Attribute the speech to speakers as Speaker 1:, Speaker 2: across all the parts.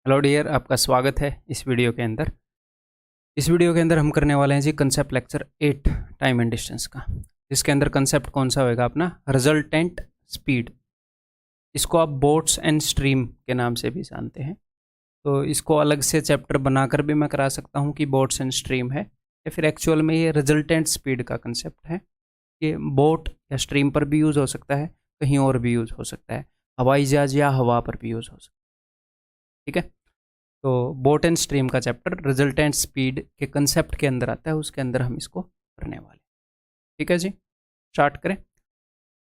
Speaker 1: Hello dear, आपका स्वागत है इस वीडियो के अंदर। इस वीडियो के अंदर हम करने वाले हैं जी concept lecture 8 time and distance का। इसके अंदर कंसेप्ट कौन सा होएगा अपना? Resultant speed. इसको आप बोट्स एंड स्ट्रीम के नाम से भी जानते हैं। तो इसको अलग से चैप्टर बनाकर भी मैं करा सकता हूँ कि बोट्स एंड स्ट्रीम है, या फिर एक्चुअल में ये रिजल्टेंट स्पीड का कंसेप्ट है। ये बोट या स्ट्रीम पर भी यूज़ हो सकता है, कहीं और भी यूज़ हो सकता है, हवाई जहाज़ या हवा पर भी यूज़ हो सकता है। ठीक है, तो बोट एंड स्ट्रीम का चैप्टर रिजल्टेंट स्पीड के कंसेप्ट के अंदर आता है, उसके अंदर हम इसको करने वाले। ठीक है जी, स्टार्ट करें।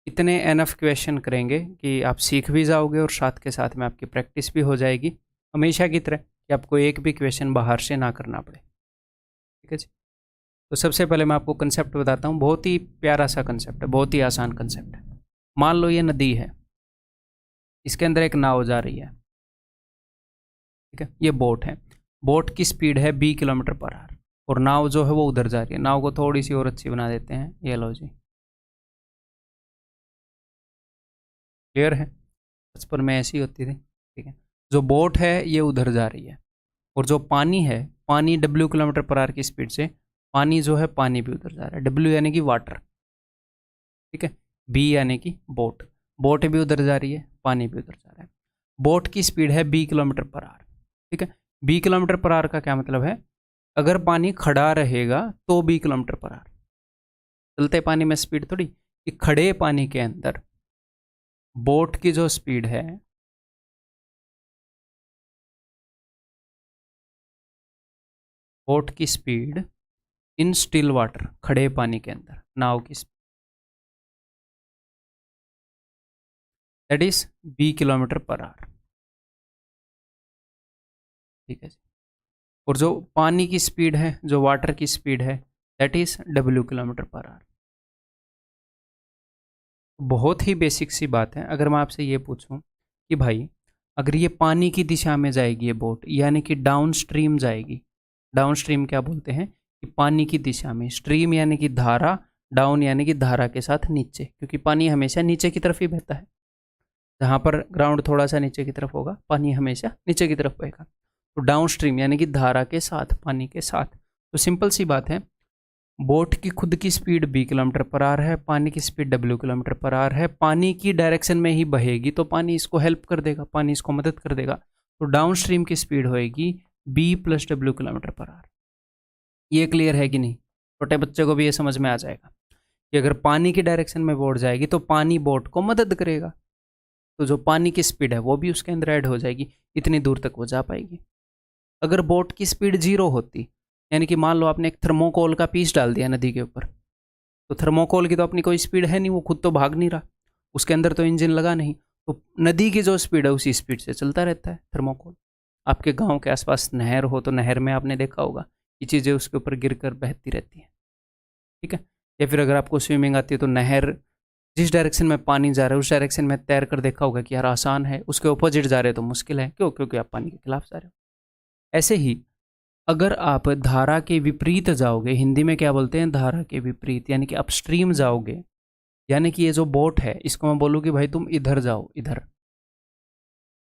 Speaker 1: इतने एनफ क्वेश्चन करेंगे कि आप सीख भी जाओगे और साथ के साथ में आपकी प्रैक्टिस भी हो जाएगी, हमेशा की तरह, कि आपको एक भी क्वेश्चन बाहर से ना करना पड़े। ठीक है जी, तो सबसे पहले मैं आपको कंसेप्ट बताता हूँ। बहुत ही प्यारा सा कंसेप्ट है, बहुत ही आसान कंसेप्ट है। मान लो ये नदी है, इसके अंदर एक नाव जा रही है। ठीक है, ये बोट है। बोट की स्पीड है 20 किलोमीटर पर आवर और नाव जो है वो उधर जा रही है। नाव को थोड़ी सी और अच्छी बना देते हैं, ये लो जी, क्लियर है। बचपन में ऐसी होती थी। ठीक है, जो बोट है ये उधर जा रही है, और जो पानी है, पानी W किलोमीटर पर आवर की स्पीड से, पानी जो है पानी भी उधर जा रहा है। W यानी कि वाटर, ठीक है। B यानी कि बोट, बोट भी उधर जा रही है, पानी भी उधर जा रहा है। बोट की स्पीड है 20 किलोमीटर पर आवर। ठीक है, 20 किलोमीटर पर आवर का क्या मतलब है? अगर पानी खड़ा रहेगा तो 20 किलोमीटर पर आवर। चलते पानी में स्पीड थोड़ी, कि खड़े पानी के अंदर बोट की जो स्पीड है, बोट की स्पीड इन स्टिल वाटर, खड़े पानी के अंदर नाव की speed, that is 20 kilometre per our. ठीक है जी, और जो पानी की स्पीड है, जो वाटर की स्पीड है, that is W kilometre per our. बहुत ही बेसिक सी बात है। अगर मैं आपसे ये पूछूं कि भाई, अगर ये पानी की दिशा में जाएगी ये बोट, यानी कि डाउन स्ट्रीम जाएगी। डाउन स्ट्रीम क्या बोलते हैं? कि पानी की दिशा में। स्ट्रीम यानी कि धारा, डाउन यानी कि धारा के साथ नीचे, क्योंकि पानी हमेशा नीचे की तरफ ही बहता है। जहाँ पर ग्राउंड थोड़ा सा नीचे की तरफ होगा, पानी हमेशा नीचे की तरफ बहेगा। तो डाउन स्ट्रीम यानी कि धारा के साथ, पानी के साथ। तो सिंपल सी बात है, बोट की खुद की स्पीड 20 किलोमीटर पर आवर है, पानी की speed W kilometre per our है। पानी की डायरेक्शन में ही बहेगी तो पानी इसको हेल्प कर देगा, पानी इसको मदद कर देगा। तो डाउन स्ट्रीम की स्पीड होएगी B + W kilometre per our. ये क्लियर है कि नहीं? छोटे बच्चे को भी ये समझ में आ जाएगा कि अगर पानी की डायरेक्शन में बोट जाएगी तो पानी बोट को मदद करेगा, तो जो पानी की स्पीड है वो भी उसके अंदर ऐड हो जाएगी, इतनी दूर तक वो जा पाएगी। अगर बोट की स्पीड 0 होती, यानी कि मान लो आपने एक थर्मोकोल का पीस डाल दिया नदी के ऊपर, तो थर्मोकोल की तो अपनी कोई स्पीड है नहीं, वो खुद तो भाग नहीं रहा, उसके अंदर तो इंजन लगा नहीं, तो नदी की जो स्पीड है उसी स्पीड से चलता रहता है थर्मोकोल। आपके गांव के आसपास नहर हो तो नहर में आपने देखा होगा ये चीज़ें उसके ऊपर गिर कर बहती रहती हैं। ठीक है, या फिर अगर आपको स्विमिंग आती है तो नहर जिस डायरेक्शन में पानी जा रहा है उस डायरेक्शन में तैर कर देखा होगा कि यार आसान है, उसके अपोजिट जा रहे हो तो मुश्किल है। क्यों? क्योंकि आप पानी के खिलाफ जा रहे हो। ऐसे ही अगर आप धारा के विपरीत जाओगे, हिंदी में क्या बोलते हैं, धारा के विपरीत, यानी कि अपस्ट्रीम जाओगे, यानी कि ये जो बोट है इसको मैं बोलूँ कि भाई तुम इधर जाओ, इधर,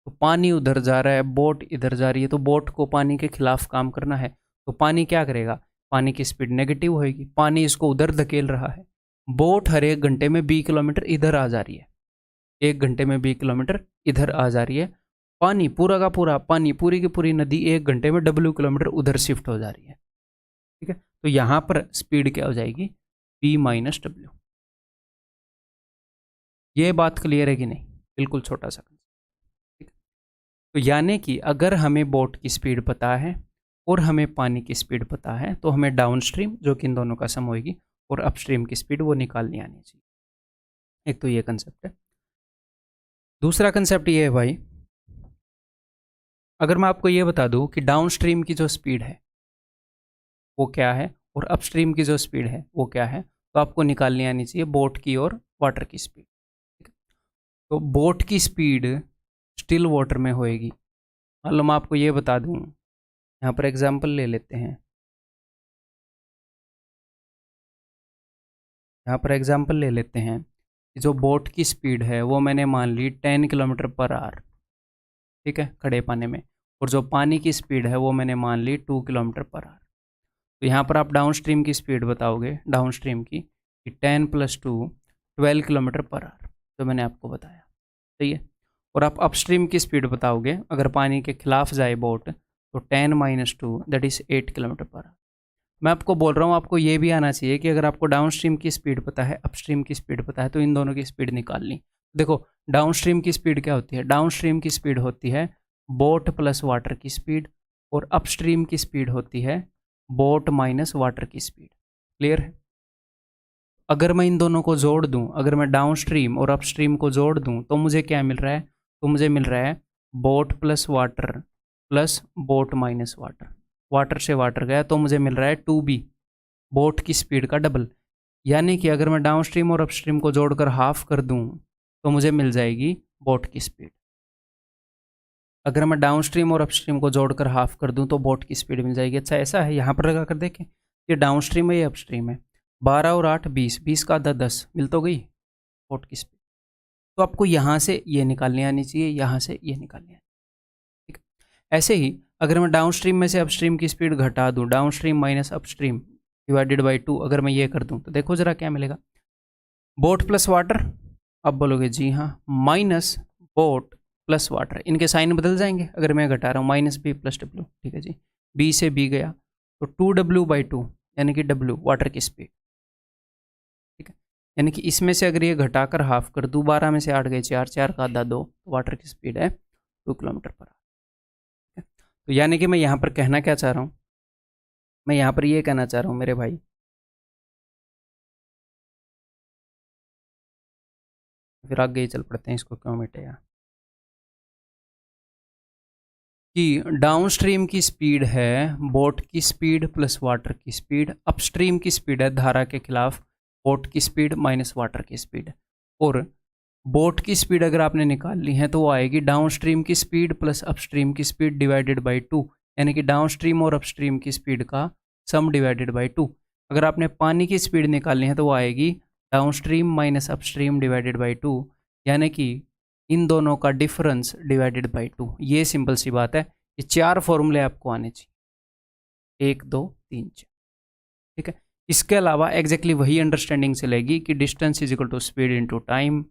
Speaker 1: तो पानी उधर जा रहा है, बोट इधर जा रही है, तो बोट को पानी के खिलाफ काम करना है। तो पानी क्या करेगा? पानी की स्पीड नेगेटिव होएगी, पानी इसको उधर धकेल रहा है। बोट हर 1 घंटे में 20 किलोमीटर इधर आ जा रही है, 1 घंटे में 20 किलोमीटर इधर आ जा रही है। पानी पूरा का पूरा, पानी पूरी की पूरी नदी 1 घंटे में W किलोमीटर उधर शिफ्ट हो जा रही है। ठीक है, तो यहाँ पर स्पीड क्या हो जाएगी? P - W। ये बात क्लियर है कि नहीं? बिल्कुल छोटा सा। ठीक है, तो यानी कि अगर हमें बोट की स्पीड पता है और हमें पानी की स्पीड पता है, तो हमें डाउन स्ट्रीम, जो कि इन दोनों का सम होगी, और अपस्ट्रीम की स्पीड वो निकालनी आनी चाहिए। एक तो ये कंसेप्ट है। दूसरा कंसेप्ट ये है भाई, अगर मैं आपको ये बता दूं कि डाउन स्ट्रीम की जो स्पीड है वो क्या है और अपस्ट्रीम की जो स्पीड है वो क्या है, तो आपको निकालनी आनी चाहिए बोट की और वाटर की स्पीड। तो बोट की स्पीड स्टिल वाटर में होएगी। मान लो मैं आपको ये बता दूं, यहाँ पर एग्जांपल ले लेते हैं, यहाँ पर एग्जांपल ले लेते हैं कि जो बोट की स्पीड है वो मैंने मान ली 10 किलोमीटर पर आवर। ठीक है, खड़े पानी में। और जो पानी की स्पीड है वो मैंने मान ली 2 किलोमीटर पर आवर। तो यहाँ पर आप डाउन स्ट्रीम की स्पीड बताओगे, डाउन स्ट्रीम की, कि 10 + 2 12 किलोमीटर पर आवर, जो मैंने आपको बताया। सही है। और आप अपस्ट्रीम की स्पीड बताओगे, अगर पानी के खिलाफ जाए बोट, तो 10 - 2 that is 8 kilometre per our. मैं आपको बोल रहा हूँ, आपको ये भी आना चाहिए कि अगर आपको डाउन स्ट्रीम की स्पीड पता है, अपस्ट्रीम की स्पीड पता है, तो इन दोनों की स्पीड निकालनी। देखो, डाउन स्ट्रीम की स्पीड क्या होती है? डाउन स्ट्रीम की स्पीड होती है बोट प्लस वाटर की स्पीड, और अपस्ट्रीम की स्पीड होती है बोट माइनस वाटर की स्पीड। क्लियर है? अगर मैं इन दोनों को जोड़ दूं, अगर मैं डाउन स्ट्रीम और अपस्ट्रीम को जोड़ दूं, तो मुझे क्या मिल रहा है? तो मुझे मिल रहा है boat plus water plus boat minus water. Water से वाटर गया तो मुझे मिल रहा है 2b, बोट की स्पीड का डबल। यानी कि अगर मैं डाउन स्ट्रीम और अपस्ट्रीम को जोड़कर हाफ कर दूं, तो मुझे मिल जाएगी बोट की स्पीड। अगर मैं डाउन स्ट्रीम और अपस्ट्रीम को जोड़कर हाफ कर दूं, तो बोट की स्पीड मिल जाएगी। अच्छा, ऐसा है, यहाँ पर लगा कर देखें, ये डाउन स्ट्रीम है, ये अपस्ट्रीम है। 12 और 8 20, 20 का आधा 10, मिल तो गई बोट की स्पीड। तो आपको यहाँ से ये निकालनी आनी चाहिए, यहाँ से ये निकालनी आनी। ठीक है। ऐसे ही अगर मैं डाउन स्ट्रीम में से अपस्ट्रीम की स्पीड घटा दूँ, down stream minus upstream divided by 2, अगर मैं ये कर दूँ, तो देखो जरा क्या मिलेगा। बोट प्लस वाटर, अब बोलोगे जी हाँ, माइनस बोट प्लस वाटर, इनके साइन बदल जाएंगे अगर मैं घटा रहा हूँ, माइनस बी प्लस डब्ल्यू। ठीक है जी, बी से बी गया तो 2w/2, यानी कि डब्ल्यू वाटर की स्पीड। ठीक है, यानी कि इसमें से अगर ये घटाकर हाफ कर दूँ, 12 में से 8 गए 4, 4 का आधा 2, तो वाटर की स्पीड है 2 किलोमीटर पर आवर। तो यानी कि मैं यहाँ पर कहना क्या चाह रहा हूँ? मैं यहाँ पर ये कहना चाह रहा हूँ मेरे भाई, फिर आगे ही चल पड़ते हैं, इसको क्यों मिटे यार, कि डाउन स्ट्रीम की स्पीड है बोट की स्पीड प्लस वाटर की स्पीड, अपस्ट्रीम की स्पीड है धारा के खिलाफ बोट की स्पीड माइनस वाटर की स्पीड। और बोट की स्पीड अगर आपने निकाल ली है, तो वो आएगी डाउन स्ट्रीम की स्पीड प्लस अपस्ट्रीम की स्पीड डिवाइडेड बाई 2, यानी कि डाउन स्ट्रीम और अपस्ट्रीम की स्पीड का सम डिवाइडेड बाई 2। अगर आपने पानी की स्पीड निकालनी है, तो वो आएगी down stream minus upstream divided by 2, यानी कि इन दोनों का डिफरेंस डिवाइडेड बाई 2। ये सिंपल सी बात है। ये 4 फॉर्मूले आपको आने चाहिए, 1 2 3 4। ठीक है, इसके अलावा एग्जैक्टली वही अंडरस्टैंडिंग चलेगी कि distance is equal to speed into time.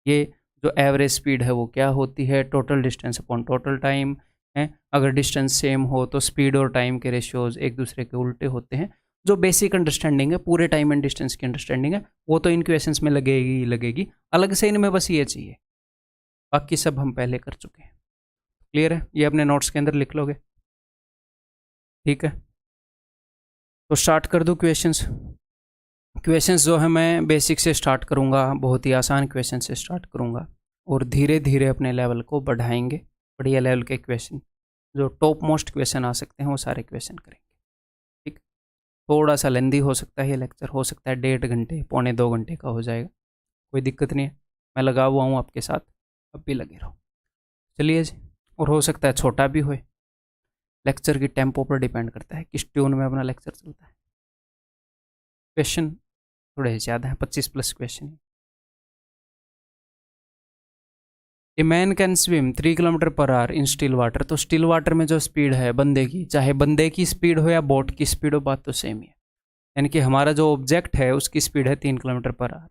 Speaker 1: ये जो एवरेज स्पीड है वो क्या होती है? Total distance upon total time है। अगर डिस्टेंस सेम हो तो स्पीड और टाइम के रेशियोज एक दूसरे के उल्टे होते हैं। जो बेसिक अंडरस्टैंडिंग है, पूरे टाइम एंड डिस्टेंस की अंडरस्टैंडिंग है, वो तो इन क्वेश्चंस में लगेगी ही लगेगी। अलग से इनमें बस ये चाहिए, बाकी सब हम पहले कर चुके हैं। क्लियर है? ये अपने नोट्स के अंदर लिख लोगे। ठीक है, तो स्टार्ट कर दूँ क्वेश्चंस। क्वेश्चंस जो है मैं बेसिक से स्टार्ट करूँगा, बहुत ही आसान क्वेश्चन से स्टार्ट करूँगा, और धीरे धीरे अपने लेवल को बढ़ाएंगे। बढ़िया लेवल के क्वेश्चन, जो टॉप मोस्ट क्वेश्चन आ सकते हैं, वो सारे क्वेश्चन करेंगे। ठीक, थोड़ा सा लेंदी हो सकता है ये लेक्चर, हो सकता है 1.5 घंटे पौने 2 घंटे का हो जाएगा, कोई दिक्कत नहीं है। मैं लगा हुआ हूँ आपके साथ, अब भी लगे रहो। चलिए जी, और हो सकता है छोटा भी होए, लेक्चर की टेम्पो पर डिपेंड करता है, किस ट्यून में अपना लेक्चर चलता है। क्वेश्चन थोड़े ज़्यादा हैं, 25+ question. A man can swim 3 kilometre per hour in still water. तो स्टिल वाटर में जो स्पीड है बंदे की, चाहे बंदे की स्पीड हो या बोट की स्पीड हो, बात तो सेम ही है। यानी कि हमारा जो ऑब्जेक्ट है उसकी स्पीड है 3 kilometre per hour.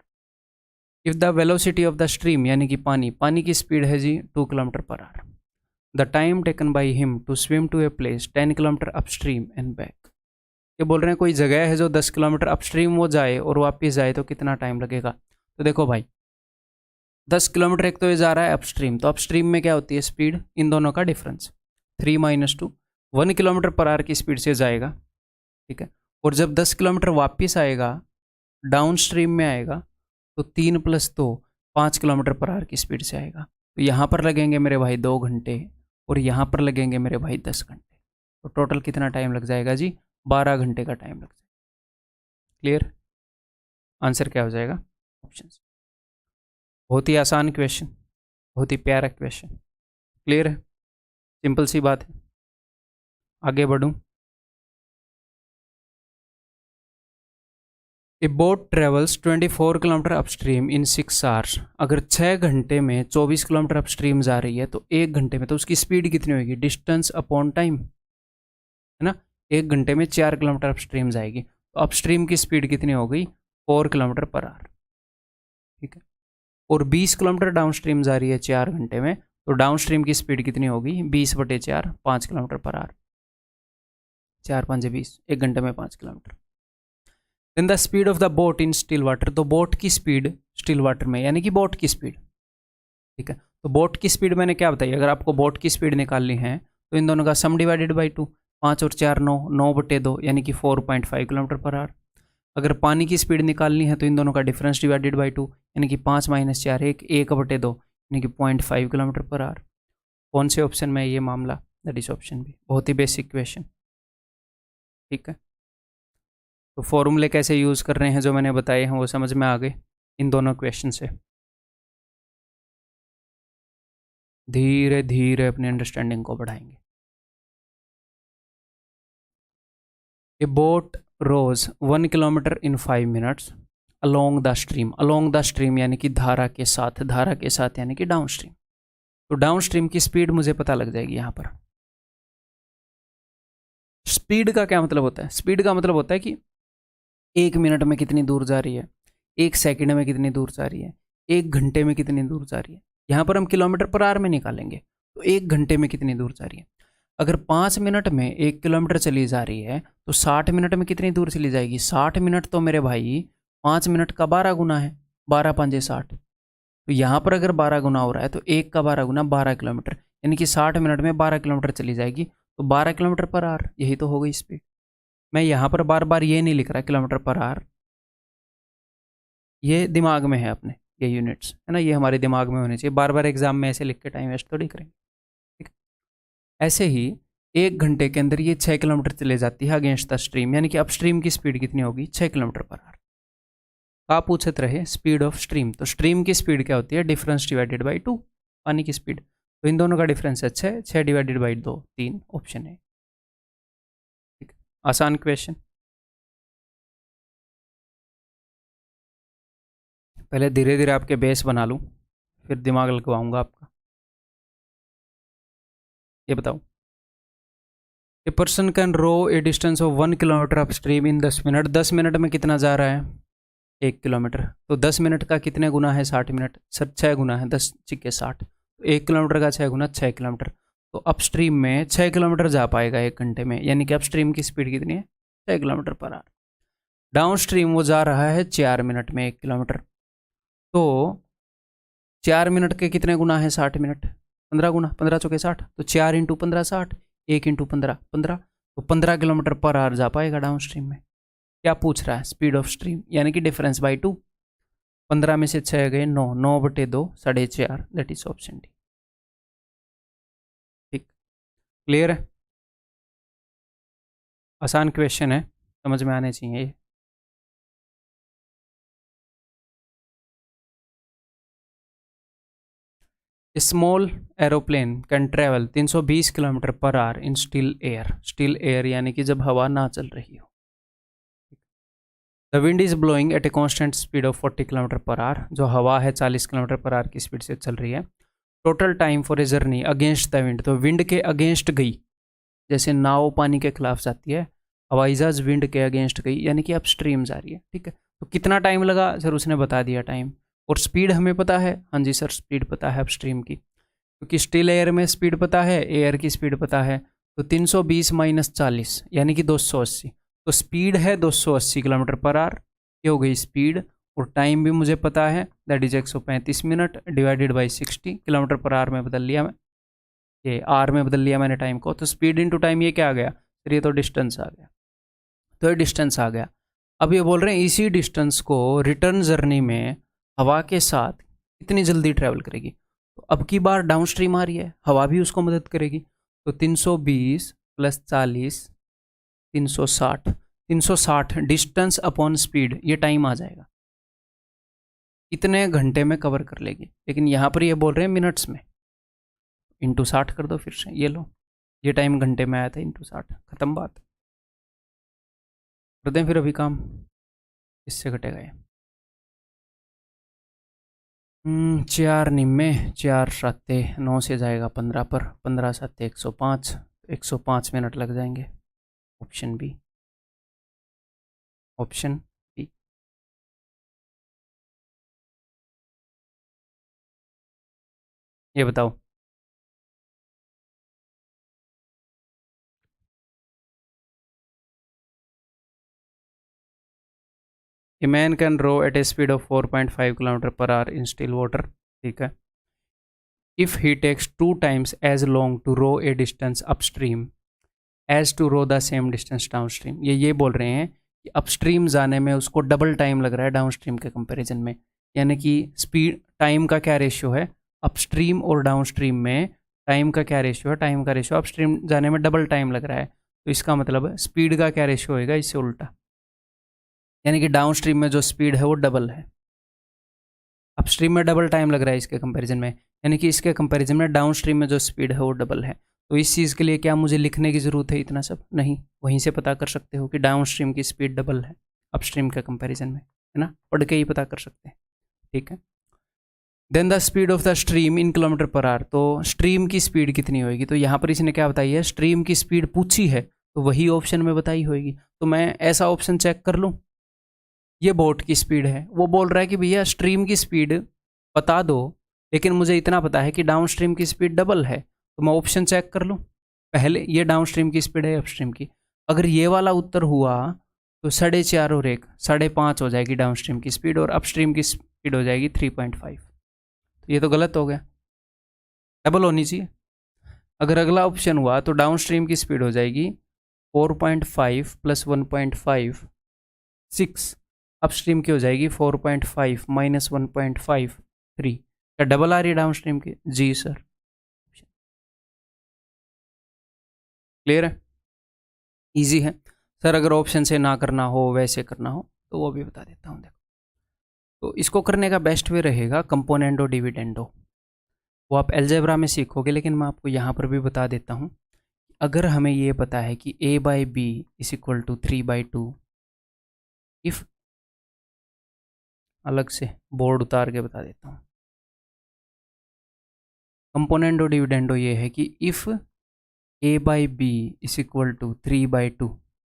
Speaker 1: If the velocity of the stream, यानी कि पानी की स्पीड है जी 2 kilometre per hour. The time taken by him to swim to a place 10 kilometre upstream and back. ये बोल रहे हैं कोई जगह है जो 10 किलोमीटर अपस्ट्रीम वो जाए और वापस जाए, तो कितना टाइम लगेगा? तो देखो भाई, 10 किलोमीटर एक तो ये जा रहा है अपस्ट्रीम, तो अपस्ट्रीम में क्या होती है स्पीड? इन दोनों का डिफरेंस 3 - 2, 1 किलोमीटर पर आवर की स्पीड से जाएगा। ठीक है, और जब 10 किलोमीटर वापस आएगा, डाउन स्ट्रीम में आएगा, तो 3 + 2 5 किलोमीटर पर आवर की स्पीड से आएगा। तो यहाँ पर लगेंगे मेरे भाई 2 घंटे, और यहाँ पर लगेंगे मेरे भाई 10 घंटे। तो टोटल कितना टाइम लग जाएगा जी? 12 घंटे का टाइम लग जाएगा। क्लियर? आंसर क्या हो जाएगा? ऑप्शन। बहुत ही आसान क्वेश्चन, बहुत ही प्यारा क्वेश्चन। क्लियर है? सिंपल सी बात है। आगे बढ़ूं, a boat travels 24 kilometre upstream in 6 hours. अगर 6 घंटे में 24 किलोमीटर अपस्ट्रीम जा रही है तो 1 घंटे में तो उसकी स्पीड कितनी होगी? डिस्टेंस अपॉन टाइम, है ना। 1 घंटे में 4 किलोमीटर अपस्ट्रीम जाएगी, तो अपस्ट्रीम की स्पीड कितनी हो गई? 4 किलोमीटर पर आवर, ठीक है। और 20 किलोमीटर डाउनस्ट्रीम जा रही है 4 घंटे में, तो डाउनस्ट्रीम की स्पीड कितनी होगी? 20/4, 5 किलोमीटर पर आवर। 4 5 20, 1 घंटे में 5 kilometre. Then the speed of the boat in still water, तो बोट की स्पीड स्टिल वाटर में, यानी कि बोट की स्पीड, ठीक है। तो बोट की स्पीड मैंने क्या बताई? अगर आपको बोट की स्पीड निकालनी है तो इन दोनों का सम डिवाइडेड बाई 2, 5 और 4 9, 9/2 यानी कि 4.5 किलोमीटर पर आवर। अगर पानी की स्पीड निकालनी है तो इन दोनों का डिफरेंस डिवाइडेड बाई 2, यानी कि 5 - 4 1, 1/2 यानी कि 0.5 किलोमीटर पर आवर। कौन से ऑप्शन में ये मामला? That is option b. बहुत ही बेसिक क्वेश्चन, ठीक है। तो फॉर्मूले कैसे यूज़ कर रहे हैं जो मैंने बताए हैं वो समझ में आ गए इन दोनों क्वेश्चन से। धीरे धीरे अपनी अंडरस्टैंडिंग को बढ़ाएंगे। A boat rows 1 kilometre in 5 minutes along the stream. Along the stream यानी कि धारा के साथ, धारा के साथ यानी कि डाउन स्ट्रीम। तो डाउन स्ट्रीम की स्पीड मुझे पता लग जाएगी यहाँ पर। स्पीड का क्या मतलब होता है? स्पीड का मतलब होता है कि 1 मिनट में कितनी दूर जा रही है, 1 सेकंड में कितनी दूर जा रही है, 1 घंटे में कितनी दूर जा रही है। यहाँ पर हम किलोमीटर पर आवर में निकालेंगे, तो 1 घंटे में कितनी दूर जा रही है। अगर 5 मिनट में 1 किलोमीटर चली जा रही है तो 60 मिनट में कितनी दूर चली जाएगी? 60 मिनट तो मेरे भाई 5 मिनट का 12 गुना है, 12 5 60। तो यहाँ पर अगर 12 गुना हो रहा है तो 1 का 12 गुना 12 किलोमीटर, यानी कि 60 मिनट में 12 किलोमीटर चली जाएगी, तो 12 किलोमीटर पर आवर, यही तो हो गई स्पीड। मैं यहाँ पर बार बार ये नहीं लिख रहा किलोमीटर पर आवर, ये दिमाग में है अपने, ये यूनिट्स है ना, ये हमारे दिमाग में होने चाहिए। बार बार एग्जाम में ऐसे लिख के टाइम वेस्ट थोड़ी करेंगे, ठीक है। ऐसे ही 1 घंटे के अंदर ये 6 किलोमीटर चले जाती है अगेंस्ट द स्ट्रीम, यानी कि अपस्ट्रीम की स्पीड कितनी होगी? 6 किलोमीटर पर आवर। आप पूछते रहे स्पीड ऑफ स्ट्रीम, तो स्ट्रीम की स्पीड क्या होती है? डिफरेंस डिवाइडेड बाई 2, पानी की स्पीड। तो इन दोनों का डिफरेंस है 6, 6 डिवाइडेड बाई 2 3, ऑप्शन है, ठीक है। आसान क्वेश्चन। पहले धीरे धीरे आपके बेस बना लूँ, फिर दिमाग लगवाऊंगा आपका। ये बताओ, a person can row a distance of 1 kilometre up stream in 10 minute. 10 minute में कितना जा रहा है? 1 किलोमीटर। तो 10 मिनट का कितने गुना है? 60 मिनट। सर 6 गुना है, 10 × 60, तो 1 किलोमीटर का 6 गुना 6 किलोमीटर। तो अप स्ट्रीम में 6 किलोमीटर जा पाएगा 1 घंटे में, यानी कि अप स्ट्रीम की स्पीड कितनी है? 6 kilometre per our. Down stream वो जा रहा है 4 मिनट में 1 किलोमीटर। तो 4 मिनट के कितने गुना है? 60 मिनट, 15 गुना, 15 चौके 60, तो 4 × 15 60, 1 × 15 15, तो 15 किलोमीटर पर आवर जा पाएगा डाउन स्ट्रीम में। क्या पूछ रहा है? स्पीड ऑफ स्ट्रीम, यानी कि डिफरेंस बाई 2। 15 में से 6 गए 9, 9/2 4.5, दैट इज ऑप्शन डी, ठीक। क्लियर है? आसान क्वेश्चन है, समझ में आने चाहिए ये। Small aeroplane can travel 320 kilometre per hour in still air. Still air यानी कि जब हवा ना चल रही हो। The wind is blowing at a constant speed of 40 kilometre per hour. जो हवा है 40 किलोमीटर पर आवर की स्पीड से चल रही है। Total time for a journey against the wind, तो विंड के अगेंस्ट गई, जैसे नाव पानी के खिलाफ जाती है, हवाई जहाज विंड के अगेंस्ट गई, यानी कि अप स्ट्रीम जा रही है, ठीक है। तो कितना टाइम लगा? सर उसने बता दिया टाइम। और स्पीड हमें पता है, हाँ जी सर स्पीड पता है अप स्ट्रीम की, क्योंकि स्टिल एयर में स्पीड पता है, एयर की स्पीड पता है। तो 320 - 40 यानी कि 280। तो स्पीड है 280 किलोमीटर पर आवर, ये हो गई स्पीड। और टाइम भी मुझे पता है, that is 135 minute divided by 60, kilometre per our में बदल लिया मैं, ये आर में बदल लिया मैंने टाइम को। तो स्पीड इनटू टाइम ये क्या आ गया? फिर ये तो डिस्टेंस आ गया, तो ये डिस्टेंस आ गया। अब ये बोल रहे हैं इसी डिस्टेंस को रिटर्न जर्नी में हवा के साथ कितनी जल्दी ट्रैवल करेगी। तो अब की बार डाउन स्ट्रीम आ रही है, हवा भी उसको मदद करेगी। तो 320 + 40 360, 360 डिस्टेंस अपॉन स्पीड, ये टाइम आ जाएगा, इतने घंटे में कवर कर लेगी। लेकिन यहाँ पर ये बोल रहे हैं मिनट्स में, इंटू 60 कर दो फिर से, ये लो, ये टाइम घंटे में आया था, इंटू 60, खत्म बात। कर दें फिर अभी काम। इससे घटेगा ये। 4 निम्मे 4 सत्ते 9 से जाएगा 15 पर, 15 सत्ते 105, 105 मिनट लग जाएंगे। Option b, option b. ये बताओ। A man can row at a speed of 4.5 kilometre per hour in still water, ठीक है। If he takes 2 times as long to row a distance upstream as to row the same distance downstream, ये बोल रहे हैं कि upstream जाने में उसको डबल टाइम लग रहा है डाउनस्ट्रीम के कंपैरिजन में। यानी कि स्पीड टाइम का क्या रेशियो है अपस्ट्रीम और डाउनस्ट्रीम में, टाइम का क्या रेशियो है, टाइम का रेशियो अपस्ट्रीम जाने में डबल टाइम लग रहा है। तो इसका मतलब स्पीड का क्या रेशियो होएगा, इससे उल्टा, यानी कि डाउनस्ट्रीम में जो स्पीड है वो डबल है, अपस्ट्रीम में डबल टाइम लग रहा है इसके कंपैरिजन में, यानी कि इसके कंपैरिजन में डाउनस्ट्रीम में जो स्पीड है वो डबल है। तो इस चीज़ के लिए क्या मुझे लिखने की ज़रूरत है इतना सब? नहीं, वहीं से पता कर सकते हो कि डाउनस्ट्रीम की स्पीड डबल है अपस्ट्रीम के कंपैरिजन में, है ना, पढ़ के ही पता कर सकते हैं, ठीक है। Then the speed of the stream in kilometre per hour, तो स्ट्रीम की स्पीड कितनी होगी? तो यहाँ पर इसने क्या बताई है, स्ट्रीम की स्पीड पूछी है तो वही ऑप्शन में बताई होगी। तो मैं ऐसा ऑप्शन चेक कर लूँ, ये बोट की स्पीड है, वो बोल रहा है कि भैया स्ट्रीम की स्पीड बता दो, लेकिन मुझे इतना पता है कि डाउन स्ट्रीम की स्पीड डबल है, तो मैं ऑप्शन चेक कर लूँ। पहले ये डाउन स्ट्रीम की स्पीड है अपस्ट्रीम की, अगर ये वाला उत्तर हुआ तो 4.5 और 1 5.5 हो जाएगी डाउन स्ट्रीम की स्पीड, और अपस्ट्रीम की स्पीड हो जाएगी 3.5। तो ये तो गलत हो गया, डबल होनी चाहिए। अगर अगला ऑप्शन हुआ तो डाउन स्ट्रीम की स्पीड हो जाएगी 4.5 + 1.5 6, अपस्ट्रीम की हो जाएगी 4.5 - 1.5 3। क्या डबल आ रही है डाउन स्ट्रीम की? जी सर। क्लियर है, इजी है सर। अगर ऑप्शन से ना करना हो, वैसे करना हो, तो वो भी बता देता हूँ। देखो, तो इसको करने का बेस्ट वे रहेगा कंपोनेंडो डिविडेंडो, वो आप एलजेब्रा में सीखोगे, लेकिन मैं आपको यहाँ पर भी बता देता हूँ। अगर हमें ये पता है कि a/b = 3/2, इफ, अलग से बोर्ड उतार के बता देता हूँ, कंपोनेंडो डिविडेंडो ये है कि इफ़ a/b = 3/2,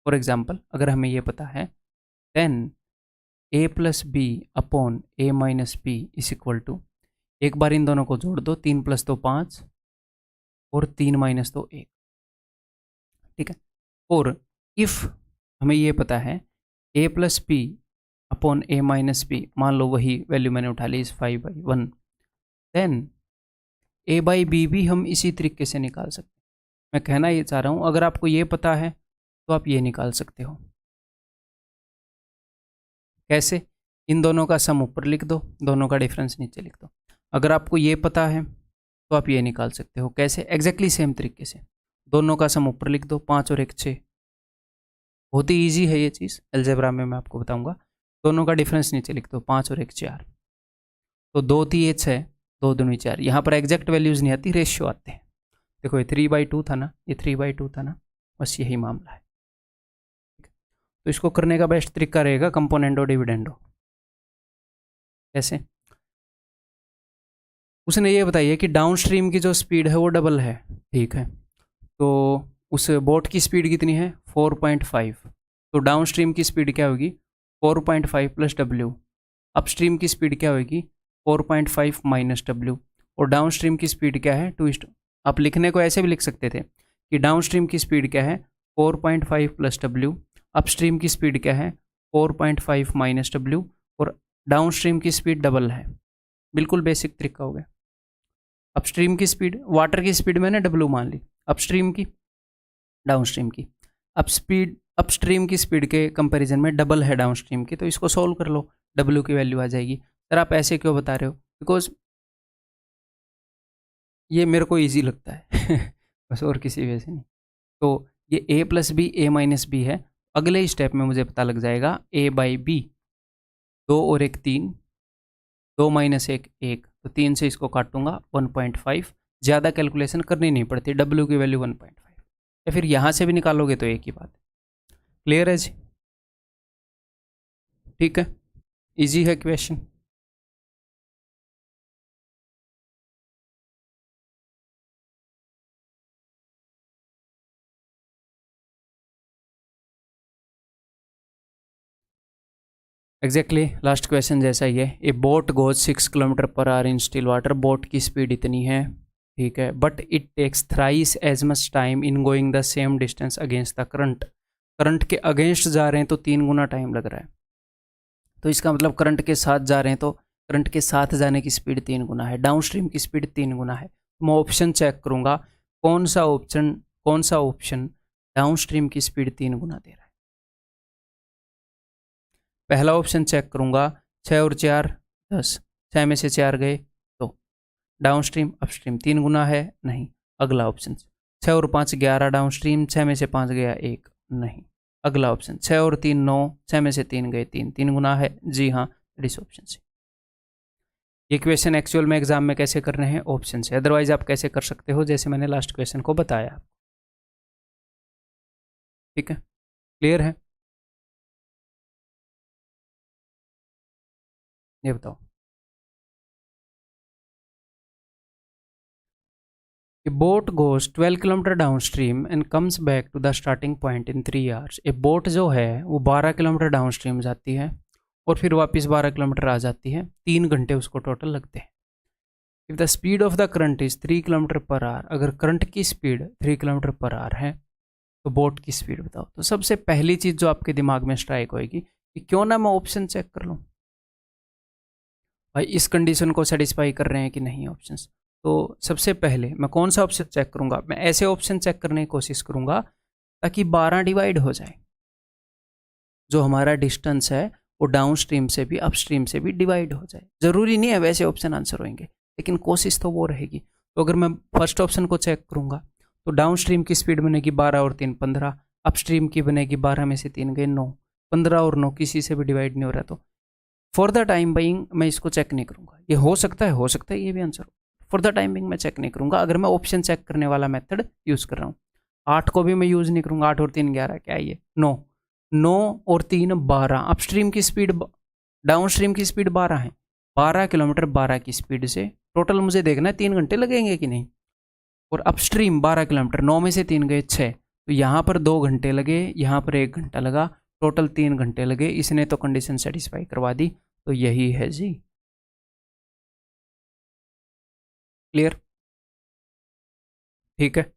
Speaker 1: फॉर एग्जाम्पल अगर हमें ये पता है, then a + b / a - b = एक बार इन दोनों को जोड़ दो, 3 + 2 5 और 3 - 2 1, ठीक है। और इफ़ हमें ये पता है a + b / a - b, मान लो वही वैल्यू मैंने उठा ली इस 5/1, देन a/b भी हम इसी तरीके से निकाल सकते हैं। मैं कहना ये चाह रहा हूँ, अगर आपको ये पता है तो आप ये निकाल सकते हो। कैसे? इन दोनों का सम ऊपर लिख दो, दोनों का डिफरेंस नीचे लिख दो। अगर आपको ये पता है तो आप ये निकाल सकते हो। कैसे? एग्जैक्टली सेम तरीके से, दोनों का सम ऊपर लिख दो, 5 और 1 6। बहुत ही ईजी है ये चीज़, अलजेब्रा में मैं आपको बताऊंगा। दोनों का डिफरेंस नीचे लिख दो, 5 और 1 4, तो 2 3 6, 2 दूनी 4। यहाँ पर एग्जैक्ट वैल्यूज़ नहीं आती, रेशियो आते हैं। देखो ये 3/2 था ना, ये 3/2 था ना, बस यही मामला है। तो इसको करने का बेस्ट तरीका रहेगा कंपोनेंडो डिविडेंडो। कैसे? उसने ये बताइए कि डाउन स्ट्रीम की जो स्पीड है वो डबल है, ठीक है। तो उस बोट की स्पीड कितनी है? 4.5। तो डाउन स्ट्रीम की स्पीड क्या होगी? 4.5 + w। अपस्ट्रीम की स्पीड क्या होगी? 4.5 - w। और डाउन स्ट्रीम की स्पीड क्या है? 2। आप लिखने को ऐसे भी लिख सकते थे कि डाउन स्ट्रीम की स्पीड क्या है? 4.5 + w। अपस्ट्रीम की स्पीड क्या है? 4.5 - w। और डाउन स्ट्रीम की स्पीड डबल है। बिल्कुल बेसिक तरीका हो गया। अपस्ट्रीम की स्पीड, वाटर की स्पीड मैंने डब्लू मान ली, अपस्ट्रीम की, डाउनस्ट्रीम की। अब स्पीड अपस्ट्रीम की स्पीड के कंपैरिजन में डबल है डाउनस्ट्रीम की, तो इसको सोल्व कर लो, डब्लू की वैल्यू आ जाएगी। सर आप ऐसे क्यों बता रहे हो? बिकॉज ये मेरे को ईजी लगता है बस, और किसी वजह से नहीं। तो ये a + b a - b है। अगले स्टेप में मुझे पता लग जाएगा a/b, 2 और 1 3, 2 - 1 1, तो 3 से इसको काटूंगा 1.5। ज़्यादा कैलकुलेशन करनी नहीं पड़ती, w की वैल्यू 1.5, या फिर यहाँ से भी निकालोगे तो एक ही बात है। क्लियर है जी? ठीक है, इजी है क्वेश्चन। एग्जैक्टली लास्ट क्वेश्चन जैसा ही है। A boat goes 6 kilometre per hour in still water. Boat की स्पीड इतनी है, ठीक है, but it takes thrice as much time in going the same distance against the current. Current के against जा रहे हैं तो 3 गुना टाइम लग रहा है। तो इसका मतलब करंट के साथ जा रहे हैं तो करंट के साथ जाने की स्पीड 3 गुना है, डाउन स्ट्रीम की स्पीड 3 गुना है। मैं ऑप्शन चेक करूंगा कौन सा ऑप्शन डाउन स्ट्रीम की स्पीड 3 गुना दे रहा है। पहला ऑप्शन चेक करूंगा, 6 और 4 10, 6 में से 4 गए तो डाउन स्ट्रीम अपस्ट्रीम 3 गुना है, नहीं। अगला ऑप्शन 6 और 5 11, डाउन स्ट्रीम 6 में से 5 गया 1, नहीं। अगला ऑप्शन 6 और 3 9, 6 में से 3 गए 3, 3 गुना है, जी हाँ, इस ऑप्शन से। ये क्वेश्चन एक्चुअल में एग्जाम में कैसे कर रहे हैं, ऑप्शन से। अदरवाइज आप कैसे कर सकते हो, जैसे मैंने लास्ट क्वेश्चन को बताया। ठीक है, क्लियर है। ये बताओ, A boat goes 12 kilometre downstream and comes back to the starting point in 3 hours. A boat जो है वो 12 किलोमीटर डाउनस्ट्रीम जाती है और फिर वापस 12 किलोमीटर आ जाती है, 3 घंटे उसको टोटल लगते हैं। If the speed of the current is 3 kilometre per our, अगर करंट की स्पीड 3 किलोमीटर पर आवर है तो बोट की स्पीड बताओ। तो सबसे पहली चीज़ जो आपके दिमाग में स्ट्राइक होएगी कि क्यों ना मैं ऑप्शन चेक कर लूँ, भाई इस कंडीशन को सेटिस्फाई कर रहे हैं कि नहीं ऑप्शंस। तो सबसे पहले मैं कौन सा ऑप्शन चेक करूंगा, मैं ऐसे ऑप्शन चेक करने की कोशिश करूंगा ताकि 12 डिवाइड हो जाए। जो हमारा डिस्टेंस है वो डाउन स्ट्रीम से भी अप स्ट्रीम से भी डिवाइड हो जाए। ज़रूरी नहीं है वैसे ऑप्शन आंसर होंगे, लेकिन कोशिश तो वो रहेगी। तो अगर मैं फर्स्ट ऑप्शन को चेक करूंगा तो डाउन स्ट्रीम की स्पीड बनेगी 12 और 3 15, अप स्ट्रीम की बनेगी 12 में से 3 गए 9, 15 और 9 किसी से भी डिवाइड नहीं हो रहा। तो फॉर द टाइम बाइंग मैं इसको चेक नहीं करूंगा। ये हो सकता है ये भी answer. For the time being मैं चेक नहीं करूंगा अगर मैं ऑप्शन चेक करने वाला मेथड यूज कर रहा हूँ। 8 को भी मैं यूज नहीं करूंगा, 8 और 3 11, क्या है ये 9, 9 और 3 12। अपस्ट्रीम की स्पीड डाउन स्ट्रीम की स्पीड 12 है, 12 किलोमीटर 12 की स्पीड से टोटल मुझे देखना है 3 घंटे लगेंगे कि नहीं। और अपस्ट्रीम 12 किलोमीटर, 9 में से 3 गए 6, तो यहाँ पर 2 घंटे लगे, यहाँ पर 1 घंटा लगा, टोटल 3 घंटे लगे। इसने तो कंडीशन सेटिस्फाई करवा दी, तो यही है जी। क्लियर, ठीक है,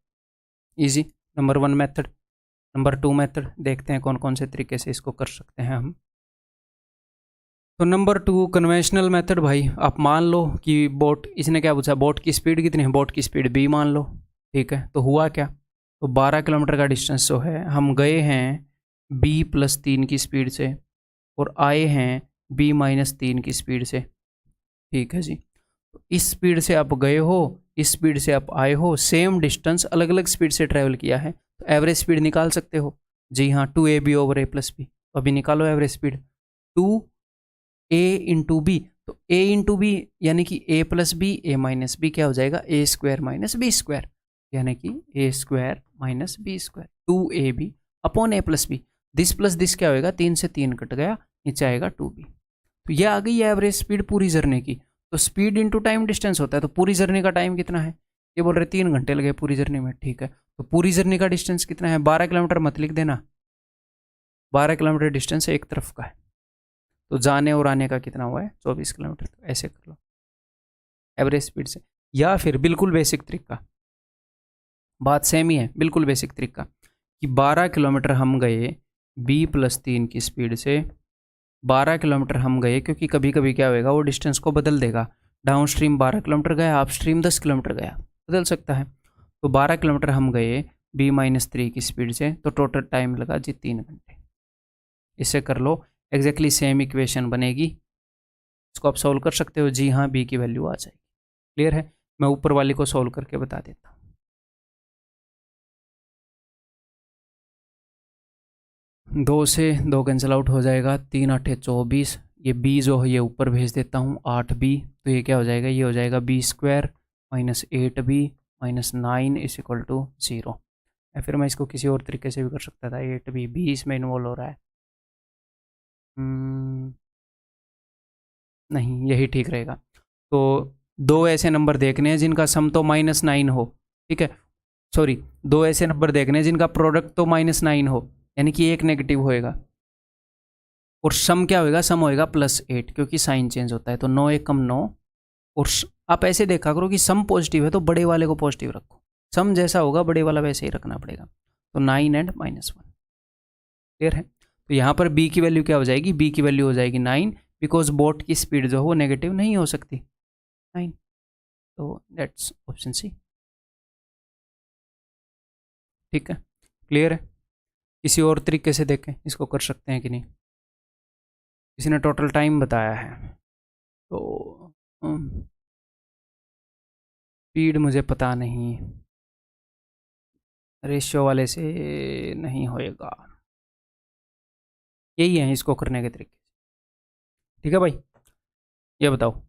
Speaker 1: easy. Number 1 method. Number 2 method देखते हैं कौन कौन से तरीके से इसको कर सकते हैं हम। तो नंबर 2 कन्वेंशनल मेथड। भाई आप मान लो कि बोट, इसने क्या पूछा, बोट की स्पीड कितनी है, बोट की स्पीड b मान लो, ठीक है। तो हुआ क्या, तो 12 किलोमीटर का डिस्टेंस जो है हम गए हैं b+3 की स्पीड से और आए हैं b-3 की स्पीड से, ठीक है जी। तो इस स्पीड से आप गए हो, इस स्पीड से आप आए हो, सेम डिस्टेंस अलग अलग स्पीड से ट्रैवल किया है, तो एवरेज स्पीड निकाल सकते हो। जी हाँ, 2ab/a+b। तो अभी निकालो एवरेज स्पीड, 2a/b। तो a/b यानी कि a+b, a-b क्या हो जाएगा, a² - b², यानी कि a² - b², 2ab/a+b। This plus this क्या होएगा, 3 से 3 कट गया, नीचे आएगा 2b। तो यह आ गई एवरेज स्पीड पूरी जर्नी की। तो स्पीड इंटू टाइम डिस्टेंस होता है, तो पूरी जर्नी का टाइम कितना है, ये बोल रहे 3 घंटे लगे पूरी जर्नी में, ठीक है। तो पूरी जर्नी का डिस्टेंस कितना है, 12 किलोमीटर मत लिख देना, 12 किलोमीटर डिस्टेंस एक तरफ का है, तो जाने और आने का कितना हुआ है 24 किलोमीटर। तो ऐसे कर लो एवरेज स्पीड से। या फिर बिल्कुल बेसिक तरीका, बात सेम ही है, बिल्कुल बेसिक तरीका कि 12 किलोमीटर हम गए b+3 की स्पीड से, 12 किलोमीटर हम गए, क्योंकि कभी कभी क्या होएगा वो डिस्टेंस को बदल देगा, डाउन स्ट्रीम 12 किलोमीटर गया, अप स्ट्रीम 10 किलोमीटर गया, बदल सकता है। तो 12 किलोमीटर हम गए b-3 की स्पीड से, तो टोटल टाइम लगा जी 3 घंटे। इससे कर लो, एग्जैक्टली सेम इक्वेशन बनेगी, इसको आप सोल्व कर सकते हो। जी हाँ, b की वैल्यू आ जाएगी। क्लियर है, मैं ऊपर वाली को सोल्व करके बता देता हूँ। 2 से 2 कैंसिल आउट हो जाएगा, 3 8 24, ये b जो है ये ऊपर भेज देता हूँ 8b, तो ये क्या हो जाएगा, ये हो जाएगा b² - 8b - 9 = 0। या फिर मैं इसको किसी और तरीके से भी कर सकता था, 8b, b इसमें इन्वॉल्व हो रहा है, नहीं, यही ठीक रहेगा। तो दो ऐसे नंबर देखने हैं जिनका सम तो -9 हो, ठीक है, सॉरी, दो ऐसे नंबर देखने हैं जिनका प्रोडक्ट तो -9 हो, यानी कि एक नेगेटिव होएगा, और सम क्या होएगा, सम होएगा +8, क्योंकि साइन चेंज होता है। तो 9 एक कम 9, और आप ऐसे देखा करो कि सम पॉजिटिव है तो बड़े वाले को पॉजिटिव रखो, सम जैसा होगा बड़े वाला वैसे ही रखना पड़ेगा। तो 9 एंड -1, क्लियर है। तो यहाँ पर बी की वैल्यू क्या हो जाएगी, बी की वैल्यू हो जाएगी 9, बिकॉज बोट की स्पीड जो है वो नेगेटिव नहीं हो सकती, 9। तो दैट्स ऑप्शन सी, ठीक है, क्लियर है। किसी और तरीके से देखें इसको कर सकते हैं कि नहीं। किसी ने टोटल टाइम बताया है, तो स्पीड मुझे पता नहीं, रेशियो वाले से नहीं होएगा। यही है इसको करने के तरीके, ठीक है भाई, ये बताओ।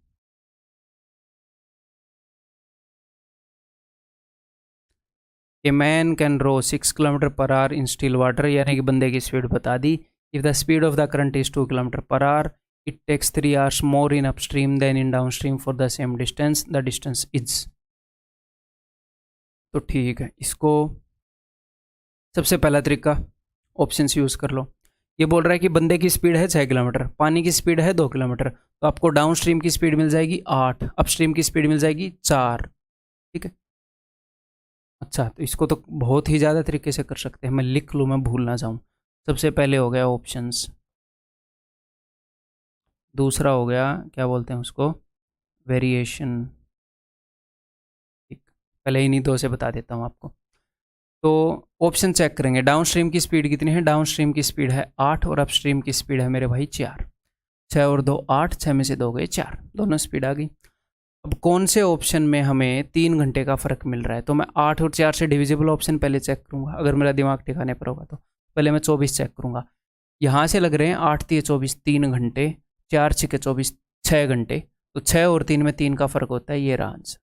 Speaker 1: A man can row 6 km/h in still water, यानी कि बंदे की स्पीड बता दी। If the speed of the current is 2 km/h, it takes 3 hours more in upstream than in downstream for the same distance, the distance is. तो ठीक है, इसको सबसे पहला तरीका ऑप्शंस यूज़ कर लो। ये बोल रहा है कि बंदे की स्पीड है 6 किलोमीटर, पानी की स्पीड है 2 किलोमीटर, तो आपको डाउन स्ट्रीम की स्पीड मिल जाएगी 8, अपस्ट्रीम की स्पीड मिल जाएगी 4, ठीक है। अच्छा, तो इसको तो बहुत ही ज़्यादा तरीके से कर सकते हैं, मैं लिख लूँ, मैं भूल ना जाऊँ। सबसे पहले हो गया ऑप्शंस, दूसरा हो गया क्या बोलते हैं उसको, वेरिएशन, ठीक, पहले इन्हीं दो से बता देता हूँ आपको। तो ऑप्शन चेक करेंगे, डाउन स्ट्रीम की स्पीड कितनी है, डाउन स्ट्रीम की स्पीड है 8 और अपस्ट्रीम की स्पीड है मेरे भाई 4, 6 और 2 8, 6 में से 2 गए 4, दोनों स्पीड आ गई। अब कौन से ऑप्शन में हमें 3 घंटे का फ़र्क मिल रहा है, तो मैं 8 और 4 से डिविजिबल ऑप्शन पहले चेक करूँगा, अगर मेरा दिमाग ठिकाने पर होगा तो। पहले मैं 24 चेक करूँगा, यहाँ से लग रहे हैं 8 तिये 24 3 घंटे, 4 छिके 24 6 घंटे, तो 6 और 3 में 3 का फ़र्क होता है, ये रहा आंसर,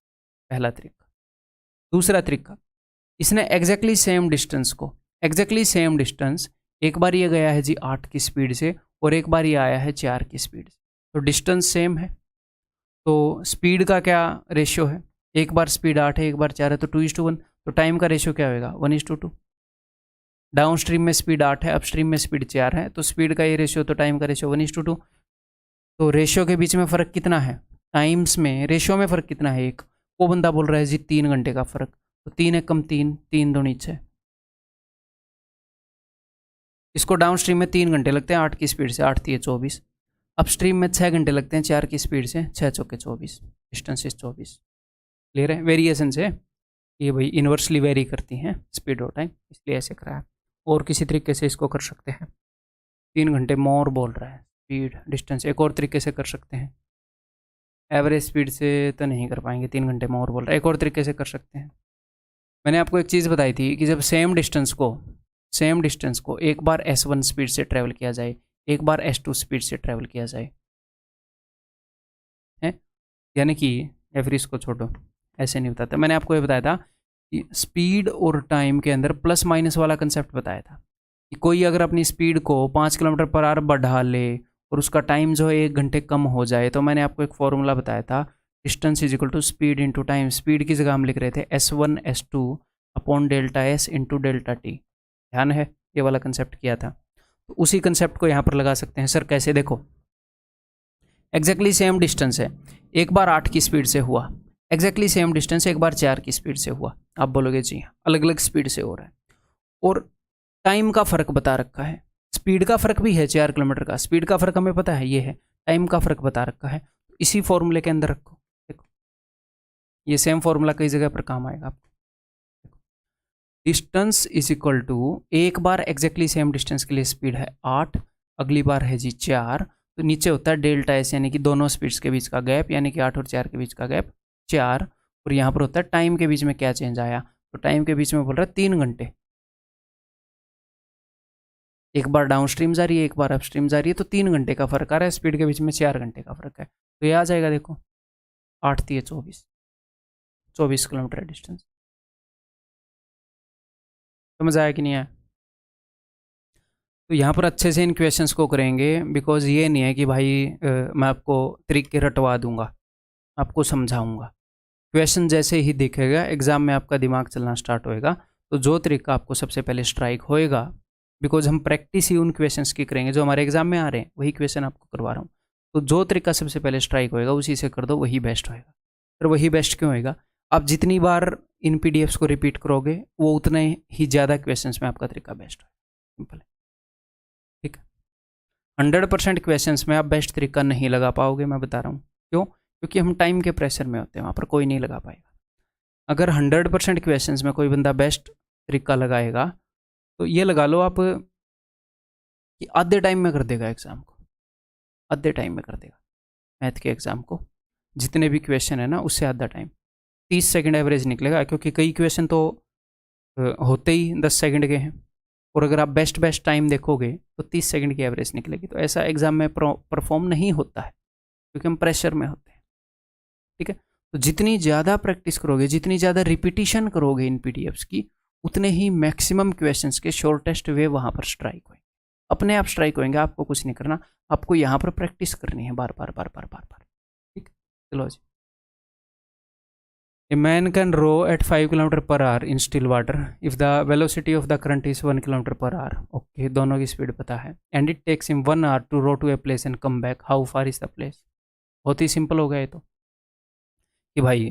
Speaker 1: पहला तरीका। दूसरा तरीका, इसने एग्जैक्टली सेम डिस्टेंस को, एग्जैक्टली सेम डिस्टेंस, एक बार ये गया है जी 8 की स्पीड से और एक बार ये आया है 4 की स्पीड से, तो डिस्टेंस सेम है, तो स्पीड का क्या रेशियो है, एक बार स्पीड 8 है एक बार 4 है, तो 2:1, तो टाइम का रेशियो क्या होगा, 1:2। डाउन स्ट्रीम में स्पीड 8 है, अप स्ट्रीम में स्पीड 4 है, तो स्पीड का ये रेशियो, तो टाइम का रेशियो 1:2। तो रेशियो के बीच में फ़र्क कितना है, टाइम्स में रेशियो में फ़र्क कितना है, एक, वो बंदा बोल रहा है जी 3 घंटे का फ़र्क, तो 3 एक कम 3, 3 दूनी 6, इसको डाउन स्ट्रीम में 3 घंटे लगते हैं 8 की स्पीड से, 8 तिये 24, अप स्ट्रीम में 6 घंटे लगते हैं 4 की स्पीड से, 6 चौके 24, डिस्टेंस इज 24, क्लियर है। वेरिएशन से ये भाई इन्वर्सली वेरी करती हैं स्पीड और टाइम, इसलिए ऐसे करा है। और किसी तरीके से इसको कर सकते हैं, 3 घंटे मोर बोल रहा है, स्पीड डिस्टेंस एक और तरीके से कर सकते हैं, एवरेज स्पीड से तो नहीं कर पाएंगे, 3 घंटे मोर बोल रहा है, एक और तरीके से कर सकते हैं। मैंने आपको एक चीज़ बताई थी कि जब सेम डिस्टेंस को एक बार S1 स्पीड से ट्रैवल किया जाए, एक बार S2 स्पीड से ट्रैवल किया जाए, है, यानी कि या फिर इसको छोड़ो, ऐसे नहीं बताता, मैंने आपको ये बताया था कि स्पीड और टाइम के अंदर प्लस माइनस वाला कंसेप्ट बताया था कि कोई अगर अपनी स्पीड को 5 km/h बढ़ा ले और उसका टाइम जो है 1 घंटे कम हो जाए, तो मैंने आपको एक फॉर्मूला बताया था, distance is equal to speed into time, speed की जगह हम लिख रहे थे S1 S2 upon delta S into delta t, ध्यान है, ये वाला कंसेप्ट किया था। तो उसी कंसेप्ट को यहाँ पर लगा सकते हैं सर, कैसे, देखो एग्जैक्टली सेम डिस्टेंस है, एक बार 8 की स्पीड से हुआ, एग्जैक्टली सेम डिस्टेंस एक बार 4 की स्पीड से हुआ, आप बोलोगे जी अलग अलग स्पीड से हो रहा है, और टाइम का फ़र्क बता रखा है, स्पीड का फ़र्क भी है 4 किलोमीटर का, स्पीड का फ़र्क हमें पता है ये है, टाइम का फ़र्क बता रखा है, इसी फॉर्मूले के अंदर रखो, देखो ये सेम फॉर्मूला कई जगह पर काम आएगा आपको। डिस्टेंस इज इक्वल टू, एक बार एग्जैक्टली सेम डिस्टेंस के लिए स्पीड है 8, अगली बार है जी 4, तो नीचे होता है डेल्टा एस, यानी कि दोनों स्पीड्स के बीच का गैप, यानी कि 8 और 4 के बीच का गैप 4, और यहाँ पर होता है टाइम के बीच में क्या चेंज आया, तो टाइम के बीच में बोल रहा है 3 घंटे, एक बार डाउन स्ट्रीम जा रही है एक बार अप स्ट्रीम जा रही है, तो 3 घंटे का फर्क आ रहा है, स्पीड के बीच में 4 घंटे का फर्क है, तो ये आ जाएगा, देखो 8 तिये 24, 24 किलोमीटर डिस्टेंस, समझ आया कि नहीं आया। तो यहाँ पर अच्छे से इन क्वेश्चंस को करेंगे, बिकॉज ये नहीं है कि भाई मैं आपको तरीके रटवा दूंगा, आपको समझाऊंगा। क्वेश्चन जैसे ही दिखेगा एग्जाम में आपका दिमाग चलना स्टार्ट होएगा, तो जो तरीका आपको सबसे पहले स्ट्राइक होएगा, बिकॉज हम प्रैक्टिस ही उन क्वेश्चंस की करेंगे जो हमारे एग्जाम में आ रहे हैं, वही क्वेश्चन आपको करवा रहा हूँ। तो जो तरीका सबसे पहले स्ट्राइक होएगा उसी से कर दो, वही बेस्ट होएगा। फिर वही बेस्ट क्यों होएगा? आप जितनी बार इन पीडीएफ्स को रिपीट करोगे वो उतने ही ज़्यादा क्वेश्चंस में आपका तरीका बेस्ट होगा। सिंपल है, ठीक है। 100% क्वेश्चंस में आप बेस्ट तरीका नहीं लगा पाओगे, मैं बता रहा हूँ क्यों। क्योंकि हम टाइम के प्रेशर में होते हैं, वहाँ पर कोई नहीं लगा पाएगा। अगर 100% क्वेश्चंस में कोई बंदा बेस्ट तरीका लगाएगा तो ये लगा लो आप कि आधे टाइम में कर देगा एग्ज़ाम को, आधे टाइम में कर देगा मैथ के एग्ज़ाम को। जितने भी क्वेश्चन है ना उससे आधा टाइम, 30 सेकंड एवरेज निकलेगा, क्योंकि कई क्वेश्चन तो होते ही 10 सेकंड के हैं, और अगर आप बेस्ट टाइम देखोगे तो 30 सेकंड की एवरेज निकलेगी। तो ऐसा एग्ज़ाम में परफॉर्म नहीं होता है, क्योंकि हम प्रेशर में होते हैं, ठीक है। तो जितनी ज़्यादा प्रैक्टिस करोगे, जितनी ज़्यादा रिपीटिशन करोगे इन पीडीएफ्स की, उतने ही मैक्सिमम क्वेश्चंस के शॉर्टेस्ट वे वहाँ पर स्ट्राइक होंगे, अपने आप स्ट्राइक होंगे। आपको कुछ नहीं करना, आपको यहाँ पर प्रैक्टिस करनी है बार बार बार बार बार बार, ठीक। चलो जी। A man can row at 5 km per hour in still water if the velocity of the current is 1 km per hour. Okay, दोनों की स्पीड पता है। And it takes him 1 hour to row to a place and come back. How far is the place? बहुत ही simple हो गया ये तो, कि भाई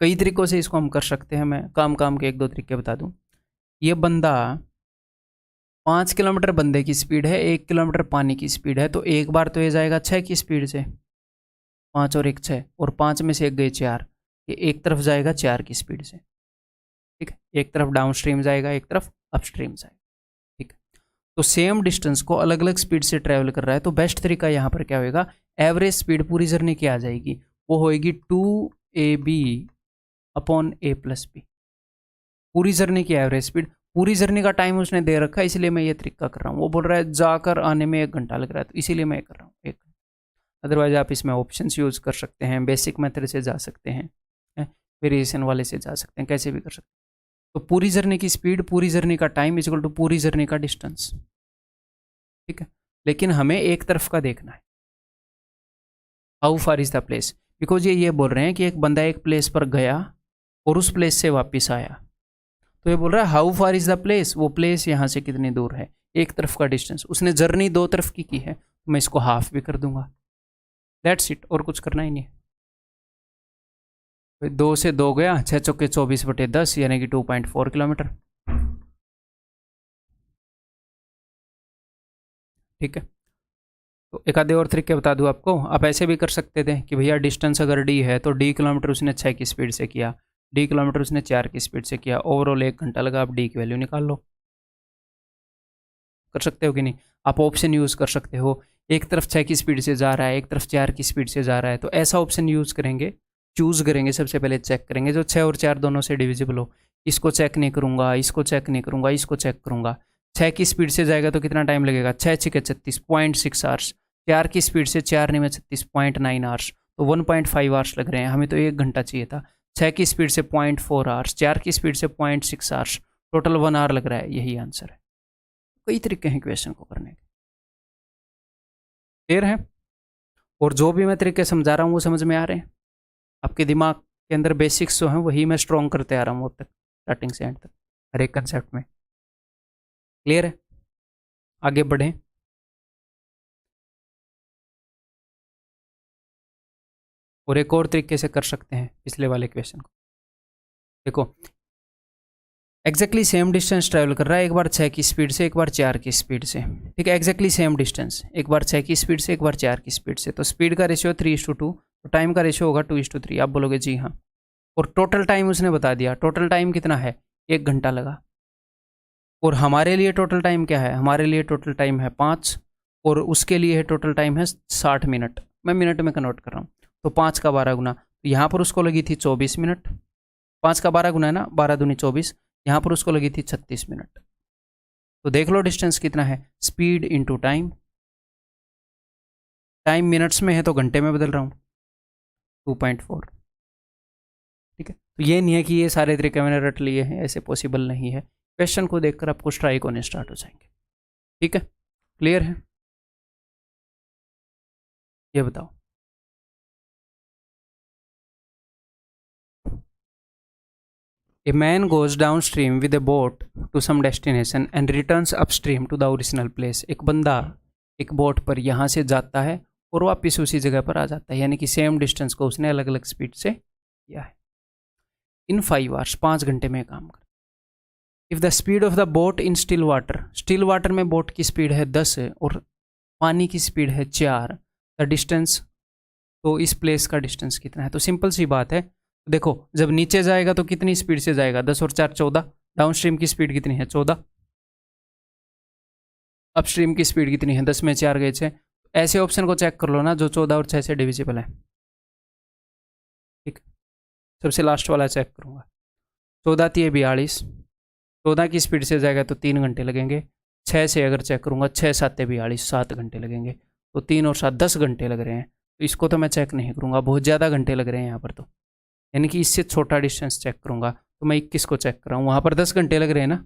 Speaker 1: कई तरीक़ों से इसको हम कर सकते हैं। मैं काम के 1-2 तरीके बता दूं। ये बंदा 5 किलोमीटर बंदे की स्पीड है, 1 किलोमीटर पानी की स्पीड है, तो एक बार तो ये जाएगा 6 की स्पीड से, 5 और 1 6, और 5 में से 1 गए 4, ये एक तरफ जाएगा 4 की स्पीड से, ठीक है। एक तरफ डाउन स्ट्रीम जाएगा, एक तरफ अप स्ट्रीम जाएगा, ठीक है। तो सेम डिस्टेंस को अलग अलग स्पीड से ट्रैवल कर रहा है, तो बेस्ट तरीका यहाँ पर क्या होएगा, एवरेज स्पीड पूरी जर्नी की आ जाएगी, वो होएगी 2ab अपॉन a+b, पूरी जर्नी की एवरेज स्पीड। पूरी जर्नी का टाइम उसने दे रखा है, इसलिए मैं ये तरीका कर रहा हूँ। वो बोल रहा है जाकर आने में 1 घंटा लग रहा है, तो इसीलिए मैं ये कर रहा हूँ 1 घंटा। अदरवाइज आप इसमें ऑप्शंस यूज़ कर सकते हैं, बेसिक मेथड से जा सकते हैं, वेरिएशन वाले से जा सकते हैं, कैसे भी कर सकते हैं। तो पूरी जर्नी की स्पीड, पूरी जर्नी का टाइम इक्वल टू पूरी जर्नी का डिस्टेंस, ठीक है। लेकिन हमें एक तरफ का देखना है, how far is the place, because ये बोल रहे हैं कि एक बंदा एक प्लेस पर गया और उस प्लेस से वापस आया, तो ये बोल रहा है how far is the place, वो प्लेस यहाँ से कितनी दूर है, एक तरफ का डिस्टेंस। उसने जर्नी 2 तरफ की है, तो मैं इसको हाफ भी कर दूंगा, दैट्स इट, और कुछ करना ही नहीं है। 2 से 2 गया, 6 चौके 24/10 यानी कि 2.4 किलोमीटर, ठीक है। तो एक आधे और तरीके बता दूं आपको। आप ऐसे भी कर सकते थे कि भैया डिस्टेंस अगर d है तो d किलोमीटर उसने 6 की स्पीड से किया, d किलोमीटर उसने 4 की स्पीड से किया, ओवरऑल 1 घंटा लगा, आप d की वैल्यू निकाल लो। कर सकते हो कि नहीं? आप ऑप्शन यूज़ कर सकते हो, एक तरफ 6 की स्पीड से जा रहा है, एक तरफ 4 की स्पीड से जा रहा है, तो ऐसा ऑप्शन यूज़ करेंगे, चूज़ करेंगे। सबसे पहले चेक करेंगे जो 6 और 4 दोनों से डिविजिबल हो। इसको चेक नहीं करूँगा, इसको चेक नहीं करूँगा, इसको चेक करूँगा। 6 की स्पीड से जाएगा तो कितना टाइम लगेगा, 6 6 36 0.6 आवर्स। 4 की स्पीड से 4 9 36 0.9 आवर्स, तो 1.5 आवर्स लग रहे हैं। हमें तो 1 घंटा चाहिए था। 6 की स्पीड से 0.4 आवर्स, 4 की स्पीड से 0.6 आवर्स, टोटल 1 आवर लग रहा है। यही आंसर है। कई तरीके हैं क्वेश्चन को करने के, क्लियर है? और जो भी मैं तरीके समझा रहा हूँ वो समझ में आ रहे हैं? आपके दिमाग के अंदर बेसिक्स जो हैं वही मैं स्ट्रॉन्ग करते आ रहा हूँ अब तक, स्टार्टिंग से एंड तक, हर एक कंसेप्ट में। क्लियर है? आगे बढ़ें। और एक और तरीके से कर सकते हैं पिछले वाले क्वेश्चन को। देखो, एग्जैक्टली सेम डिस्टेंस ट्रैवल कर रहा है, एक बार 6 की स्पीड से, एक बार 4 की स्पीड से, ठीक है। एग्जैक्टली सेम डिस्टेंस, एक बार 6 की स्पीड से, एक बार 4 की स्पीड से। तो स्पीड का रेशियो 3:2, तो टाइम का रेशियो होगा 2:3। आप बोलोगे जी हाँ। और टोटल टाइम उसने बता दिया, टोटल टाइम कितना है, 1 घंटा लगा। और हमारे लिए टोटल टाइम क्या है, हमारे लिए टोटल टाइम है 5, और उसके लिए है टोटल टाइम है 60 मिनट। मैं मिनट में कन्वर्ट कर रहा हूँ, तो 5 का 12 गुना, तो यहाँ पर उसको लगी थी 24 मिनट। 5 का 12 गुना है ना, 12 दूनी 24, यहाँ पर उसको लगी थी 36 मिनट। तो देख लो डिस्टेंस कितना है, speed into time. Time minutes में है तो घंटे में बदल रहा हूँ, 2.4, ठीक है। तो ये नहीं है कि ये सारे तरीके मैंने रट लिए हैं, ऐसे पॉसिबल नहीं है। क्वेश्चन को देखकर आपको स्ट्राइक होने स्टार्ट हो जाएंगे, ठीक है। क्लियर है? ये बताओ। A man goes downstream with a boat to some destination and returns upstream to the original place. एक बंदा एक बोट पर यहाँ से जाता है और वापस उसी जगह पर आ जाता है, यानी कि सेम डिस्टेंस को उसने अलग अलग स्पीड से किया है। इन 5 आवर्स, 5 घंटे में काम कर। If the speed of the boat in still water में बोट की स्पीड है 10 और पानी की स्पीड है 4, द डिस्टेंस, तो इस प्लेस का डिस्टेंस कितना है? तो सिंपल सी बात है, देखो जब नीचे जाएगा तो कितनी स्पीड से जाएगा? 10 और 4 14। डाउन स्ट्रीम की स्पीड कितनी है? 14। अपस्ट्रीम की स्पीड कितनी है? 10 में 4 गए 6। ऐसे ऑप्शन को चेक कर लो ना जो 14 और 6 से डिविजिबल है। ठीक, सबसे लास्ट वाला चेक करूँगा। 14 थी 42, 14 की स्पीड से जाएगा तो 3 घंटे लगेंगे। 6 से अगर चेक करूँगा, 6 7 42, 7 घंटे लगेंगे। तो 3 और 7 10 घंटे लग रहे हैं। तो इसको तो मैं चेक नहीं करूँगा, बहुत ज़्यादा घंटे लग रहे हैं यहाँ पर, तो यानी कि इससे छोटा डिस्टेंस चेक करूँगा। तो मैं 21 को चेक कर रहा हूँ, वहाँ पर 10 घंटे लग रहे हैं ना,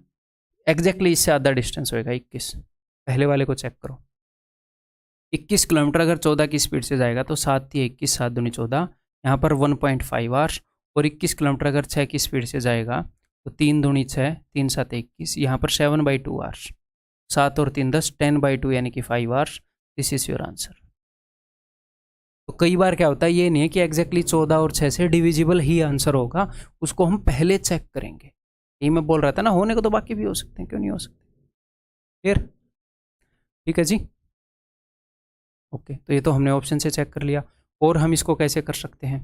Speaker 1: एग्जैक्टली इससे आधा डिस्टेंस होएगा 21। पहले वाले को चेक करो, 21 किलोमीटर अगर 14 की स्पीड से जाएगा तो 7 थी 21, 7 दूनी 14, यहाँ पर 1.5 आवर्स। और 21 किलोमीटर अगर 6 की स्पीड से जाएगा तो 3 दूनी 6, 3 7 21, यहाँ पर 7/2 आवर्स। 7 और 3 10, 10/2 यानी कि 5 hours. This is your answer. तो कई बार क्या होता है, ये नहीं है कि एग्जैक्टली 14 और 6 से डिविजिबल ही आंसर होगा, उसको हम पहले चेक करेंगे। यही मैं बोल रहा था ना, होने को तो बाकी भी हो सकते हैं, क्यों नहीं हो सकते? क्लियर? ठीक है जी, ओके। तो ये तो हमने ऑप्शन से चेक कर लिया। और हम इसको कैसे कर सकते हैं?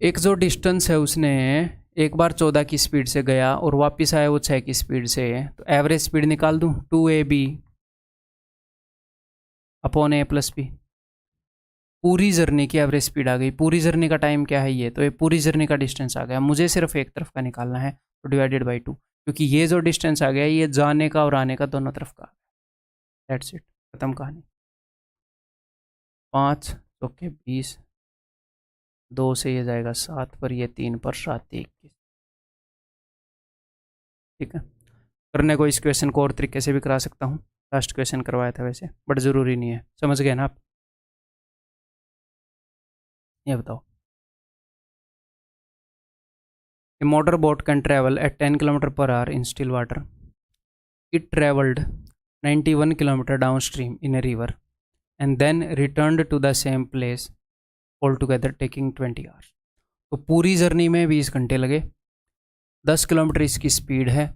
Speaker 1: एक जो डिस्टेंस है उसने एक बार 14 की स्पीड से गया और वापस आया वो 6 की स्पीड से, तो एवरेज स्पीड निकाल दूं, 2ab upon a plus b. पूरी जर्नी की एवरेज स्पीड आ गई। पूरी जर्नी का टाइम क्या है? ये तो ये पूरी जर्नी का डिस्टेंस आ गया। मुझे सिर्फ एक तरफ का निकालना है, तो डिवाइडेड बाई 2, क्योंकि ये जो डिस्टेंस आ गया ये जाने का और आने का दोनों तरफ का। दैट्स इट, खत्म कहानी। 5 चौके 20, 2 से ये जाएगा 7 पर, ये 3 पर, 7 21। ठीक है, करने को इस क्वेश्चन को और तरीके से भी करा सकता हूँ, लास्ट क्वेश्चन करवाया था वैसे, बट ज़रूरी नहीं है। समझ गए ना आप? ये बताओ, A motorboat can travel at 10 km per hour in still water. It traveled 91 km downstream in a river and then returned to the same place, altogether taking 20 hours. तो पूरी जर्नी में 20 घंटे लगे। 10 किलोमीटर इसकी स्पीड है,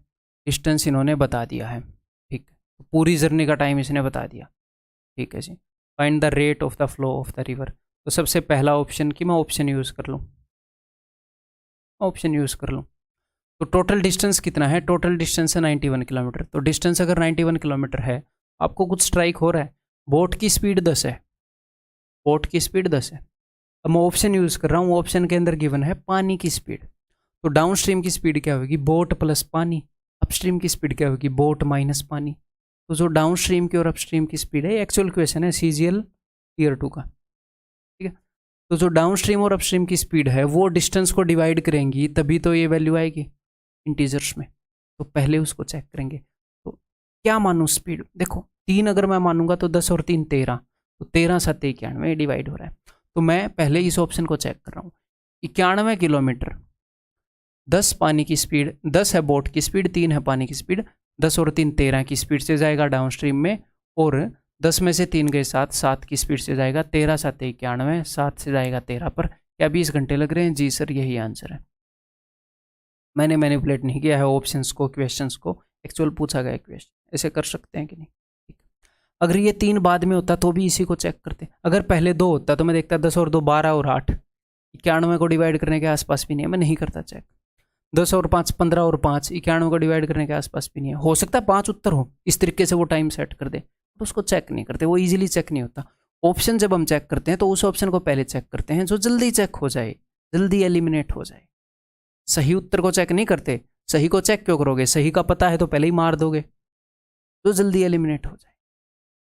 Speaker 1: distance इन्होंने बता दिया है। ठीक, तो पूरी जर्नी का टाइम इसने बता दिया। ठीक है जी। Find the rate of the flow of the river. तो सबसे पहला ऑप्शन की मैं ऑप्शन यूज़ कर लूँ, ऑप्शन यूज़ कर लूँ। तो टोटल डिस्टेंस कितना है? टोटल डिस्टेंस है 91 किलोमीटर। तो डिस्टेंस अगर 91 किलोमीटर है, आपको कुछ स्ट्राइक हो रहा है। बोट की स्पीड 10 है, बोट की स्पीड 10 है। अब मैं ऑप्शन यूज़ कर रहा हूँ, ऑप्शन के अंदर गिवन है पानी की स्पीड। तो डाउन स्ट्रीम की स्पीड क्या होगी? बोट प्लस पानी। अपस्ट्रीम की स्पीड क्या होगी? बोट माइनस पानी। तो जो डाउन स्ट्रीम की और अपस्ट्रीम की स्पीड है, एक्चुअल क्वेश्चन है CGL ईयर 2 का। ठीक है, तो जो डाउन स्ट्रीम और अपस्ट्रीम की स्पीड है वो डिस्टेंस को डिवाइड करेंगी, तभी तो ये वैल्यू आएगी इंटीजर्स में। तो पहले उसको चेक करेंगे। तो क्या मानूं स्पीड? देखो 3 अगर मैं मानूंगा तो 10 और 3 13, तो 13 7 91 डिवाइड हो रहा है। तो मैं पहले इस ऑप्शन को चेक कर रहा हूँ। 91 किलोमीटर, 10 पानी की स्पीड, 10 है बोट की स्पीड, 3 है पानी की स्पीड, 10 और 3 13 की स्पीड से जाएगा डाउन स्ट्रीम में, और 10 में से 3 गए 7, 7 की स्पीड से जाएगा। 13 7 91, 7 से जाएगा 13 पर। क्या 20 घंटे लग रहे हैं? जी सर, यही आंसर है। मैंने मैनिपुलेट नहीं किया है ऑप्शंस को, क्वेश्चंस को, एक्चुअल पूछा गया क्वेश्चन। ऐसे कर सकते हैं कि नहीं? ठीक। अगर ये 3 बाद में होता तो भी इसी को चेक करते। अगर पहले 2 होता तो मैं देखता 10 और 2 12 और 8, 91 को डिवाइड करने के आसपास भी नहीं है, मैं नहीं करता चेक। 10 और 5 15 और 5, 91 को डिवाइड करने के आसपास भी नहीं है। हो सकता है 5 उत्तर हो, इस तरीके से वो टाइम सेट कर दे, तो उसको चेक नहीं करते, वो इजीली चेक नहीं होता। ऑप्शन जब हम चेक करते हैं तो उस ऑप्शन को पहले चेक करते हैं जो जल्दी चेक हो जाए, जल्दी एलिमिनेट हो जाए। सही उत्तर को चेक नहीं करते। सही को चेक क्यों करोगे? सही का पता है तो पहले ही मार दोगे, तो जल्दी एलिमिनेट हो जाए।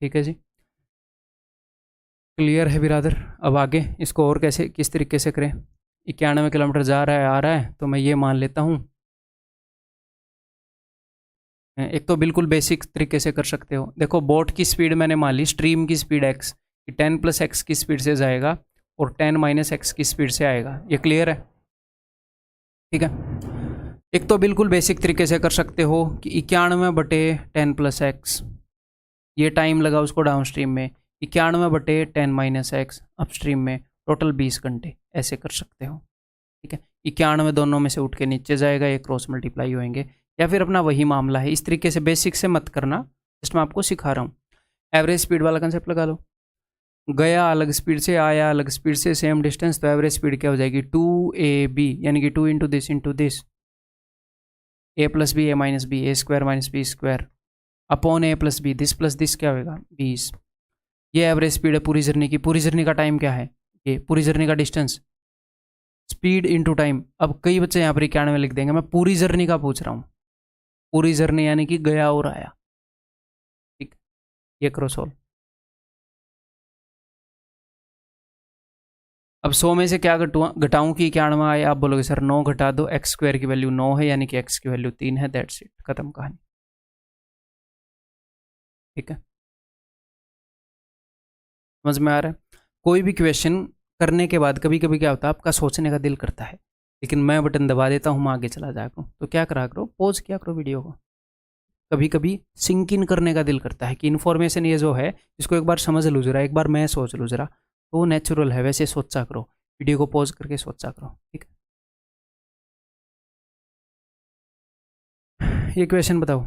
Speaker 1: ठीक है जी, क्लियर है बिरादर? अब आगे इसको और कैसे, किस तरीके से करें? 91 किलोमीटर जा रहा है, आ रहा है, तो मैं ये मान लेता हूँ एक तो बिल्कुल बेसिक तरीके से कर सकते हो। देखो बोट की स्पीड मैंने मान ली, स्ट्रीम की स्पीड एक्स, कि 10 प्लस एक्स की स्पीड से जाएगा और 10 माइनस एक्स की स्पीड से आएगा। ये क्लियर है? ठीक है। एक तो बिल्कुल बेसिक तरीके से कर सकते हो कि 91/10 + एक्स, ये टाइम लगा उसको डाउन स्ट्रीम में, 91/10 - एक्स अप स्ट्रीम में, टोटल 20 घंटे, ऐसे कर सकते हो। ठीक है। 91 दोनों में से उठ के नीचे जाएगा, ये क्रॉस मल्टीप्लाई होंगे। या फिर अपना वही मामला है, इस तरीके से बेसिक से मत करना, जस्ट मैं आपको सिखा रहा हूँ। एवरेज स्पीड वाला कंसेप्ट लगा लो। गया अलग स्पीड से, आया अलग स्पीड से, सेम डिस्टेंस, तो एवरेज स्पीड क्या हो जाएगी? 2ab, यानी कि 2 into this, a plus b, a - b, a² - b² upon a+b, this plus this क्या होगा? 20। ये एवरेज स्पीड है पूरी जर्नी की। पूरी जर्नी का टाइम क्या है? ये पूरी जर्नी का डिस्टेंस, स्पीड इनटू टाइम। अब कई बच्चे यहाँ पर 91 लिख देंगे, मैं पूरी जर्नी का पूछ रहा हूँ। पूरी जर्नी यानी कि गया और आया। ठीक, ये करो सोल्व। अब 100 में से क्या घटाऊं कि 91 आए? आप बोलोगे सर 9 घटा दो, x² की वैल्यू 9 है, यानी कि x की वैल्यू 3 है। दैट्स इट, खत्म कहानी। ठीक है, समझ में आ रहा है? कोई भी क्वेश्चन करने के बाद कभी कभी क्या होता है, आपका सोचने का दिल करता है, लेकिन मैं बटन दबा देता हूँ, मैं आगे चला जाया करूँ। तो क्या करा करो, पॉज किया करो वीडियो को। कभी कभी सिंक इन करने का दिल करता है कि इन्फॉर्मेशन ये जो है, इसको एक बार समझ लूँ जरा, एक बार मैं सोच लूँ जरा, तो वो नेचुरल है, वैसे सोचा करो। वीडियो को पॉज करके सोचा करो। ठीक है, ये क्वेश्चन बताओ।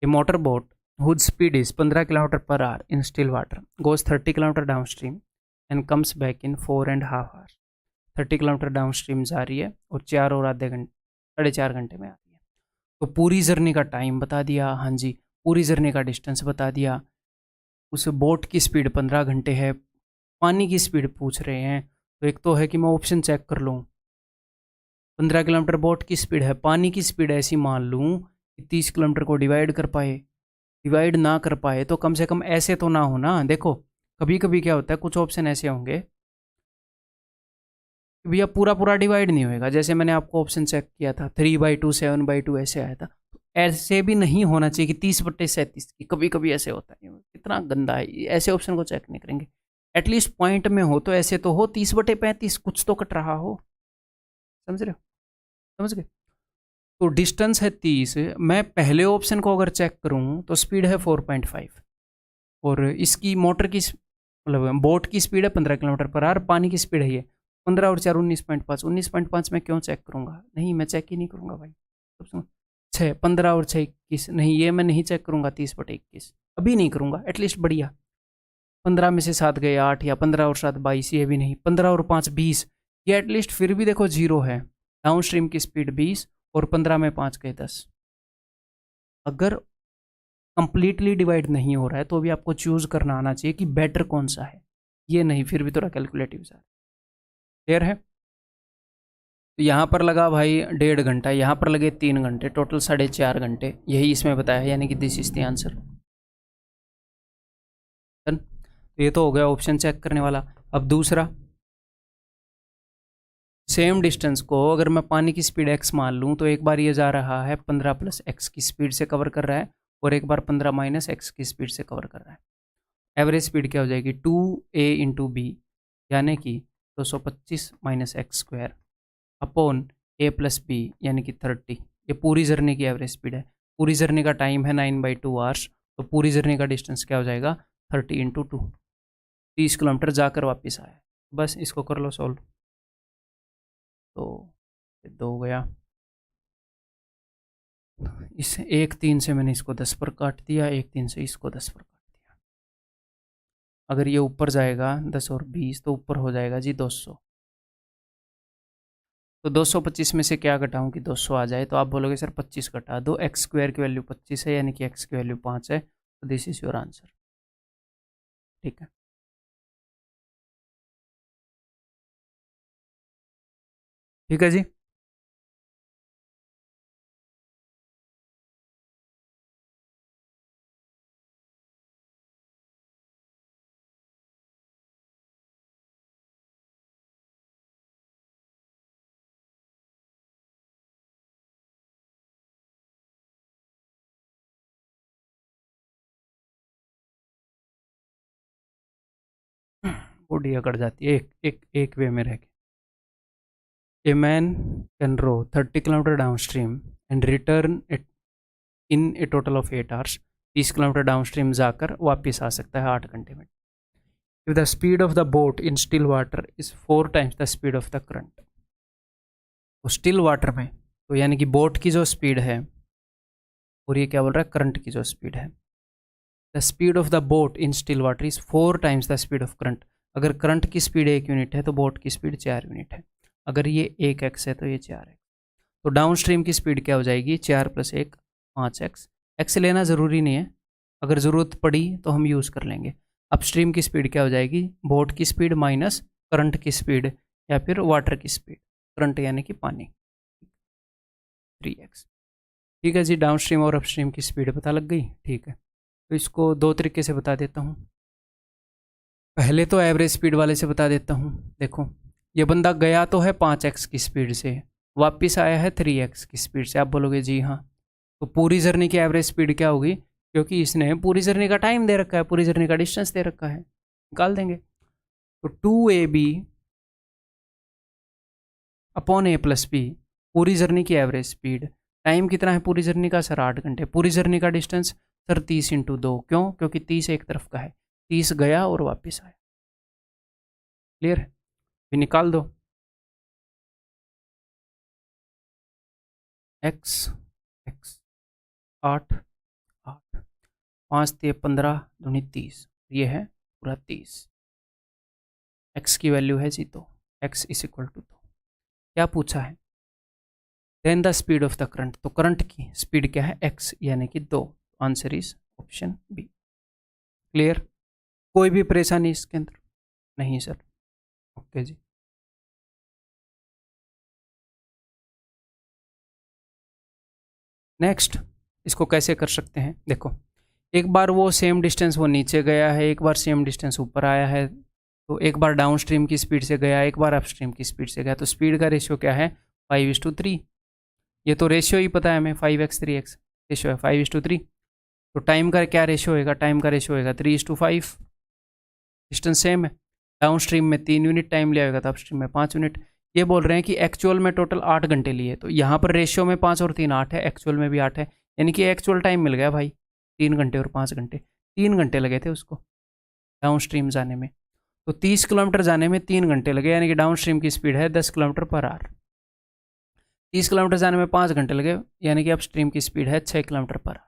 Speaker 1: A motorboat whose speed is 15 km/h in still water goes 30 km downstream and comes back in 4.5 hours. 30 kilometre downstream जा रही है और 4 और आधे घंटे, 4.5 घंटे में आ रही है। तो पूरी जर्नी का टाइम बता दिया, हाँ जी, पूरी जर्नी का डिस्टेंस बता दिया। उस बोट की स्पीड 15 घंटे है, पानी की स्पीड पूछ रहे हैं। तो एक तो है कि मैं ऑप्शन चेक कर लूँ, 15 किलोमीटर बोट की स्पीड है, पानी की स्पीड ऐसी मान लूँ कि 30 किलोमीटर को डिवाइड कर पाए। डिवाइड ना कर पाए तो कम से कम ऐसे तो ना हो ना। देखो कभी कभी क्या होता है, कुछ ऑप्शन ऐसे होंगे कि भैया पूरा पूरा डिवाइड नहीं होएगा। जैसे मैंने आपको ऑप्शन चेक किया था 3/2 7/2 ऐसे आया था। तो ऐसे भी नहीं होना चाहिए कि 30/37 की, कभी कभी ऐसे होता है। कितना गंदा है, ऐसे ऑप्शन को चेक नहीं करेंगे। एटलीस्ट पॉइंट में हो तो ऐसे तो हो 30/35, कुछ तो कट रहा हो। समझ रहे हो? समझ गए? तो डिस्टेंस है 30, मैं पहले ऑप्शन को अगर चेक करूं तो स्पीड है 4.5, और इसकी मोटर की मतलब बोट की स्पीड है 15 किलोमीटर पर आवर, पानी की स्पीड है ये 15 और 4 19.5। 19.5 में क्यों चेक करूंगा? नहीं, मैं चेक ही नहीं करूंगा भाई। अब सुनो, 6 15 और 6 21, नहीं ये मैं नहीं चेक करूंगा। 30/21 अभी नहीं करूंगा, एटलीस्ट बढ़िया। 15 में से 7 गए 8, या 15 और 7 22, ये भी नहीं। 15 और 5 20, ये एटलीस्ट फिर भी देखो जीरो है। डाउन स्ट्रीम की स्पीड 20 और 15 में 5 गए 10। अगर कंप्लीटली डिवाइड नहीं हो रहा है तो भी आपको चूज करना आना चाहिए कि बेटर कौन सा है। ये नहीं, फिर भी थोड़ा कैलकुलेटिव सा। क्लियर है? तो यहाँ पर लगा भाई 1.5 घंटा, यहाँ पर लगे 3 घंटे, टोटल 4.5 घंटे, यही इसमें बताया है, यानी कि दिस इज द आंसर। तो ये तो हो गया ऑप्शन चेक करने वाला। अब दूसरा, सेम डिस्टेंस को अगर मैं पानी की स्पीड x मान लूँ, तो एक बार ये जा रहा है 15 प्लस x की स्पीड से कवर कर रहा है, और एक बार 15 माइनस एक्स की स्पीड से कवर कर रहा है। एवरेज स्पीड क्या हो जाएगी? 2a × b, यानी कि 225 माइनस x² अपॉन a+b, यानी कि 30। ये पूरी जर्नी की एवरेज स्पीड है। पूरी जर्नी का टाइम है 9/2 आवर्स, तो पूरी जर्नी का डिस्टेंस क्या हो जाएगा? 30 × 2, 30 किलोमीटर जाकर वापस आया। बस इसको कर लो सॉल्व। तो 2 हो गया, इस 1 3 से मैंने इसको 10 पर काट दिया, 1 3 से इसको 10 पर काट दिया। अगर ये ऊपर जाएगा 10 और 20 तो ऊपर हो जाएगा जी 200। तो 225 में से क्या घटाऊं कि 200 आ जाए? तो आप बोलोगे सर 25 घटा दो, x² की वैल्यू 25 है, यानी कि x की वैल्यू 5 है। तो दिस इज योर आंसर। ठीक है, ठीक है जी। बॉडी अकड़ जाती है एक वे में रह के। A man can row 30 kilometre down stream and return in a total of 8 hours. 30 kilometre down stream जाकर वापस आ सकता है 8 घंटे में। If the speed of the boat in still water is 4 times the speed of the current. तो still water में तो यानी कि बोट की जो स्पीड है, और ये क्या बोल रहा है, करंट की जो स्पीड है, the speed of the boat in still water is 4 times the speed of current. अगर करंट की स्पीड 1 यूनिट है तो बोट की स्पीड 4 यूनिट है। अगर ये 1x है तो ये 4x। तो डाउन स्ट्रीम की स्पीड क्या हो जाएगी, 4 + 1 5x। एक्स लेना ज़रूरी नहीं है, अगर ज़रूरत पड़ी तो हम यूज़ कर लेंगे। अपस्ट्रीम की स्पीड क्या हो जाएगी, बोट की स्पीड माइनस करंट की स्पीड या फिर वाटर की स्पीड, करंट यानी कि पानी, 3x। ठीक है जी, डाउन स्ट्रीम और अपस्ट्रीम की स्पीड पता लग गई। ठीक है, तो इसको 2 तरीके से बता देता हूँ। पहले तो एवरेज स्पीड वाले से बता देता हूँ। देखो, ये बंदा गया तो है 5x की स्पीड से, वापस आया है 3x की स्पीड से। आप बोलोगे जी हाँ, तो पूरी जर्नी की एवरेज स्पीड क्या होगी, क्योंकि इसने पूरी जर्नी का टाइम दे रखा है, पूरी जर्नी का डिस्टेंस दे रखा है, निकाल देंगे। तो 2ab अपॉन a + b, पूरी जर्नी की एवरेज स्पीड। टाइम कितना है पूरी जर्नी का सर, 8 घंटे। पूरी जर्नी का डिस्टेंस सर 30 × 2, क्यों, क्योंकि 30 एक तरफ का है, 30 गया और वापस आया। क्लियर है, भी निकाल दो। x 8 8 5 × 15 दूनी 30, ये है पूरा 30। x की वैल्यू है जी 2, x = 2। क्या पूछा है, then the speed of the current. तो करंट की स्पीड क्या है, x यानी कि 2। Answer is option b. Clear, कोई भी परेशानी इसके अंदर नहीं सर। ओके जी, नेक्स्ट इसको कैसे कर सकते हैं। देखो, एक बार वो सेम डिस्टेंस वो नीचे गया है, एक बार सेम डिस्टेंस ऊपर आया है। तो एक बार डाउन स्ट्रीम की स्पीड से गया, एक बार अप स्ट्रीम की स्पीड से गया। तो स्पीड का रेशियो क्या है, 5:3। ये तो रेशियो ही पता है हमें, 5x 3x रेशियो है 5:3। तो टाइम का क्या रेशियो होएगा, टाइम का रेशियो होएगा 3:5। डिस्टेंस सेम है, डाउन स्ट्रीम में 3 यूनिट टाइम लिया होगा तो अप स्ट्रीम में 5 यूनिट। ये बोल रहे हैं कि एक्चुअल में टोटल 8 घंटे लिए, तो यहाँ पर रेशियो में 5 और 3 8 है, एक्चुअल में भी 8 है, यानी कि एक्चुअल टाइम मिल गया भाई 3 घंटे और 5 घंटे। 3 घंटे लगे थे उसको डाउन स्ट्रीम जाने में। तो 30 किलोमीटर जाने में 3 घंटे लगे, यानी कि डाउन स्ट्रीम की स्पीड है 10 km/h। 30 किलोमीटर जाने में 5 घंटे लगे, यानी कि अप स्ट्रीम की स्पीड है 6 km/h।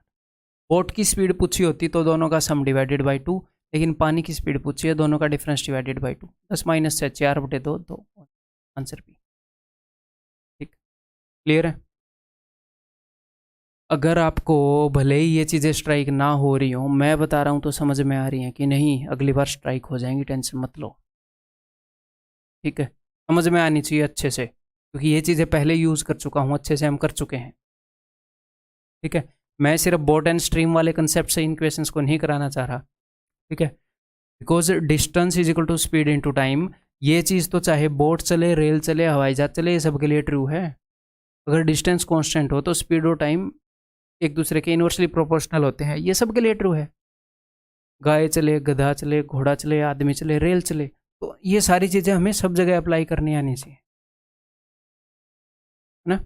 Speaker 1: बोट की स्पीड पूछी होती तो दोनों का सम डिवाइडेड बाई 2, लेकिन पानी की स्पीड पूछी है, दोनों का difference divided by 2। 10 - 6 4/2 2। Answer b. ठीक, क्लियर है। अगर आपको भले ही ये चीज़ें स्ट्राइक ना हो रही हो, मैं बता रहा हूँ तो समझ में आ रही हैं कि नहीं, अगली बार स्ट्राइक हो जाएंगी, टेंशन मत लो। ठीक है, समझ में आनी चाहिए अच्छे से, क्योंकि ये चीज़ें पहले यूज़ कर चुका हूँ, अच्छे से हम कर चुके हैं। ठीक है, मैं सिर्फ बोट एंड स्ट्रीम वाले कंसेप्ट से इन क्वेश्चंस को नहीं कराना चाह रहा। ठीक है, because distance is equal to speed into time, ये चीज़ तो चाहे बोट चले, रेल चले, हवाई जहाज चले, ये सबके लिए ट्रू है। अगर डिस्टेंस कांस्टेंट हो तो स्पीड और टाइम एक दूसरे के इनवर्सली प्रोपोर्शनल होते हैं, ये सबके लिए ट्रू है। गाय चले, गधा चले, घोड़ा चले, आदमी चले, रेल चले, तो ये सारी चीज़ें हमें सब जगह अप्लाई करनी आनी चाहिए, है ना।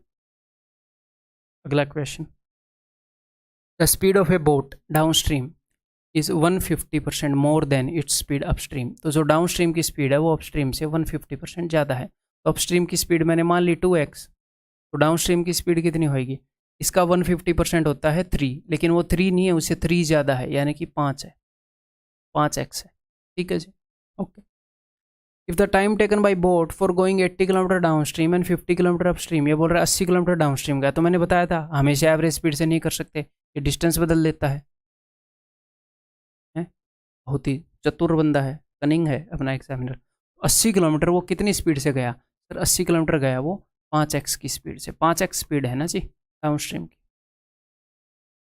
Speaker 1: अगला question, the speed of A boat down stream is 150% more than its speed upstream. तो जो डाउन स्ट्रीम की स्पीड है वो अपस्ट्रीम से 150% ज़्यादा है। तो अपस्ट्रीम की स्पीड मैंने मान ली 2x, तो डाउन स्ट्रीम की स्पीड कितनी होगी, इसका 150% होता है 3, लेकिन वो 3 नहीं है, उससे 3 ज़्यादा है, यानी कि 5 है, 5x है। ठीक है जी, okay. If the time taken by boat for going 80 kilometre down stream and 50 kilometre up stream, ये बोल रहा है 80 किलोमीटर डाउन स्ट्रीम का, तो मैंने बताया था हमेशा एवरेज स्पीड से नहीं कर सकते, ये डिस्टेंस बदल देता है। बहुत ही चतुर बंदा है, कनिंग है अपना एग्जामिनर। 80 किलोमीटर वो कितनी स्पीड से गया सर, 80 किलोमीटर गया वो 5x की स्पीड से। 5x स्पीड है ना जी डाउन स्ट्रीम की,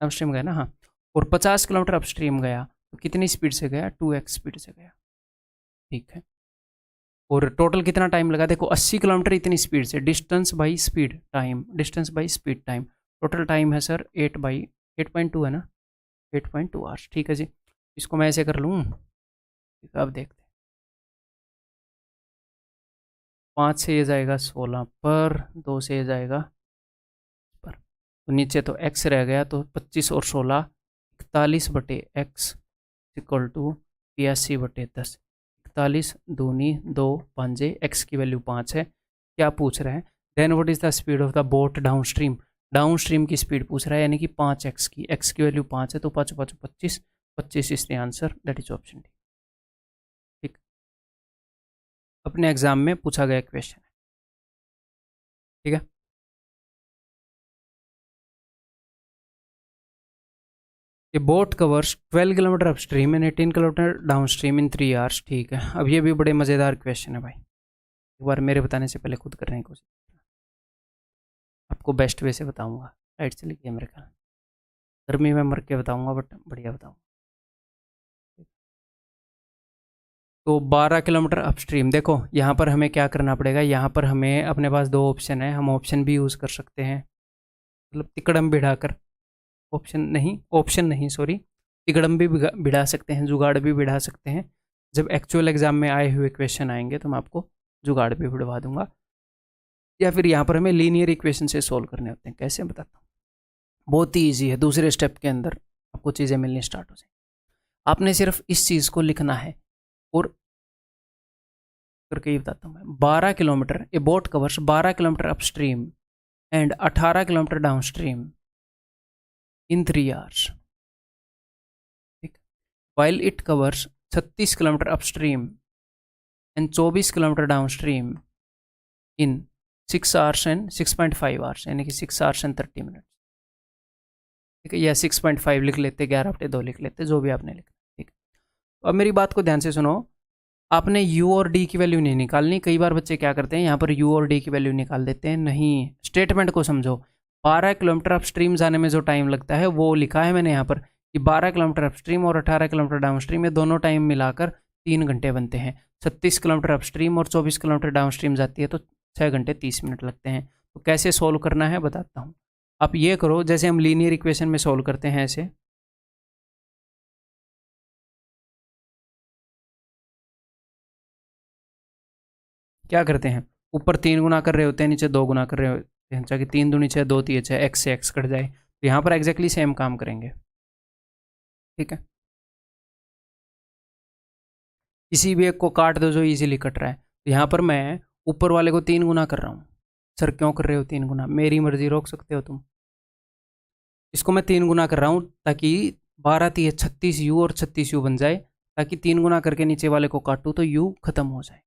Speaker 1: डाउन स्ट्रीम गया ना, हाँ। और 50 किलोमीटर अप स्ट्रीम गया तो कितनी स्पीड से गया, 2x स्पीड से गया। ठीक है, और टोटल कितना टाइम लगा, देखो 80 किलोमीटर इतनी स्पीड से, distance by speed time, distance by speed time, total time है सर 8/8.2 है ना, 8.2 आवर्स। ठीक है जी, इसको मैं ऐसे कर लूँ, अब देखते हैं। 5 से ये जाएगा 16 पर, 2 से ये जाएगा पर, तो नीचे तो x रह गया, तो 25 और 16 41/x इक्वल टू 82/10। 41 दूनी 2 5 x की वैल्यू 5 है। क्या पूछ रहा है? Then what is the speed of the boat down stream. Down stream की स्पीड पूछ रहा है, यानी कि 5x की, x की वैल्यू 5 है, तो 5 5 25, 25 is the answer, that is option d. ठीक, अपने एग्जाम में पूछा गया क्वेश्चन है। ठीक है, ये boat covers 12 kilometre upstream and 18 kilometre down stream in 3 hours. ठीक है, अब ये भी बड़े मज़ेदार क्वेश्चन है भाई, एक बार मेरे बताने से पहले खुद करने की कोशिश, आपको बेस्ट वे से बताऊंगा। राइट से लिखिए मेरे ख्याल, गर्मी में मर के बताऊंगा बट बढ़िया बताऊंगा। तो 12 किलोमीटर अपस्ट्रीम, देखो यहाँ पर हमें क्या करना पड़ेगा, यहाँ पर हमें, अपने पास 2 ऑप्शन है, हम ऑप्शन भी यूज़ कर सकते हैं, मतलब तिकड़म बिठाकर, ऑप्शन नहीं सॉरी, तिकड़म भी बिठा सकते हैं, जुगाड़ भी बिठा सकते हैं। जब एक्चुअल एग्जाम में आए हुए क्वेश्चन आएंगे तो मैं आपको जुगाड़ भी बिठवा दूंगा, या फिर यहाँ पर हमें लीनियर इक्वेशन से सोल्व करने होते हैं। कैसे बताता हूँ, बहुत ही ईजी है। दूसरे स्टेप के अंदर आपको चीज़ें मिलनी स्टार्ट हो जाए, आपने सिर्फ इस चीज़ को लिखना है और करके ये बताता हूँ मैं। 12 kilometre, a boat covers 12 kilometre upstream and 18 kilometre down stream in 3 hours. ठीक, while it covers 36 kilometre upstream and 24 kilometre down stream in 6 hours and 6.5 hours, यानी कि 6 आवर्स एंड 30 मिनट। ठीक है, या 6.5 लिख लेते, 11/2 लिख लेते, जो भी आपने लिखा। ठीक, तो अब मेरी बात को ध्यान से सुनो, आपने u और d की वैल्यू नहीं निकालनी। कई बार बच्चे क्या करते हैं, यहाँ पर u और d की वैल्यू निकाल देते हैं। नहीं, स्टेटमेंट को समझो। 12 किलोमीटर अपस्ट्रीम जाने में जो टाइम लगता है वो लिखा है मैंने यहाँ पर कि 12 किलोमीटर अपस्ट्रीम और 18 किलोमीटर डाउन स्ट्रीम में दोनों टाइम मिलाकर 3 घंटे बनते हैं। 36 किलोमीटर अपस्ट्रीम और 24 किलोमीटर डाउन स्ट्रीम जाती है तो 6 घंटे 30 मिनट लगते हैं। तो कैसे सोल्व करना है बताता हूँ। आप ये करो, जैसे हम लीनियर इक्वेशन में सोल्व करते हैं, ऐसे क्या करते हैं, ऊपर 3 गुना कर रहे होते हैं, नीचे 2 गुना कर रहे होते हैं, ताकि 3 दूनी 6, 2 3 6, एक्स से एक्स कट जाए। तो यहाँ पर एग्जैक्टली सेम काम करेंगे। ठीक है, किसी भी एक को काट दो जो इजीली कट रहा है। तो यहाँ पर मैं ऊपर वाले को 3 गुना कर रहा हूँ। सर क्यों कर रहे हो 3 गुना? मेरी मर्जी, रोक सकते हो तुम। इसको मैं 3 गुना कर रहा हूँ ताकि 12 3 36 यू और 36 यू बन जाए, ताकि 3 गुना करके नीचे वाले को काटूँ तो यू खत्म हो जाए।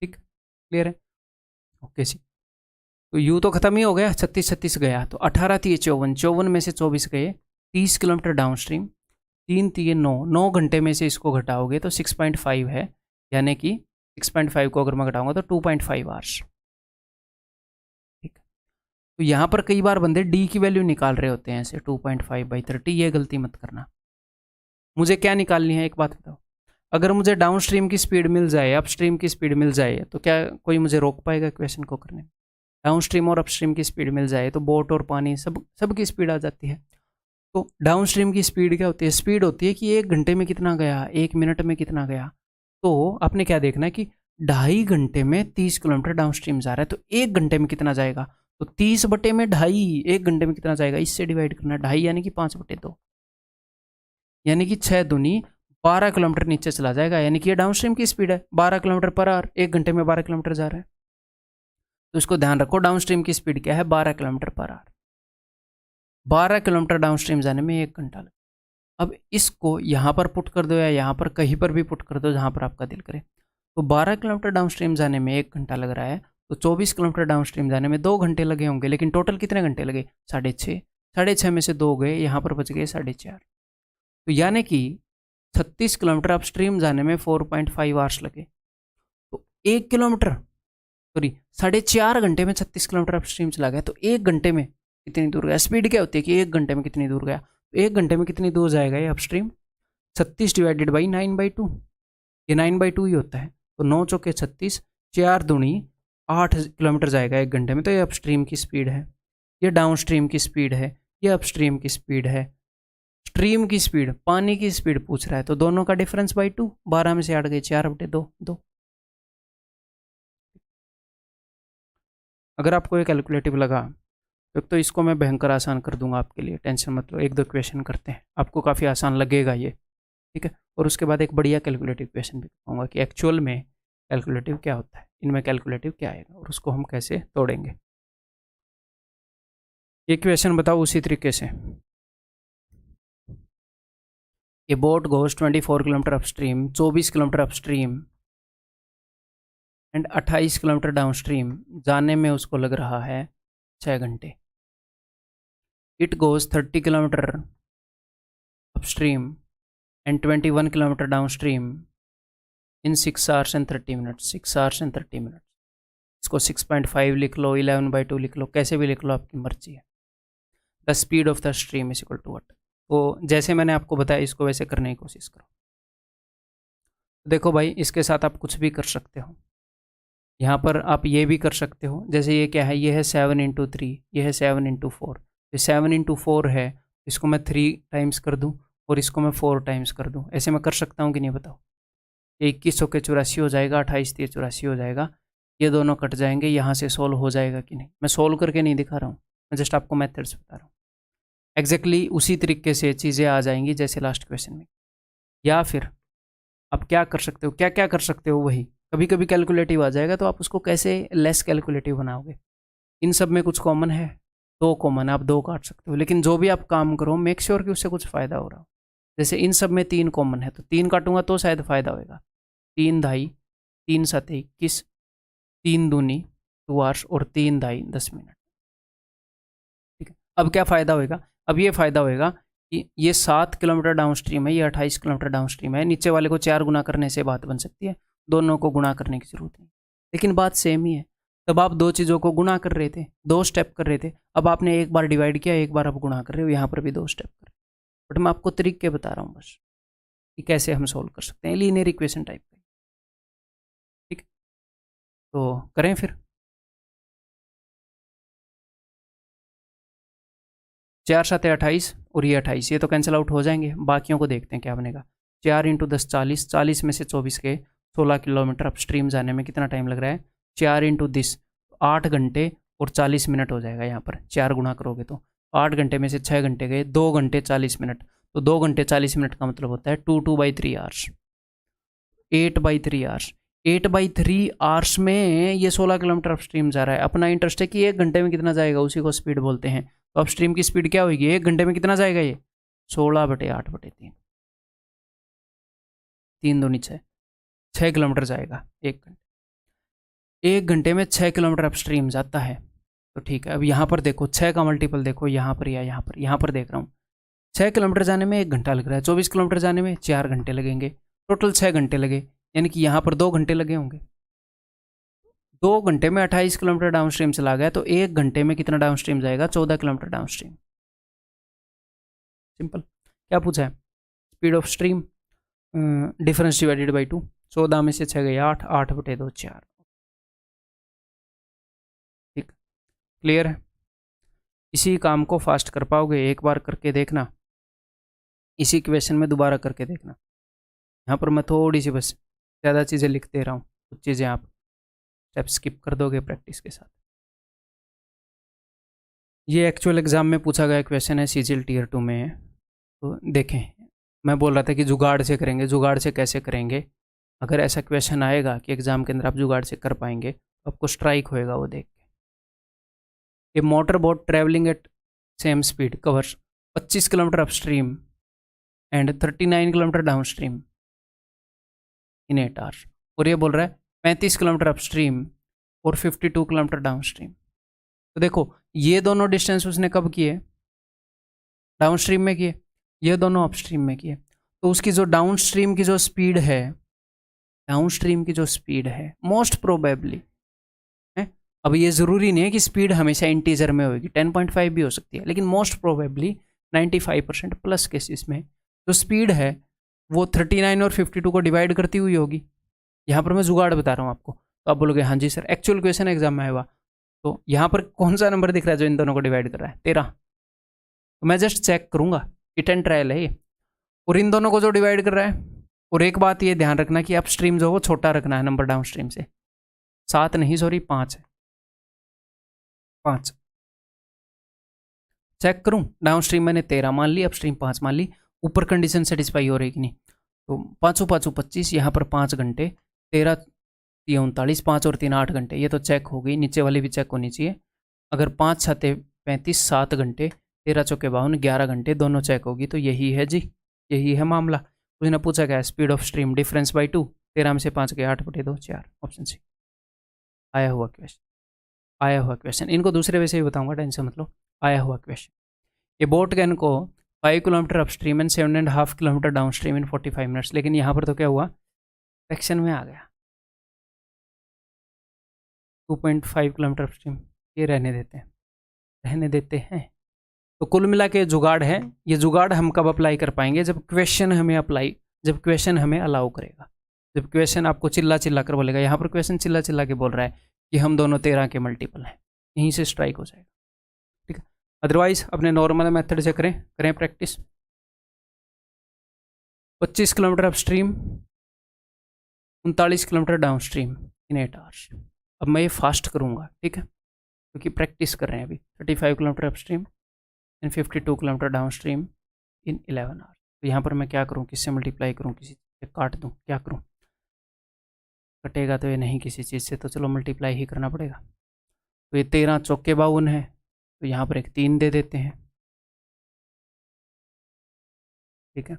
Speaker 1: ठीक, क्लियर है? ओके जी, तो यू तो खत्म ही हो गया, 36 36 गया, तो 18 3 54, 54 में से 24 गए, 30 किलोमीटर डाउन स्ट्रीम, 3 3 9, 9 घंटे में से इसको घटाओगे तो 6.5 है, यानी कि 6.5 को अगर मैं घटाऊंगा तो 2.5 आवर्स। ठीक, तो यहाँ पर कई बार बंदे डी की वैल्यू निकाल रहे होते हैं ऐसे 2.5/30, ये गलती मत करना। मुझे क्या निकालनी है एक बात बताओ, अगर मुझे डाउन स्ट्रीम की स्पीड मिल जाए, अप स्ट्रीम की स्पीड मिल जाए, तो क्या कोई मुझे रोक पाएगा क्वेश्चन को करने में? डाउन स्ट्रीम और अप स्ट्रीम की स्पीड मिल जाए तो बोट और पानी सब की स्पीड आ जाती है। तो डाउन स्ट्रीम की स्पीड क्या होती है? स्पीड होती है कि 1 घंटे में कितना गया, 1 मिनट में कितना गया। तो आपने क्या देखना है कि 2.5 घंटे में 30 किलोमीटर डाउन स्ट्रीम जा रहा है, तो 1 घंटे में कितना जाएगा, तो 30/2.5, 1 घंटे में कितना जाएगा, इससे डिवाइड करना है, 2.5 यानी कि 5/2, यानी कि 6 दूनी 12 किलोमीटर नीचे चला जाएगा, यानी कि ये डाउन स्ट्रीम की स्पीड है 12 किलोमीटर पर आवर, 1 घंटे में 12 किलोमीटर जा रहा है। तो इसको ध्यान रखो, डाउन स्ट्रीम की स्पीड क्या है, 12 kilometre per our. 12 kilometre down stream जाने में 1 घंटा लगता है। अब इसको यहाँ पर पुट कर दो या यहाँ पर कहीं पर भी पुट कर दो जहाँ पर आपका दिल करे। तो 12 किलोमीटर डाउन स्ट्रीम जाने में 1 घंटा लग रहा है, तो 24 किलोमीटर डाउन स्ट्रीम जाने में 2 घंटे लगे होंगे, लेकिन टोटल कितने घंटे लगे, 6.5। 6.5 में से 2 गए, यहाँ पर बच गए 4.5। तो यानी कि 36 किलोमीटर अप स्ट्रीम जाने में 4.5 आवर्स लगे। तो 1 किलोमीटर सॉरी 4.5 घंटे में 36 किलोमीटर अप स्ट्रीम चला गया, तो 1 घंटे में कितनी दूर गया? स्पीड क्या होती है कि 1 घंटे में कितनी दूर गया, तो 1 घंटे में कितनी दूर जाएगा ये अपस्ट्रीम, 36 डिवाइडेड बाई 9/2, ये 9/2 ही होता है। तो 9 चौके 36, 4 दूनी 8 किलोमीटर जाएगा 1 घंटे में। तो ये अपस्ट्रीम की स्पीड है, ये डाउन स्ट्रीम की स्पीड है, ये अपस्ट्रीम की स्पीड है। स्ट्रीम की स्पीड, पानी की स्पीड पूछ रहा है, तो दोनों का डिफरेंस बाई 2, 12 में से 8 गए, 4/2, 2। अगर आपको ये कैलकुलेटिव लगा तो इसको मैं भयंकर आसान कर दूंगा आपके लिए, टेंशन मत लो। एक दो क्वेश्चन करते हैं, आपको काफ़ी आसान लगेगा ये, ठीक है। और उसके बाद एक बढ़िया कैलकुलेटिव क्वेश्चन भी बताऊंगा कि एक्चुअल में कैलकुलेटिव क्या होता है, इनमें कैलकुलेटिव क्या आएगा और उसको हम कैसे तोड़ेंगे। ये क्वेश्चन बताओ उसी तरीके से। ये boat goes 24 kilometre upstream, 24 kilometre upstream and 28 kilometre downstream. जाने में उसको लग रहा है 6 घंटे। It goes 30 kilometre upstream and 21 kilometre downstream in 6 hours and 30 minutes। 6 hours and 30 minutes। इसको 6.5 लिख लो, 11/2 लिख लो, कैसे भी लिख लो, आपकी मर्जी है। The speed of the stream is equal to what. तो जैसे मैंने आपको बताया इसको वैसे करने की कोशिश करो। देखो भाई, इसके साथ आप कुछ भी कर सकते हो। यहाँ पर आप ये भी कर सकते हो, जैसे ये क्या है, ये है 7 × 3, ये है 7 × 4। ये 7 × 4 है, इसको मैं 3 टाइम्स कर दूँ और इसको मैं 4 टाइम्स कर दूँ। ऐसे मैं कर सकता हूँ कि नहीं बताओ। 21 के 84 हो जाएगा, 28 3 84 हो जाएगा, ये दोनों कट जाएंगे, यहाँ से सोल्व हो जाएगा कि नहीं। मैं सोल्व करके नहीं दिखा रहा हूँ, मैं जस्ट आपको मेथड्स बता रहा हूँ। एग्जैक्टली उसी तरीके से चीज़ें आ जाएंगी जैसे लास्ट क्वेश्चन में। या फिर आप क्या कर सकते हो, क्या क्या कर सकते हो, वही कभी कभी कैलकुलेटिव आ जाएगा तो आप उसको कैसे लेस कैलकुलेटिव बनाओगे। इन सब में कुछ कॉमन है, 2 कॉमन, आप 2 काट सकते हो, लेकिन जो भी आप काम करो मेक श्योर कि उससे कुछ फ़ायदा हो रहा हो। जैसे इन सब में 3 कॉमन है तो 3 काटूंगा तो शायद फ़ायदा होगा। 3 ढाई, 3 7 21, 3 दूनी 2 hours और 3 ढाई 10 मिनट। ठीक है, अब क्या फ़ायदा होएगा, अब ये फ़ायदा होएगा कि ये 7 किलोमीटर डाउन स्ट्रीम है, ये 28 किलोमीटर डाउन स्ट्रीम है। नीचे वाले को 4 गुना करने से बात बन सकती है, दोनों को गुणा करने की जरूरत नहीं, लेकिन बात सेम ही है। तब आप 2 चीज़ों को गुणा कर रहे थे, 2 स्टेप कर रहे थे, अब आपने एक बार डिवाइड किया, एक बार आप गुणा कर रहे हो, यहाँ पर भी 2 स्टेप कर रहे हो। बट मैं आपको तरीके बता रहा हूँ बस कि कैसे हम सोल्व कर सकते हैं, लीनियर इक्वेशन टाइप का। ठीक, तो करें फिर। 4 7 28 और ये 28, ये तो कैंसिल आउट हो जाएंगे। बाकियों को देखते हैं क्या बनेगा। 4 × 10 40, 40 में से 24 गए, 16 किलोमीटर अपस्ट्रीम जाने में कितना टाइम लग रहा है। 4 × 10 8 घंटे और 40 मिनट हो जाएगा। यहाँ पर 4 गुना करोगे तो 8 घंटे में से 6 घंटे गए, 2 घंटे 40 मिनट, तो 2 घंटे 40 मिनट का मतलब होता है 2/3 आवर्स, 8/3 आवर्स। 8/3 आवर्स में ये 16 किलोमीटर अपस्ट्रीम जा रहा है। अपना इंटरेस्ट है कि 1 घंटे में कितना जाएगा, उसी को स्पीड बोलते हैं। तो अपस्ट्रीम की स्पीड क्या होगी, 1 घंटे में कितना जाएगा, ये 16/8/3, 3 दूनी 6, 6 किलोमीटर जाएगा 1 घंटे। 1 घंटे में 6 किलोमीटर अपस्ट्रीम जाता है। तो ठीक है, अब यहाँ पर देखो 6 का मल्टीपल देखो, यहाँ पर या यहाँ पर देख रहा हूँ। 6 किलोमीटर जाने में 1 घंटा लग रहा है, 24 किलोमीटर जाने में 4 घंटे लगेंगे, टोटल 6 घंटे लगे, यानी कि यहाँ पर 2 घंटे लगे होंगे। 2 घंटे में 28 किलोमीटर डाउन स्ट्रीम चला गया, तो 1 घंटे में कितना डाउन स्ट्रीम जाएगा, 14 किलोमीटर डाउन स्ट्रीम। सिंपल। क्या पूछा है, speed of stream difference divided by 2। 14 में से 6 गए 8, 8/2 4। ठीक, क्लियर है। इसी काम को फास्ट कर पाओगे, एक बार करके देखना, इसी क्वेश्चन में दोबारा करके देखना। यहाँ पर मैं थोड़ी सी बस ज़्यादा चीज़ें लिख दे रहा हूँ, कुछ चीज़ें आप स्टेप स्किप कर दोगे प्रैक्टिस के साथ। ये एक्चुअल एग्ज़ाम में पूछा गया क्वेश्चन है, CGL Tier 2 में है। तो देखें, मैं बोल रहा था कि जुगाड़ से करेंगे, जुगाड़ से कैसे करेंगे। अगर ऐसा क्वेश्चन आएगा कि एग्ज़ाम के अंदर आप जुगाड़ से कर पाएंगे तो आपको स्ट्राइक होएगा वो देख के। A motor boat travelling at same speed covers 25 kilometre upstream and 39 kilometre down stream in 8 hours। और ये बोल रहा है 35 किलोमीटर अपस्ट्रीम और 52 किलोमीटर डाउन स्ट्रीम। तो देखो, ये दोनों डिस्टेंस उसने कब किए, डाउन स्ट्रीम में किए, ये दोनों अपस्ट्रीम में किए। तो उसकी जो डाउन स्ट्रीम की जो स्पीड है, डाउन स्ट्रीम की जो स्पीड है मोस्ट प्रोबेबली है, अब ये ज़रूरी नहीं है कि स्पीड हमेशा इंटीजर में होगी, 10.5 भी हो सकती है, लेकिन मोस्ट प्रोबेबली 95% प्लस केसेस में जो स्पीड है वो 39 और 52 को डिवाइड करती हुई होगी। यहाँ पर मैं जुगाड़ बता रहा हूँ आपको, तो आप बोलोगे हाँ जी सर, एक्चुअल क्वेश्चन एग्जाम में आया हुआ। तो यहाँ पर कौन सा नंबर दिख रहा है जो इन दोनों को डिवाइड कर रहा है, 13। तो मैं जस्ट चेक करूँगा, इट एंड ट्रायल है ये, और इन दोनों को जो डिवाइड कर रहा है। और एक बात ये ध्यान रखना कि अपस्ट्रीम जो वो छोटा रखना है नंबर डाउन स्ट्रीम से, 7 नहीं सॉरी 5 है। 5। चेक करूं, डाउन स्ट्रीम मैंने 13 मान ली, अपस्ट्रीम 5 मान ली। ऊपर कंडीशन सेटिस्फाई हो रही कि नहीं? तो 5 5 25, यहाँ पर 5 घंटे, 13 39, 5 और 3 8 घंटे, ये तो चेक हो गई। नीचे वाली भी चेक होनी चाहिए। अगर 5 6 35, 7 घंटे, 13 चौके 52, 11 घंटे, दोनों चेक होगी। तो यही है जी, यही है मामला। उसने पूछा क्या? Speed of stream difference by 2, 13 में से 5 गए, 8/2 4, ऑप्शन सी। आया हुआ क्वेश्चन, आया हुआ क्वेश्चन। इनको दूसरे वे से भी बताऊंगा, टेंशन मतलब। आया हुआ क्वेश्चन। ये बोट गन को 5 kilometre upstream and 7.5 kilometre down stream in 45 minutes. लेकिन यहाँ पर तो क्या हुआ, फ्रैक्शन में आ गया, 2.5 किलोमीटर अपस्ट्रीम। ये रहने देते हैं, रहने देते हैं। तो कुल मिला के जुगाड़ है। ये जुगाड़ हम कब अप्लाई कर पाएंगे? जब क्वेश्चन हमें अलाउ करेगा, जब क्वेश्चन आपको चिल्ला चिल्ला कर बोलेगा। यहाँ पर क्वेश्चन चिल्ला चिल्ला के बोल रहा है कि हम दोनों 13 के मल्टीपल हैं, यहीं से स्ट्राइक हो जाएगा। ठीक है, अदरवाइज अपने नॉर्मल मेथड से करें practice. 25 kilometre upstream, 39 kilometre down stream in 8 hours. अब मैं ये फास्ट करूँगा, ठीक है, क्योंकि प्रैक्टिस कर रहे हैं अभी। 35 kilometre upstream and 52 kilometre down stream in 11 hours. तो यहाँ पर मैं क्या करूँ, किससे मल्टीप्लाई करूँ, किसी से काट दूँ, क्या करूँ? कटेगा तो ये नहीं किसी चीज़ से, तो चलो मल्टीप्लाई ही करना पड़ेगा। तो ये 13 चौके 52 है, तो यहाँ पर एक 3 दे देते हैं, ठीक है।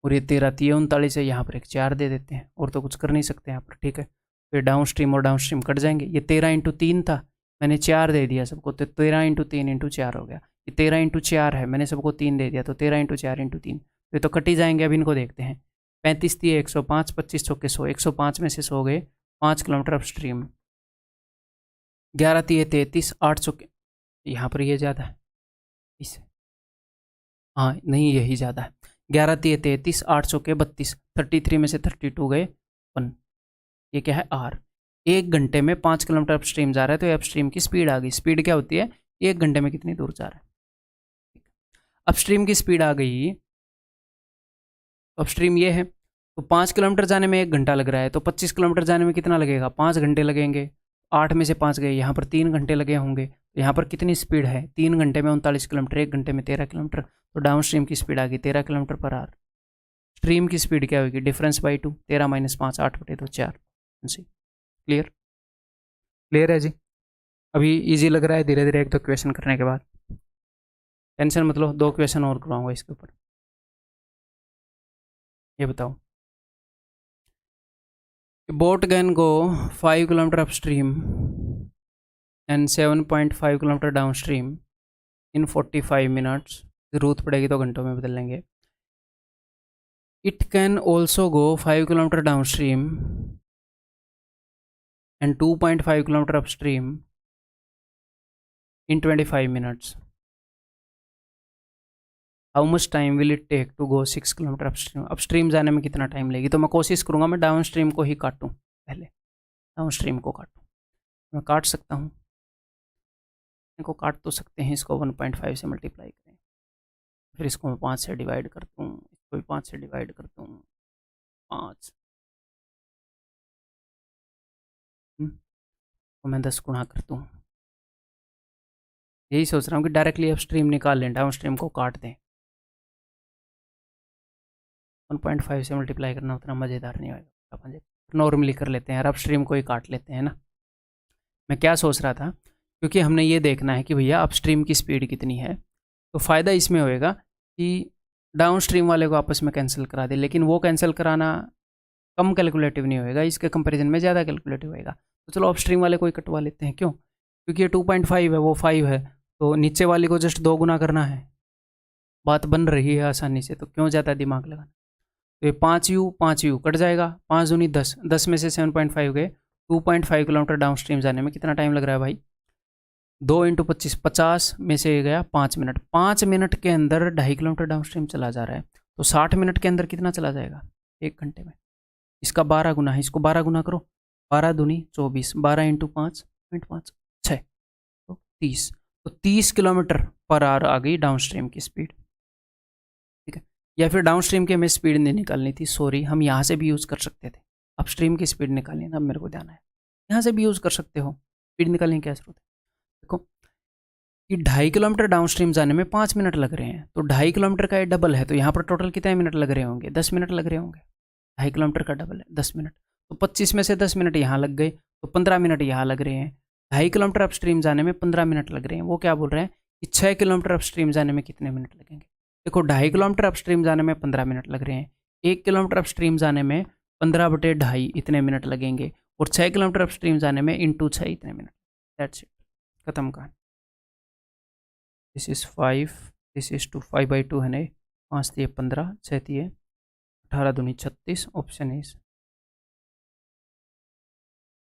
Speaker 1: और ये 13 3 39 है, यहाँ पर एक 4 दे देते हैं, और तो कुछ कर नहीं सकते यहाँ पर, ठीक है। तो ये डाउन स्ट्रीम और डाउन स्ट्रीम कट जाएंगे। ये 13 × 3 था, मैंने 4 दे दिया सबको, तो 13 × 3 × 4 हो गया। ये 13 × 4 है, मैंने सबको 3 दे दिया, तो 13 × 4 × 3, तो ये तो कट ही जाएंगे। अब इनको देखते हैं। 35 3 105, 25 चौके 100, 105 में से 100 गए 5 किलोमीटर अपस्ट्रीम। 11 3 33, 8 चौके, यहाँ पर ये ज़्यादा है इसे, हाँ नहीं यही ज़्यादा है। 11 3 33, 8 चौके 32, 33 में से 32 गए 1। ये क्या है? R। 1 घंटे में 5 किलोमीटर अपस्ट्रीम जा रहा है, तो ये अपस्ट्रीम की स्पीड आ गई। स्पीड क्या होती है? 1 घंटे में कितनी दूर जा रहा है। अपस्ट्रीम की स्पीड आ गई, अपस्ट्रीम ये है, तो 5 किलोमीटर जाने में 1 घंटा लग रहा है, तो 25 किलोमीटर जाने में कितना लगेगा? 5 घंटे लगेंगे। 8 में से 5 गए, यहाँ पर 3 घंटे लगे होंगे। तो यहाँ पर कितनी स्पीड है? 3 घंटे में 39 किलोमीटर, 1 घंटे में 13 किलोमीटर। तो डाउन स्ट्रीम की स्पीड आ गई 13 किलोमीटर पर आवर। स्ट्रीम की स्पीड क्या होगी? Difference by 2, 13 - 5, 8/2 4। क्लियर? क्लियर है जी? अभी इजी लग रहा है धीरे धीरे 1-2 क्वेश्चन करने के बाद। टेंशन मतलब 2 क्वेश्चन और करवाऊंगा इसके ऊपर। ये बताओ, बोट गन को 5 kilometre upstream and 7.5 kilometre down stream in 45 minutes, ज़रूरत पड़ेगी तो घंटों में बदल लेंगे। It can also go 5 kilometre down stream and 2.5 kilometre upstream in 25 minutes. How much time will it take to go 6 kilometre upstream? Upstream जाने में कितना टाइम लेगी? तो मैं कोशिश करूँगा मैं डाउन स्ट्रीम को ही काटूँ, पहले डाउन स्ट्रीम को काटूँ। मैं काट सकता हूँ, इनको काट तो सकते हैं। इसको 1.5 से मल्टीप्लाई करें, फिर इसको मैं 5 से डिवाइड करता हूँ, इसको भी 5 से डिवाइड करता हूँ, 5, तो मैं 10 गुणा करता हूँ। यही सोच रहा हूँ कि डायरेक्टली अपस्ट्रीम निकाल लें, डाउन स्ट्रीम को काट दें। 1.5 से मल्टीप्लाई करना उतना मज़ेदार नहीं होगा, अपन नॉर्मली कर लेते हैं, अपस्ट्रीम को ही काट लेते हैं ना। मैं क्या सोच रहा था, क्योंकि हमने ये देखना है कि भैया अपस्ट्रीम की स्पीड कितनी है, तो फ़ायदा इसमें होएगा कि डाउन स्ट्रीम वाले को आपस में कैंसिल करा दे। लेकिन वो कैंसिल कराना कम कैलकुलेटिव नहीं होएगा, इसके कंपैरिजन में ज़्यादा कैलकुलेटिव होएगा। तो चलो अपस्ट्रीम वाले को ही कटवा लेते हैं। क्यों? क्योंकि ये 2.5 है, वो 5 है, तो नीचे वाले को जस्ट 2 गुना करना है, बात बन रही है आसानी से, तो क्यों ज़्यादा दिमाग लगाना। तो ये 5u कट जाएगा, 5 दूनी 10, 10 में से 7.5 गए। 2.5 किलोमीटर डाउन स्ट्रीम जाने में कितना टाइम लग रहा है भाई? 2 × 25, 50 में से गया 5 मिनट। 5 मिनट के अंदर 2.5 किलोमीटर डाउन स्ट्रीम चला जा रहा है, तो 60 मिनट के अंदर कितना चला जाएगा? 1 घंटे में। इसका 12 गुना है, इसको 12 गुना करो, 12 दूनी 24, 12 × 5.5 6, तो 30। तो 30 किलोमीटर पर आवर आ गई डाउन स्ट्रीम की स्पीड, ठीक है। या फिर डाउन स्ट्रीम की हमें स्पीड नहीं निकालनी थी, सॉरी, हम यहाँ से भी यूज़ कर सकते थे। अपस्ट्रीम की स्पीड निकालनी ना, अब मेरे को ध्यान है, यहाँ से भी यूज़ कर सकते हो, स्पीड निकालने की क्या जरूरत है। देखो कि 2.5 किलोमीटर डाउन स्ट्रीम जाने में 5 मिनट लग रहे हैं, तो 2.5 किलोमीटर का ये डबल है, तो यहाँ पर टोटल कितने मिनट लग रहे होंगे? 10 मिनट लग रहे होंगे। 2.5 किलोमीटर का डबल है 10 मिनट, तो 25 में से 10 मिनट यहाँ लग गए, तो 15 मिनट यहाँ लग रहे हैं। 2.5 किलोमीटर अपस्ट्रीम जाने में 15 मिनट लग रहे हैं। वो क्या बोल रहे हैं कि 6 किलोमीटर अपस्ट्रीम जाने में कितने मिनट लगेंगे? देखो 2.5 किलोमीटर अपस्ट्रीम जाने में 15 मिनट लग रहे हैं, 1 किलोमीटर अपस्ट्रीम जाने में 15/2.5 इतने मिनट लगेंगे, और 6 किलोमीटर अपस्ट्रीम जाने में इंटू 6 इतने मिनट। दैट्स इट, खत्म कहानी। दिस इज 5, दिस इज 2, 5/2 है नहीं, 5 दिए 15, 6 दिए 18 दूनी 36, ऑप्शन इज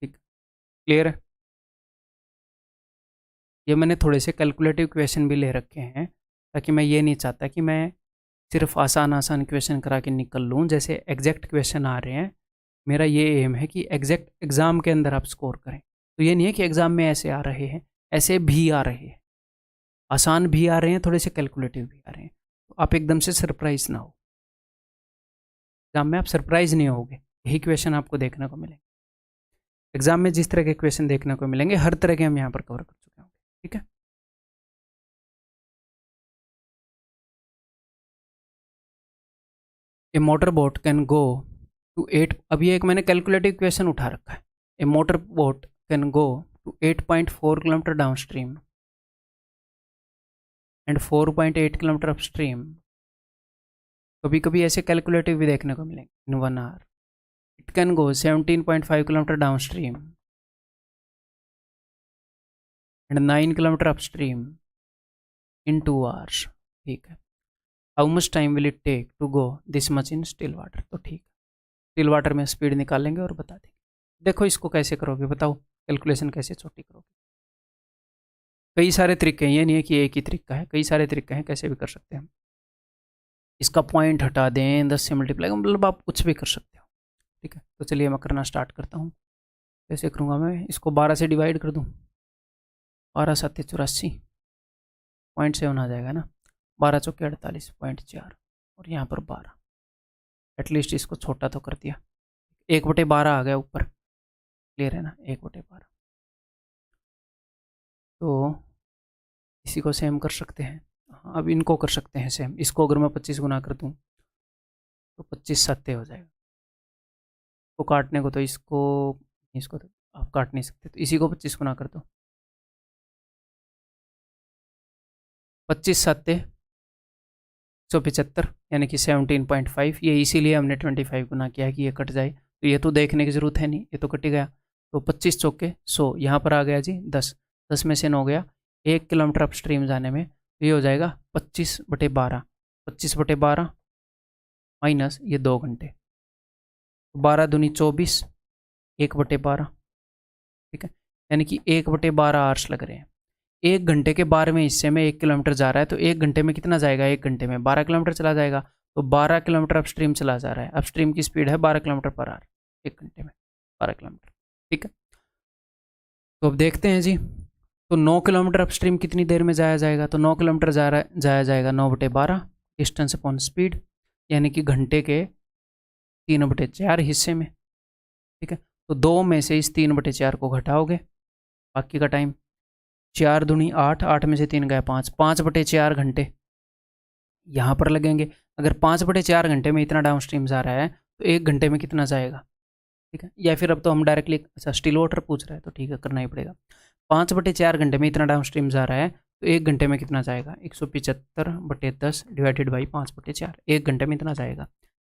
Speaker 1: ठीक। क्लियर है? ये मैंने थोड़े से कैलकुलेटिव क्वेश्चन भी ले रखे हैं, ताकि मैं ये नहीं चाहता कि मैं सिर्फ आसान आसान क्वेश्चन करा के निकल लूँ। जैसे एग्जैक्ट क्वेश्चन आ रहे हैं, मेरा ये एम है कि एग्जैक्ट एग्ज़ाम के अंदर आप स्कोर करें। तो ये नहीं है कि एग्ज़ाम में ऐसे आ रहे हैं, ऐसे भी आ रहे हैं, आसान भी आ रहे हैं, थोड़े से कैलकुलेटिव भी आ रहे हैं, तो आप एकदम से सरप्राइज ना हो। एग्जाम में आप सरप्राइज नहीं होगे, यही क्वेश्चन आपको देखने को मिलेंगे। एग्जाम में जिस तरह के क्वेश्चन देखने को मिलेंगे, हर तरह के हम यहाँ पर कवर कर चुके होंगे। ठीक है, a motor boat can go to 8, अभी एक मैंने कैलकुलेटिव क्वेश्चन उठा रखा है। A motor boat can go to 8.4 kilometre down stream and 4.8 kilometre up stream. कभी कभी ऐसे कैलकुलेटिव भी देखने को मिलेंगे in 1 hour. It can go 17.5 kilometre down stream and 9 kilometre up stream in 2 hours. ठीक है, how much time will it take to go this much in still water. तो ठीक है, स्टिल वाटर में स्पीड निकालेंगे और बता देंगे। देखो इसको कैसे करोगे, बताओ कैलकुलेशन कैसे छोटी करोगे। कई सारे तरीके हैं, ये नहीं है कि एक ही तरीका है, कई सारे तरीके हैं, कैसे भी कर सकते हैं हम। इसका पॉइंट हटा दें, 10 से मल्टीप्लाई, मतलब आप कुछ भी कर सकते हो। ठीक है, तो चलिए मैं करना स्टार्ट करता हूँ। कैसे करूँगा मैं इसको? 12 से डिवाइड कर दूँ, 12 7 84, 0.7 आ जाएगा ना, 12 चौके 48.4, और यहाँ पर 12। एटलीस्ट इसको छोटा तो कर दिया, 1/12 आ गया ऊपर। क्लियर है ना, 1/12। तो इसी को सेम कर सकते हैं। हाँ, अब इनको कर सकते हैं सेम। इसको अगर मैं 25 गुना कर दूँ तो 25 7 हो जाएगा। तो काटने को तो इसको तो आप काट नहीं सकते, तो इसी को 25 गुना कर दो। 25 7 175, यानी कि 17.5। ये इसीलिए हमने 25 गुना किया है कि ये कट जाए, तो ये तो देखने की ज़रूरत है नहीं, ये तो कट ही गया। तो 25 चौके 100, यहाँ पर आ गया जी 10, 10 में से 9 गया। 1 किलोमीटर अप स्ट्रीम जाने में तो ये हो जाएगा 25/12, 25/12 माइनस ये 2 घंटे, 12 दूनी 24, 1/12। ठीक है, यानी कि 1/12 आवर्स लग रहे हैं। 1 घंटे के 12वें हिस्से में 1 किलोमीटर जा रहा है, तो 1 घंटे में कितना जाएगा? 1 घंटे में 12 किलोमीटर चला जाएगा, तो 12 किलोमीटर अपस्ट्रीम चला जा रहा है। अपस्ट्रीम की स्पीड है 12 किलोमीटर पर आवर, 1 घंटे में 12 किलोमीटर। ठीक है, तो अब देखते हैं जी। तो 9 किलोमीटर अपस्ट्रीम कितनी देर में जाया जाएगा? तो 9 किलोमीटर जाया जाएगा 9/12 डिस्टेंस अपॉन स्पीड, यानी कि घंटे के 3/4 हिस्से में। ठीक है, तो 2 में से इस 3/4 को घटाओगे, बाकी का टाइम 4 दूनी 8, 8 में से 3 गए 5, 5/4 घंटे यहाँ पर लगेंगे। अगर 5/4 घंटे में इतना डाउन स्ट्रीम जा रहा है, तो 1 घंटे में कितना जाएगा? ठीक है, या फिर अब तो हम डायरेक्टली, अच्छा स्टिल वाटर पूछ रहा है तो ठीक है, करना ही पड़ेगा। 5/4 घंटे में इतना डाउन स्ट्रीम जा रहा है, तो 1 घंटे में कितना जाएगा? 175/10 डिवाइडेड बाई 5/4, 1 घंटे में इतना जाएगा।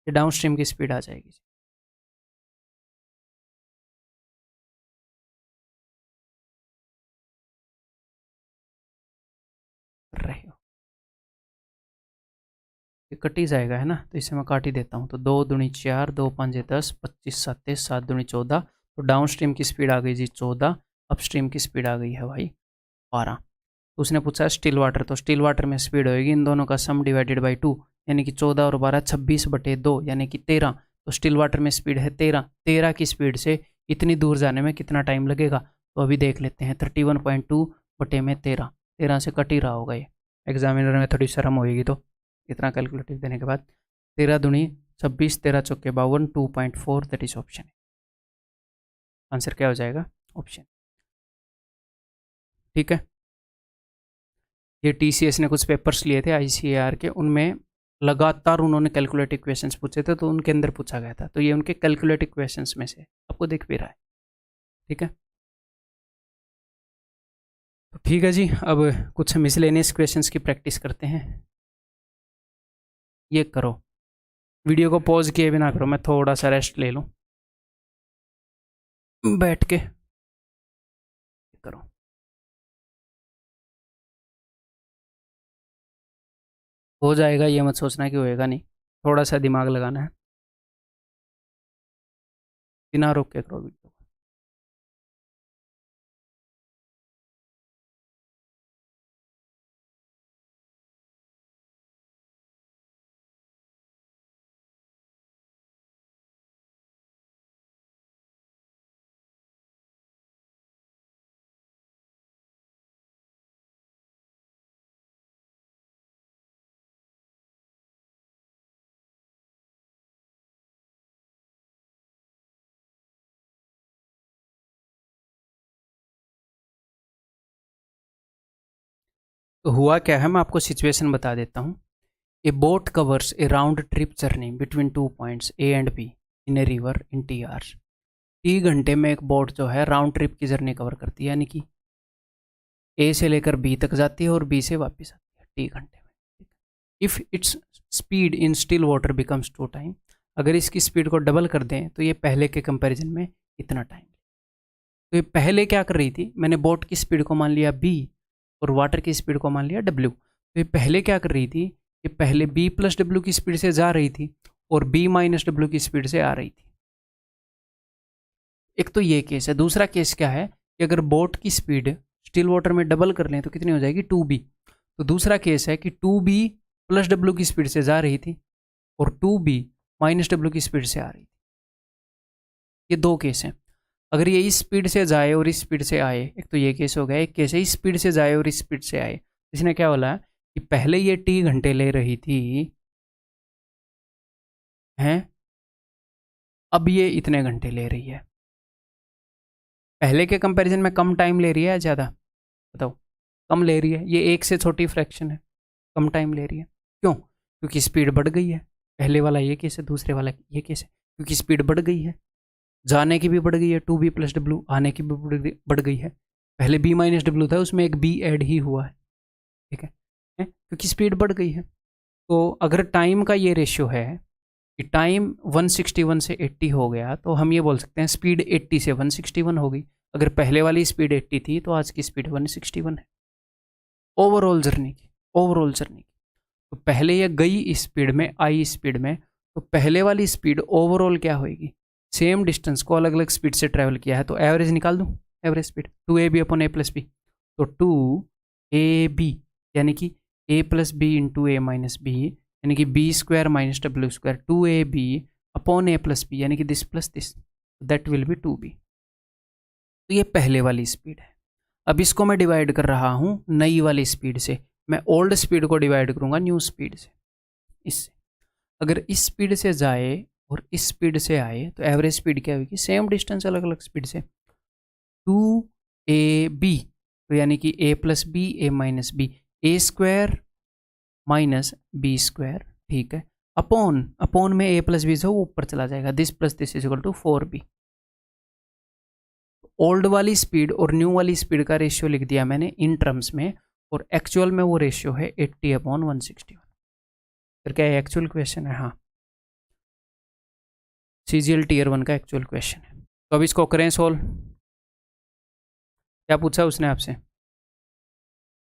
Speaker 1: ये डाउन स्ट्रीम की स्पीड आ जाएगी। रहे हो, ये कट ही जाएगा है ना, तो इसे मैं काट ही देता हूँ। तो 2 दूनी 4, 2 5 10, 25 7 7 दूनी 14। तो डाउन स्ट्रीम की स्पीड आ गई जी 14, अप स्ट्रीम की स्पीड आ गई है भाई 12। तो उसने पूछा स्टिल वाटर, तो स्टिल वाटर में स्पीड होगी इन दोनों का सम डिवाइडेड बाई 2, यानी कि 14 और 12 26/2, यानी कि 13। तो स्टिल वाटर में स्पीड है 13, 13 की स्पीड से इतनी दूर जाने में कितना टाइम लगेगा? तो अभी देख लेते हैं। 31.2/13, 13 से कट ही रहा होगा ये। एग्जामिनर में थोड़ी शर्म होगी तो इतना कैलकुलेटिव देने के बाद। 13 दूनी 26, 13 चौके 52, 2.4, दैट इज ऑप्शन। आंसर क्या हो जाएगा? ऑप्शन। ठीक है, ये TCS ने कुछ पेपर्स लिए थे ICAR के, उनमें लगातार उन्होंने कैलकुलेटिव क्वेश्चंस पूछे थे, तो उनके अंदर पूछा गया था, तो ये उनके कैलकुलेटिव क्वेश्चंस में से आपको दिख भी रहा है। ठीक है, तो ठीक है जी, अब कुछ मिसलेनियस क्वेश्चंस की प्रैक्टिस करते हैं। ये करो, वीडियो को पॉज किए बिना करो, मैं थोड़ा सा रेस्ट ले लूँ बैठ के। करो, हो जाएगा, ये मत सोचना कि होएगा नहीं, थोड़ा सा दिमाग लगाना है, बिना रोक के करो वीडियो। तो हुआ क्या है, मैं आपको सिचुएशन बता देता हूँ। ए boat covers A round trip journey between 2 points A and B in a river in T hours. 3 घंटे में एक बोट जो है राउंड ट्रिप की जर्नी कवर करती है, यानी कि ए से लेकर बी तक जाती है और बी से वापस आती है 3 घंटे में। If it's speed in still water becomes 2 time, अगर इसकी स्पीड को डबल कर दें तो ये पहले के कंपैरिजन में इतना टाइम। तो ये पहले क्या कर रही थी, मैंने बोट की स्पीड को मान लिया बी और वाटर की स्पीड को मान लिया डब्ल्यू। तो ये पहले क्या कर रही थी, ये पहले बी प्लस डब्ल्यू की स्पीड से जा रही थी और बी माइनस डब्ल्यू की स्पीड से आ रही थी। एक तो ये केस है। दूसरा केस क्या है कि अगर बोट की स्पीड स्टिल वाटर में डबल कर लें तो कितनी हो जाएगी, 2b। तो दूसरा केस है कि 2b प्लस डब्ल्यू की स्पीड से जा रही थी और 2b माइनस डब्ल्यू की स्पीड से आ रही थी। ये 2 केस हैं। अगर ये इस स्पीड से जाए और इस स्पीड से आए, एक तो ये केस हो गया। एक केस है इस स्पीड से जाए और इस स्पीड से आए। इसने क्या बोला कि पहले ये t घंटे ले रही थी हैं, अब ये इतने घंटे ले रही है। पहले के कंपैरिजन में कम टाइम ले रही है या ज़्यादा, बताओ? कम ले रही है। ये 1 से छोटी फ्रैक्शन है, कम टाइम ले रही है। क्यों? क्योंकि स्पीड बढ़ गई है। पहले वाला ये केस है, दूसरे वाला ये केस है। क्योंकि स्पीड बढ़ गई है, जाने की भी बढ़ गई है 2b प्लस डब्ल्यू, आने की भी बढ़ गई है। पहले b माइनस डब्ल्यू था, उसमें एक b ऐड ही हुआ है। ठीक है, क्योंकि स्पीड बढ़ गई है। तो अगर टाइम का ये रेशियो है कि टाइम 161 से 80 हो गया, तो हम ये बोल सकते हैं स्पीड 80 से 161 हो गई। अगर पहले वाली स्पीड 80 थी तो आज की स्पीड 161 है। ओवरऑल जर्नी की, ओवरऑल जर्नी की। तो पहले ये गई इस स्पीड में, आई स्पीड में, तो पहले वाली स्पीड ओवरऑल क्या होगी, सेम डिस्टेंस को अलग अलग स्पीड से ट्रैवल किया है तो एवरेज निकाल दूँ। Average speed 2ab upon a plus b, तो 2ab यानी कि a plus b into a minus b, यानी कि बी स्क्वायर माइनस डब्ल्यू square, 2ab upon a plus b, यानी कि this plus this, that will be 2b। तो ये पहले वाली स्पीड है। अब इसको मैं डिवाइड कर रहा हूँ नई वाली स्पीड से। मैं ओल्ड स्पीड को डिवाइड करूँगा न्यू स्पीड से, इससे। अगर इस स्पीड से जाए और इस स्पीड से आए तो एवरेज स्पीड क्या होगी, सेम डिस्टेंस अलग अलग स्पीड से, 2ab, तो यानी कि a plus b a minus b, a square minus b square. ठीक है, अपॉन में a प्लस बी से वो ऊपर चला जाएगा, this plus this is equal to 4b। Old वाली स्पीड और न्यू वाली स्पीड का रेशियो लिख दिया मैंने इन टर्म्स में, और एक्चुअल में वो रेशियो है 80 अपॉन 161। फिर क्या है, एक्चुअल क्वेश्चन है। हाँ, CGL Tier 1 का एक्चुअल क्वेश्चन है। तो अब इसको करें सोल्व। क्या पूछा उसने आपसे,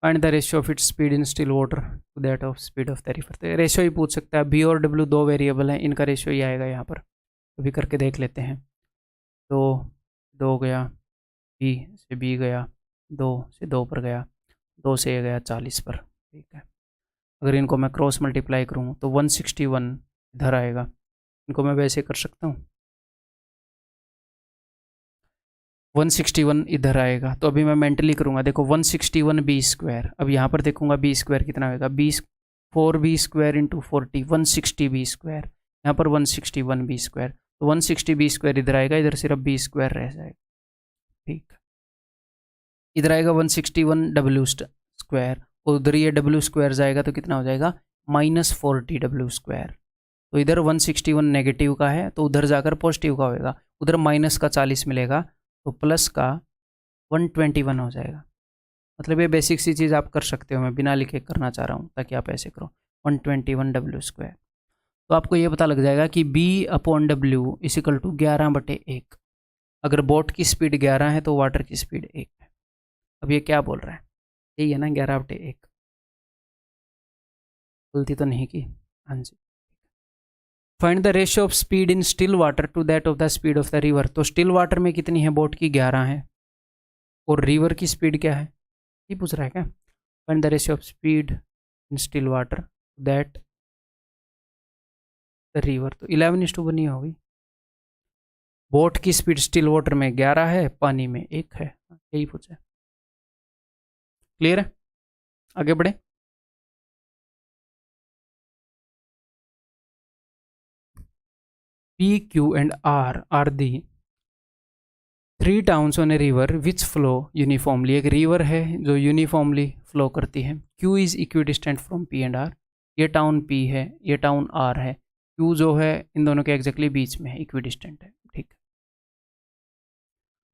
Speaker 1: find the ratio of its speed in still water to that of speed of the river. तो रेशियो ही पूछ सकता है। बी और डब्ल्यू 2 वेरिएबल हैं, इनका रेशियो ही आएगा यहाँ पर। अभी करके देख लेते हैं। 2 गया, बी से बी गया, 2 से 2 पर गया, 2 से गया 40 पर। ठीक है, अगर इनको मैं क्रॉस मल्टीप्लाई करूँ तो 161 इधर आएगा। इनको मैं वैसे कर सकता हूँ, 161 इधर आएगा। तो अभी मैं मेंटली करूँगा, देखो 161 बी स्क्वायर। अब यहाँ पर देखूंगा बी स्क्वायर कितना होगा, 4b square into 40, 160 B square. यहाँ पर 161 बी स्क्वायर, तो 160 बी स्क्वायर इधर आएगा, इधर सिर्फ बी स्क्वायर रह जाएगा। ठीक, इधर आएगा 161 डब्ल्यू स्क्वायर उधर ये डब्ल्यू स्क्वायर जाएगा तो कितना हो जाएगा -40 डब्ल्यू स्क्वायर। तो इधर 161 नेगेटिव का है तो उधर जाकर पॉजिटिव का होएगा, उधर माइनस का 40 मिलेगा तो प्लस का 121 हो जाएगा। मतलब ये बेसिक सी चीज़ आप कर सकते हो, मैं बिना लिखे करना चाह रहा हूँ ताकि आप ऐसे करो 121 डब्ल्यू स्क्वायर। तो आपको ये पता लग जाएगा कि B/W इक्वल टू 11/1। अगर बोट की स्पीड 11 है तो वाटर की स्पीड 1 है। अब ये क्या बोल रहा है, यही है ना 11/1, गलती तो नहीं की? हाँ जी। Find the ratio of speed in still water to that of the speed of the river. तो स्टिल वाटर में कितनी है, बोट की 11 है, और रिवर की स्पीड क्या है, ये पूछ रहा है क्या? Find the ratio of speed in still water that the river, तो 11:1 ही होगी। बोट की स्पीड स्टिल वाटर में 11 है, पानी में 1 है, यही पूछा है। क्लियर है? आगे बढ़े। P, Q and R are the 3 towns on a river which flow uniformly। एक रिवर है जो यूनिफॉर्मली फ्लो करती है। Q is equidistant from P and R। ये टाउन P है, ये टाउन R है। Q जो है इन दोनों के एग्जैक्टली बीच में है, इक्विडिस्टेंट है। ठीक,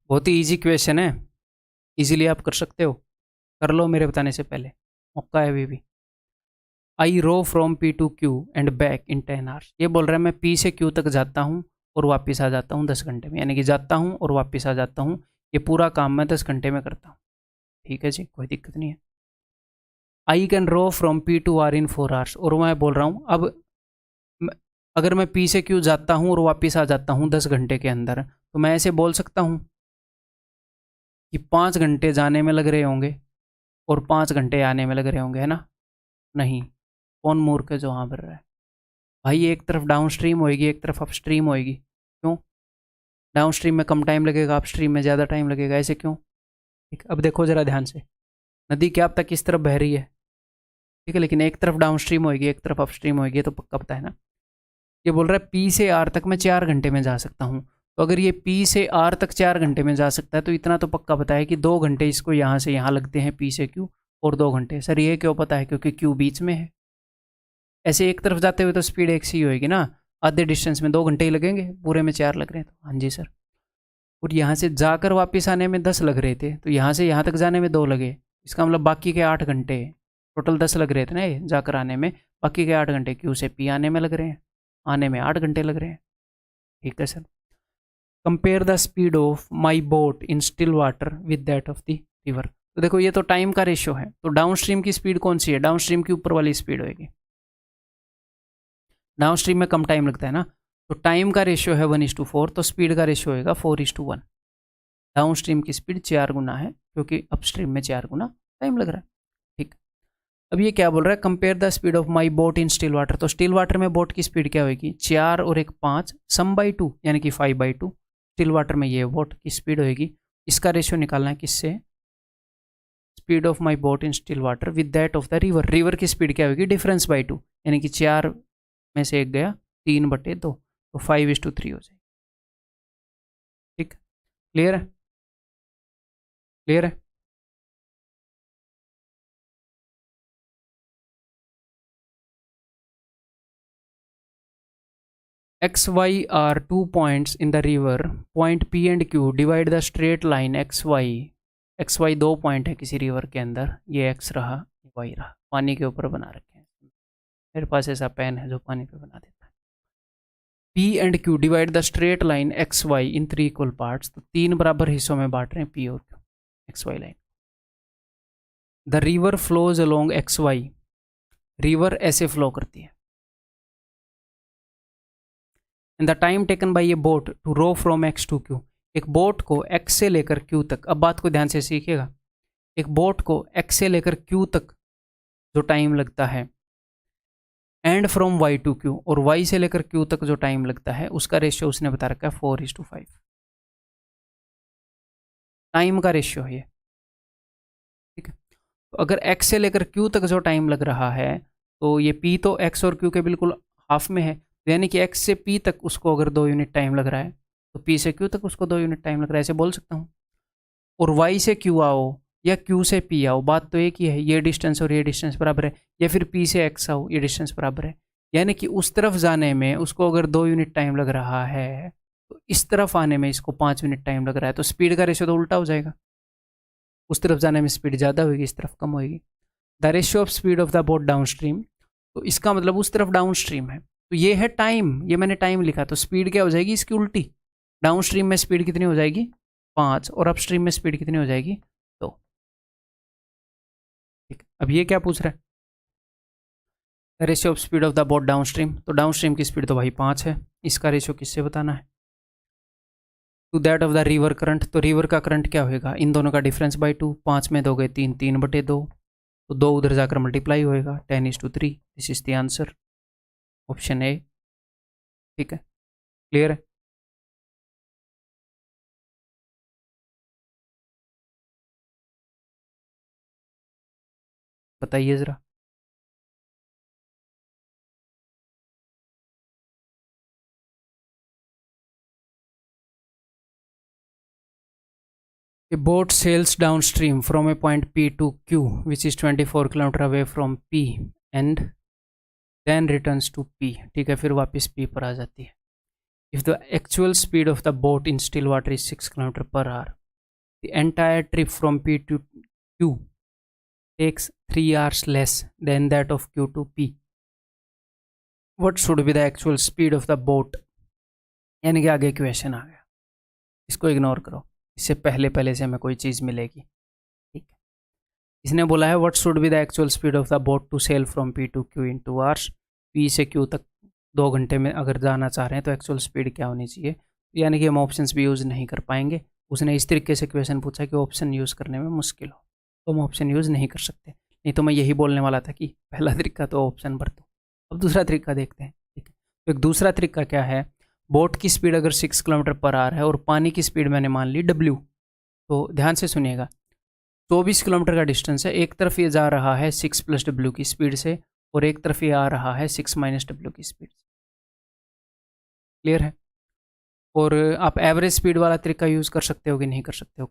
Speaker 1: बहुत ही इजी क्वेश्चन है, इजीली आप कर सकते हो। कर लो मेरे बताने से पहले, मौका है अभी भी। I row from P to Q and back in 10 hours. ये बोल रहा है मैं P से Q तक जाता हूँ और वापस आ जाता हूँ 10 घंटे में, यानी कि जाता हूँ और वापस आ जाता हूँ। ये पूरा काम मैं 10 घंटे में करता हूँ। ठीक है जी, कोई दिक्कत नहीं है। I can row from P to R in 4 hours. और मैं बोल रहा हूँ अब अगर मैं P से Q जाता हूँ और वापस आ जाता हूँ 10 घंटे के अंदर, तो मैं ऐसे बोल सकता हूँ कि 5 घंटे जाने में लग रहे होंगे और 5 घंटे आने में लग रहे होंगे, है ना? नहीं, कौन मूर्ख है जो हाँ भर रहा है? भाई एक तरफ डाउन स्ट्रीम होएगी, एक तरफ अप स्ट्रीम होएगी। क्यों? डाउन स्ट्रीम में कम टाइम लगेगा, अप स्ट्रीम में ज़्यादा टाइम लगेगा, ऐसे क्यों? ठीक, अब देखो ज़रा ध्यान से, नदी क्या अब तक किस तरफ बह रही है? ठीक है, लेकिन एक तरफ डाउन स्ट्रीम होएगी, एक तरफ अप स्ट्रीम होएगी, तो पक्का पता है ना। ये बोल रहा है P से R तक मैं 4 घंटे में जा सकता हूँ। तो अगर ये P से R तक 4 घंटे में जा सकता है तो इतना तो पक्का पता है कि 2 घंटे इसको यहाँ से यहाँ लगते हैं P से Q, और 2 घंटे। सर ये क्यों पता है? क्योंकि Q बीच में है। ऐसे एक तरफ जाते हुए तो स्पीड एक सी होएगी ना, आधे डिस्टेंस में 2 घंटे ही लगेंगे, पूरे में 4 लग रहे हैं। तो हाँ जी सर। और यहाँ से जाकर वापस आने में 10 लग रहे थे, तो यहाँ से यहाँ तक जाने में 2 लगे, इसका मतलब बाकी के 8 घंटे, टोटल 10 लग रहे थे ना ये जाकर आने में, बाकी के 8 घंटे Q से P आने में लग रहे हैं, आने में 8 घंटे लग रहे हैं। ठीक है sir. Compare the speed of my boat in still water with that of the river. तो देखो ये तो टाइम का रेशियो है, तो डाउन स्ट्रीम की स्पीड कौन सी है? डाउन स्ट्रीम की ऊपर वाली स्पीड होगी। डाउन स्ट्रीम में कम टाइम लगता है ना, तो टाइम का रेशियो है 1:4, तो स्पीड का रेशियो होगा 4:1। डाउन स्ट्रीम की स्पीड 4 गुना है, क्योंकि अप स्ट्रीम में 4 गुना टाइम लग रहा है। ठीक, अब ये क्या बोल रहा है? Compare the speed of my boat in still water. तो स्टिल वाटर में बोट की स्पीड क्या होगी? 4 और 1 5, सम बाई 2 यानी कि 5/2। स्टिल वाटर में ये बोट की स्पीड होगी, इसका रेशियो निकालना है किससे? Speed of my boat in still water with that of the river. River की स्पीड क्या होगी? डिफरेंस बाई 2, यानी कि 4 में से 1 गया, 3/2, तो 5:3 हो जाएगी। ठीक, क्लियर है? क्लियर है? X Y are 2 points in the river, point P and Q divide the straight line X Y 2 point है किसी रिवर के अंदर, ये x रहा, ये y रहा, पानी के ऊपर बना रखे हैं। मेरे पास ऐसा पेन है जो पानी पे बना देता है। P and Q divide the straight line X Y in 3 equal parts. तो 3 बराबर हिस्सों में बांट रहे हैं P और Q, X Y line. The river flows along X Y, river ऐसे फ्लो करती है। And the time taken by a boat to row from X to Q, एक बोट को x से लेकर Q तक, अब बात को ध्यान से सीखिएगा, एक बोट को x से लेकर Q तक जो टाइम लगता है, and from y to Q, और y से लेकर Q तक जो टाइम लगता है, उसका रेशियो उसने बता रखा है 4:5। टाइम का रेशियो है ये। ठीक है, तो अगर x से लेकर Q तक जो टाइम लग रहा है, तो ये P तो x और Q के बिल्कुल हाफ में है, यानी कि x से P तक उसको अगर 2 यूनिट टाइम लग रहा है, तो P से Q तक उसको 2 यूनिट टाइम लग रहा है, ऐसे बोल सकता हूँ। और y से Q आओ या Q से P आओ, बात तो एक ही है, ये डिस्टेंस और ये डिस्टेंस बराबर है, या फिर P से X आओ, ये डिस्टेंस बराबर है। यानी कि उस तरफ जाने में उसको अगर 2 यूनिट टाइम लग रहा है, तो इस तरफ आने में इसको 5 यूनिट टाइम लग रहा है, तो स्पीड का रेशियो तो उल्टा हो जाएगा। उस तरफ जाने में स्पीड ज़्यादा होगी, इस तरफ कम होगी। The ratio of speed of the boat down stream, तो इसका मतलब उस तरफ डाउन स्ट्रीम है, तो ये है टाइम, ये मैंने टाइम लिखा, तो स्पीड क्या हो जाएगी इसकी उल्टी। डाउन स्ट्रीम में स्पीड कितनी हो जाएगी 5, और अप स्ट्रीम में स्पीड कितनी हो जाएगी 2। ठीक, अब ये क्या पूछ रहा है, ratio of speed of the boat down stream, तो डाउन स्ट्रीम की स्पीड तो भाई 5 है, इसका रेशियो किससे बताना है, to that of the river current, तो रिवर का करंट क्या होएगा, इन दोनों का डिफरेंस बाई 2, 5 में 2 गए 3, 3/2, तो 2 उधर जाकर मल्टीप्लाई होएगा, 10:3, this is the answer, option A. ठीक है, क्लियर है। बताइए जरा। A boat sails downstream from a point P to Q, which is 24 kilometre away from P, and then returns to P। ठीक है, फिर वापस P पर आ जाती है। If the actual speed of the boat in still water is 6 kilometre per hour, the entire trip from P to Q takes 3 hours less than that of Q to P। What should be the actual speed of the boat? यानी कि आगे question आ गया, इसको ignore करो, इससे पहले पहले से हमें कोई चीज़ मिलेगी। ठीक है, इसने बोला है what should be the actual speed of the boat to sail from P to Q in 2 hours. P से Q तक 2 घंटे में अगर जाना चाह रहे हैं तो एक्चुअल स्पीड क्या होनी चाहिए, यानी कि हम ऑप्शंस भी यूज़ नहीं कर पाएंगे। उसने इस तरीके से क्वेश्चन पूछा कि ऑप्शन यूज़ करने में मुश्किल हो, तो हम ऑप्शन यूज़ नहीं कर सकते। नहीं तो मैं यही बोलने वाला था कि पहला तरीका तो ऑप्शन भर दो। अब दूसरा तरीका देखते हैं। ठीक है, तो एक दूसरा तरीका क्या है, बोट की स्पीड अगर 6 किलोमीटर पर आवर है और पानी की स्पीड मैंने मान ली W, तो ध्यान से सुनिएगा, 24 किलोमीटर का डिस्टेंस है, एक तरफ ये जा रहा है 6 + W की स्पीड से, और एक तरफ ये आ रहा है 6 - W की स्पीड से। क्लियर है। और आप एवरेज स्पीड वाला तरीका यूज़ कर सकते हो कि नहीं कर सकते हो,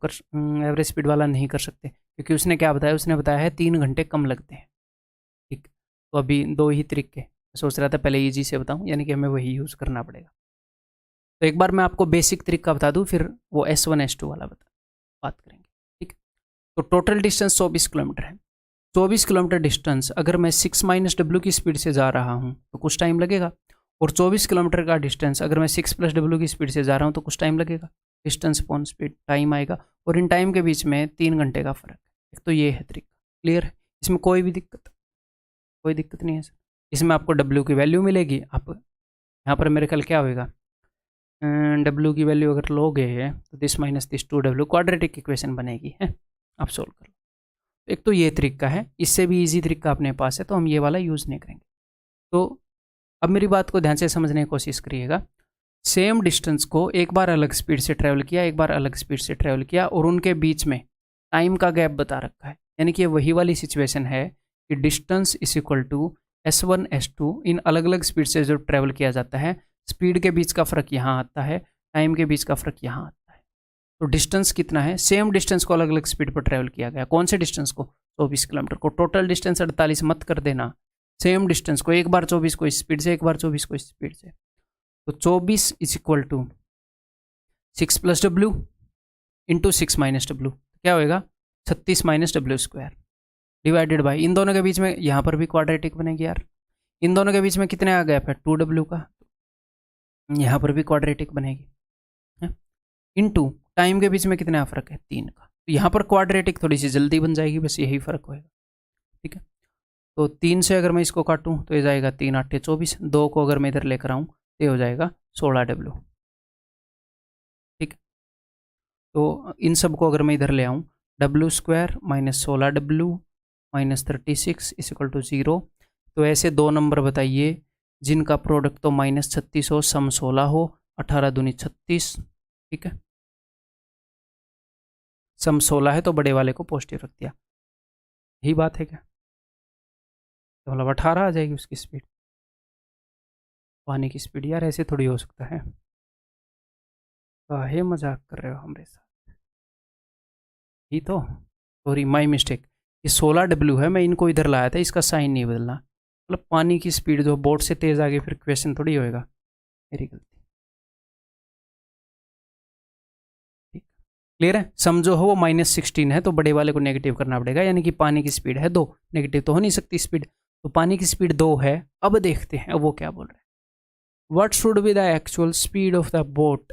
Speaker 1: एवरेज स्पीड वाला नहीं कर सकते, क्योंकि उसने क्या बताया, उसने बताया है 3 घंटे कम लगते हैं। ठीक, तो अभी 2 ही तरीके सोच रहा था, पहले ईजी से बताऊं, यानी कि हमें वही यूज़ करना पड़ेगा। तो एक बार मैं आपको बेसिक तरीका बता दूं, फिर वो S1 S2 वाला बात करेंगे। ठीक, तो टोटल डिस्टेंस 24 किलोमीटर है। 24 किलोमीटर डिस्टेंस अगर मैं 6 - W की स्पीड से जा रहा हूँ तो कुछ टाइम लगेगा, और 24 किलोमीटर का डिस्टेंस अगर मैं 6 + W की स्पीड से जा रहा हूँ तो कुछ टाइम लगेगा। डिस्टेंस अपॉन स्पीड, टाइम आएगा, और इन टाइम के बीच में 3 घंटे का फ़र्क है। एक तो ये है तरीका। क्लियर है, इसमें कोई भी दिक्कत नहीं है सर। इसमें आपको W की वैल्यू मिलेगी, आप यहाँ पर मेरे ख्याल क्या होगा, W की वैल्यू अगर लोगे तो this minus this 2W, quadratic equation बनेगी है, आप सोल्व कर लो। एक तो ये तरीका है, इससे भी इजी तरीका अपने पास है, तो हम ये वाला यूज़ नहीं करेंगे। तो अब मेरी बात को ध्यान से समझने की कोशिश करिएगा। सेम डिस्टेंस को एक बार अलग स्पीड से ट्रैवल किया, एक बार अलग स्पीड से ट्रैवल किया, और उनके बीच में टाइम का गैप बता रखा है, यानी कि वही वाली सिचुएशन है कि distance is equal to S1 S2, इन अलग अलग स्पीड से जो ट्रैवल किया जाता है, स्पीड के बीच का फ़र्क यहाँ आता है, टाइम के बीच का फ़र्क यहाँ आता है। तो डिस्टेंस कितना है, सेम डिस्टेंस को अलग अलग स्पीड पर ट्रैवल किया गया, कौन से डिस्टेंस को, 24 किलोमीटर को। टोटल डिस्टेंस 48 मत कर देना, सेम डिस्टेंस को, एक बार 24 को इस स्पीड से, एक बार 24 को इस स्पीड से। तो 24 is equal to 6 + W into 6 - W, क्या होएगा 36 - W², डिवाइडेड बाई, इन दोनों के बीच में यहाँ पर भी क्वाड्रेटिक बनेगी यार, इन दोनों के बीच में कितने आ गैप है 2W का, यहाँ पर भी क्वाड्रेटिक बनेगी, इनटू टाइम के बीच में कितना फ़र्क है 3 का, तो यहाँ पर क्वाड्रेटिक थोड़ी सी जल्दी बन जाएगी, बस यही फ़र्क होएगा। ठीक है, तो 3 से अगर मैं इसको काटूँ तो ये जाएगा 3 × 8 = 24, 2 को अगर मैं इधर लेकर आऊँ तो ये हो जाएगा 16W। ठीक, तो इन सब को अगर मैं इधर ले आऊँ, W² - 16W - 36 = 0। तो ऐसे 2 नंबर बताइए जिनका प्रोडक्ट तो -36 हो, सम 16 हो, 18 दूनी 36। ठीक है, सम 16 है तो बड़े वाले को पॉजिटिव रख दिया, यही बात है क्या, तो मतलब 18 आ जाएगी उसकी स्पीड, पानी की स्पीड। यार ऐसे थोड़ी हो सकता है, काहे मजाक कर रहे हो हमारे साथ, ही तो सॉरी माई मिस्टेक, ये 16W है, मैं इनको इधर लाया था, इसका साइन नहीं बदलना। मतलब पानी की स्पीड जो बोट से तेज़ आगे फिर क्वेश्चन थोड़ी होएगा, मेरी गलती। ठीक, क्लियर है। समझो हो वो -16 है तो बड़े वाले को नेगेटिव करना पड़ेगा, यानी कि पानी की स्पीड है 2, नेगेटिव तो हो नहीं सकती स्पीड, तो पानी की स्पीड 2 है। अब देखते हैं अब वो क्या बोल रहे हैं। What should be the actual speed of the boat,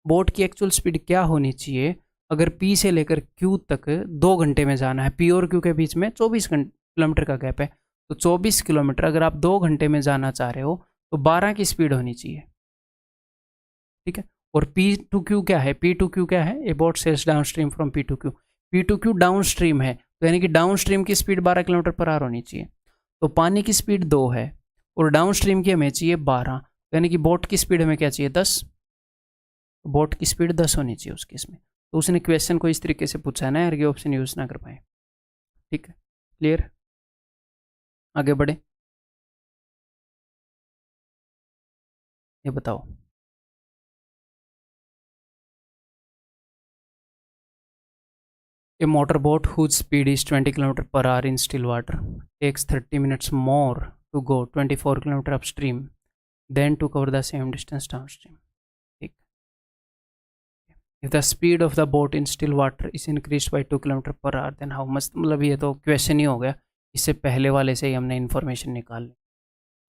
Speaker 1: boat की एक्चुअल स्पीड क्या होनी चाहिए अगर P से लेकर Q तक 2 घंटे में जाना है। P और Q के बीच में 24 किलोमीटर का गैप है, तो 24 किलोमीटर अगर आप 2 घंटे में जाना चाह रहे हो तो 12 की स्पीड होनी चाहिए। ठीक है, और P टू Q क्या है, P टू Q क्या है, a boat sails downstream from P to Q, P to Q downstream है, तो यानी कि डाउन स्ट्रीम की स्पीड 12 किलोमीटर पर आवर होनी चाहिए। तो पानी की स्पीड 2 है और डाउन स्ट्रीम की हमें चाहिए 12, यानी कि बोट की स्पीड हमें क्या चाहिए 10, बोट की स्पीड 10 होनी चाहिए उसकी इसमें। तो उसने क्वेश्चन को इस तरीके से पूछा है ना यार, ये ऑप्शन यूज़ ना कर पाए। ठीक है, क्लियर, आगे बढ़े, ये बताओ। A motorboat whose speed is 20 km per hour in still water takes 30 minutes more to go 24 km upstream than to cover the same distance downstream. ठीक, if the speed of the boat in still water is increased by 2 km per hour then how much, मतलब ये तो question ही हो गया, इससे पहले वाले से ही हमने इन्फॉर्मेशन निकाल ली।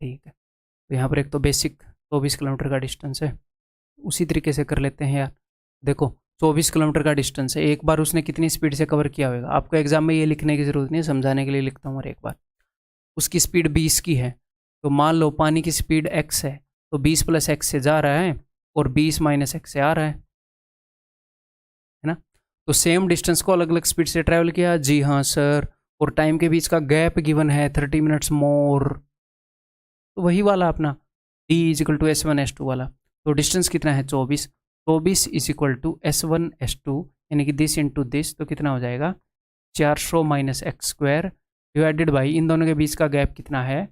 Speaker 1: ठीक है, तो यहाँ पर एक तो बेसिक 24 किलोमीटर का डिस्टेंस है, उसी तरीके से कर लेते हैं यार। देखो 24 किलोमीटर का डिस्टेंस है, एक बार उसने कितनी स्पीड से कवर किया होगा, आपको एग्जाम में ये लिखने की ज़रूरत नहीं है, समझाने के लिए लिखता हूँ। और एक बार उसकी स्पीड 20 की है, तो मान लो पानी की स्पीड x है, तो 20 + x से जा रहा है और 20 - x से आ रहा है ना। तो सेम डिस्टेंस को अलग अलग स्पीड से ट्रैवल किया, जी हाँ सर, और टाइम के बीच का गैप गिवन है 30 मिनट्स मोर, तो वही वाला अपना d = S1 S2 वाला। तो डिस्टेंस कितना है 24, 24 = S1 S2, यानी कि दिस इंटू दिस, तो कितना हो जाएगा 400 - x² डिवाइडेड बाई इन दोनों के बीच का गैप कितना है,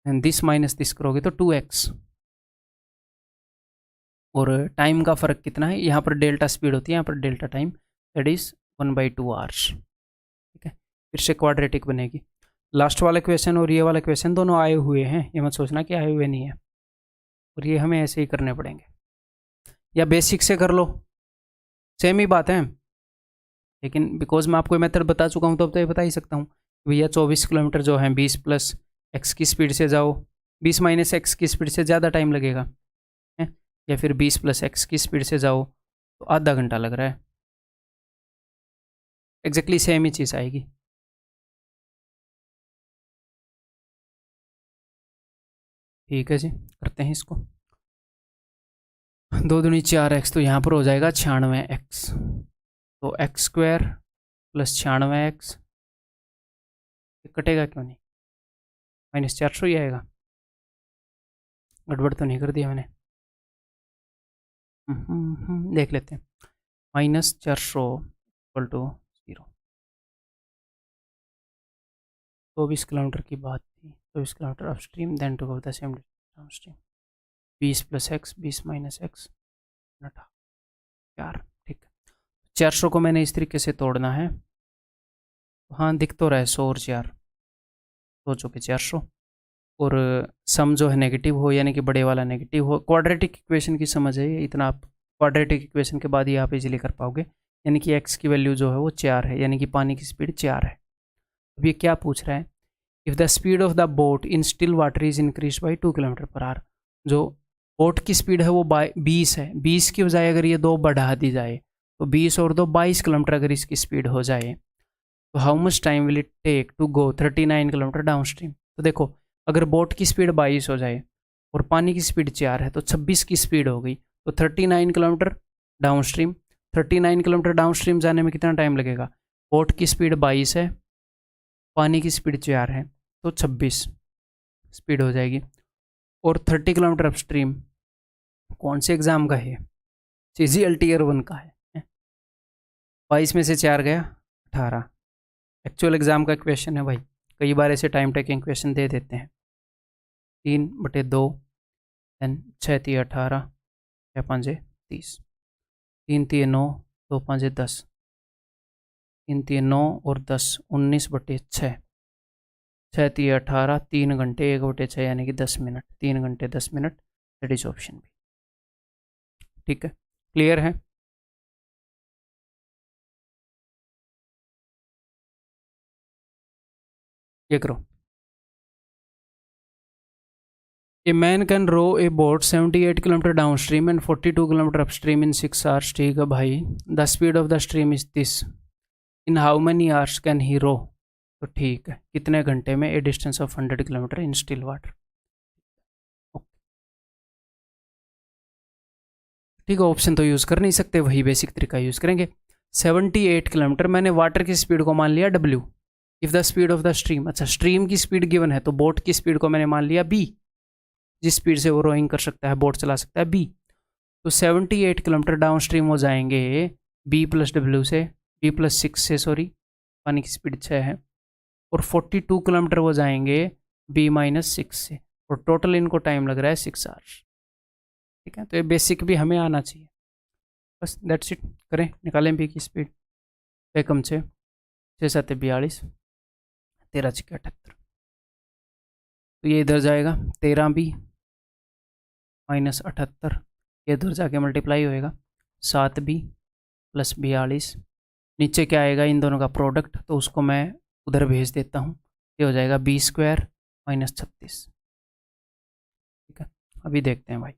Speaker 1: दिस माइनस दिस करोगे तो 2x, और टाइम का फ़र्क कितना है, यहाँ पर डेल्टा स्पीड होती है, यहाँ पर delta time, that is 1/2 hours. ठीक है, फिर से क्वाड्रेटिक बनेगी। लास्ट वाला क्वेश्चन और ये वाला क्वेश्चन दोनों आए हुए हैं, ये मत सोचना कि आए हुए नहीं है, और ये हमें ऐसे ही करने पड़ेंगे, या बेसिक से कर लो, सेम ही बात है। लेकिन बिकॉज मैं आपको मेथड बता चुका हूँ, तो अब तो ये बता ही सकता हूँ भैया 24 किलोमीटर जो है 20 + x की स्पीड से जाओ, 20 - x की स्पीड से ज़्यादा टाइम लगेगा है, या फिर 20 + x की स्पीड से जाओ तो आधा घंटा लग रहा है, एग्जैक्टली सेम ही चीज़ आएगी। ठीक है जी, करते हैं इसको। 2 दूनी 4x, तो यहाँ पर हो जाएगा 96x, तो x² + 96x, कटेगा क्यों नहीं, -400 ही आएगा, गड़बड़ तो नहीं कर दिया मैंने। देख लेते हैं, -400 = 0। 24 किलोमीटर की बात थी, 24 kilometre upstream then to cover the same downstream, 20 + x 20 - x 4, ठीक है। 400 को मैंने इस तरीके से तोड़ना है, हाँ दिख तो रहा है 100 और 4, 2 चौके 400, और सम जो है नेगेटिव हो, यानी कि बड़े वाला नेगेटिव हो। क्वाड्रेटिक इक्वेशन की समझ है ये, इतना आप क्वाड्रेटिक इक्वेशन के बाद ही आप इजीली कर पाओगे, यानी कि x की वैल्यू जो है वो 4 है, यानी कि पानी की स्पीड 4 है। अब ये क्या पूछ रहा है, if the speed of the boat in still water is increase by 2 km/h, जो बोट की स्पीड है वो 20 है, 20 की बजाय अगर ये 2 बढ़ा दी जाए तो 20 और 2 22 किलोमीटर अगर इसकी स्पीड हो जाए, तो how much time will it take to go 39 kilometre down stream. तो देखो अगर बोट की स्पीड 22 हो जाए और पानी की स्पीड 4 है, तो 26 की स्पीड हो गई, तो 39 kilometre down stream, 39 kilometre down stream जाने में कितना टाइम लगेगा, बोट की स्पीड 22 है, पानी की स्पीड 4 है, तो 26 स्पीड हो जाएगी। और 30 किलोमीटर अपस्ट्रीम कौन से एग्ज़ाम का है, CGL Tier 1 का है, 22 में से 4 गया 18, एक्चुअल एग्ज़ाम का क्वेश्चन है भाई, कई बार ऐसे टाइम टेकिंग क्वेश्चन दे देते हैं। 3/2 देन 6 × 18 6 × 5 = 30, 3 × 3 = 9, 2 × 5 = 10, 3 3 9 और 10 19/6, 6 3 18, 3 घंटे 1/6 यानी कि 10 मिनट, 3 घंटे 10 minute, that is option B. ठीक है, क्लियर है। ये करो। A man can row a boat 78 kilometre down stream and 42 kilometre up stream in 6 hours. ठीक है भाई, the speed of the stream is this, in how many hours can he row. तो ठीक है, कितने घंटे में, a distance of 100 kilometre in still water. ठीक है, ऑप्शन तो यूज़ कर नहीं सकते, वही बेसिक तरीका यूज़ करेंगे। 78 किलोमीटर, मैंने वाटर की स्पीड को मान लिया W। If the speed of the stream, अच्छा स्ट्रीम की स्पीड गिवन है तो बोट की स्पीड को मैंने मान लिया B, जिस स्पीड से वो रोइंग कर सकता है, बोट चला सकता है B। तो 78 किलोमीटर डाउन स्ट्रीम हो जाएंगे B+W से, B+6 से, सॉरी पानी की स्पीड 6 है, और 42 किलोमीटर हो जाएंगे B-6 से, और टोटल इनको टाइम लग रहा है 6 आवर्स। ठीक है, तो ये बेसिक भी हमें आना चाहिए, बस दैट्स इट। करें, निकालें बी की स्पीड, एकम 6, 6 7 42, 13 6 78, तो ये इधर जाएगा 13B -78, ये इधर जाके मल्टीप्लाई होएगा 7B + 42, नीचे क्या आएगा इन दोनों का प्रोडक्ट, तो उसको मैं उधर भेज देता हूँ, ये हो जाएगा B² -36। ठीक है, अभी देखते हैं भाई,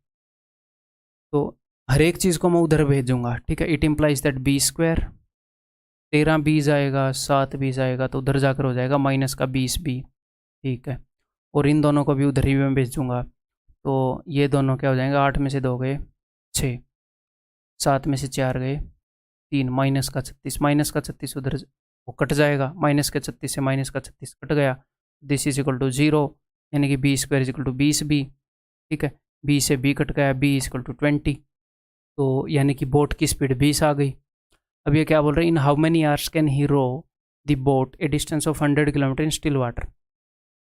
Speaker 1: तो हर एक चीज़ को मैं उधर भेजूंगा। ठीक है, it implies that B², 13B जाएगा, 7B जाएगा, तो उधर जाकर हो जाएगा -20B। ठीक है, और इन दोनों को भी उधर ही मैं भेजूंगा, तो ये दोनों क्या हो जाएंगे, 8 में से 2 गए 6, 7 में से 4 गए 3, -36 उधर वो कट जाएगा, -36 से -36 कट गया, दिस इज इक्वल टू 0, यानी कि B² = 20B। ठीक है, B से B कट गया, B = 20, तो यानी कि बोट की स्पीड 20 आ गई। अब ये क्या बोल रहे हैं, in how many hours can he row the boat a distance of 100 kilometre in still water.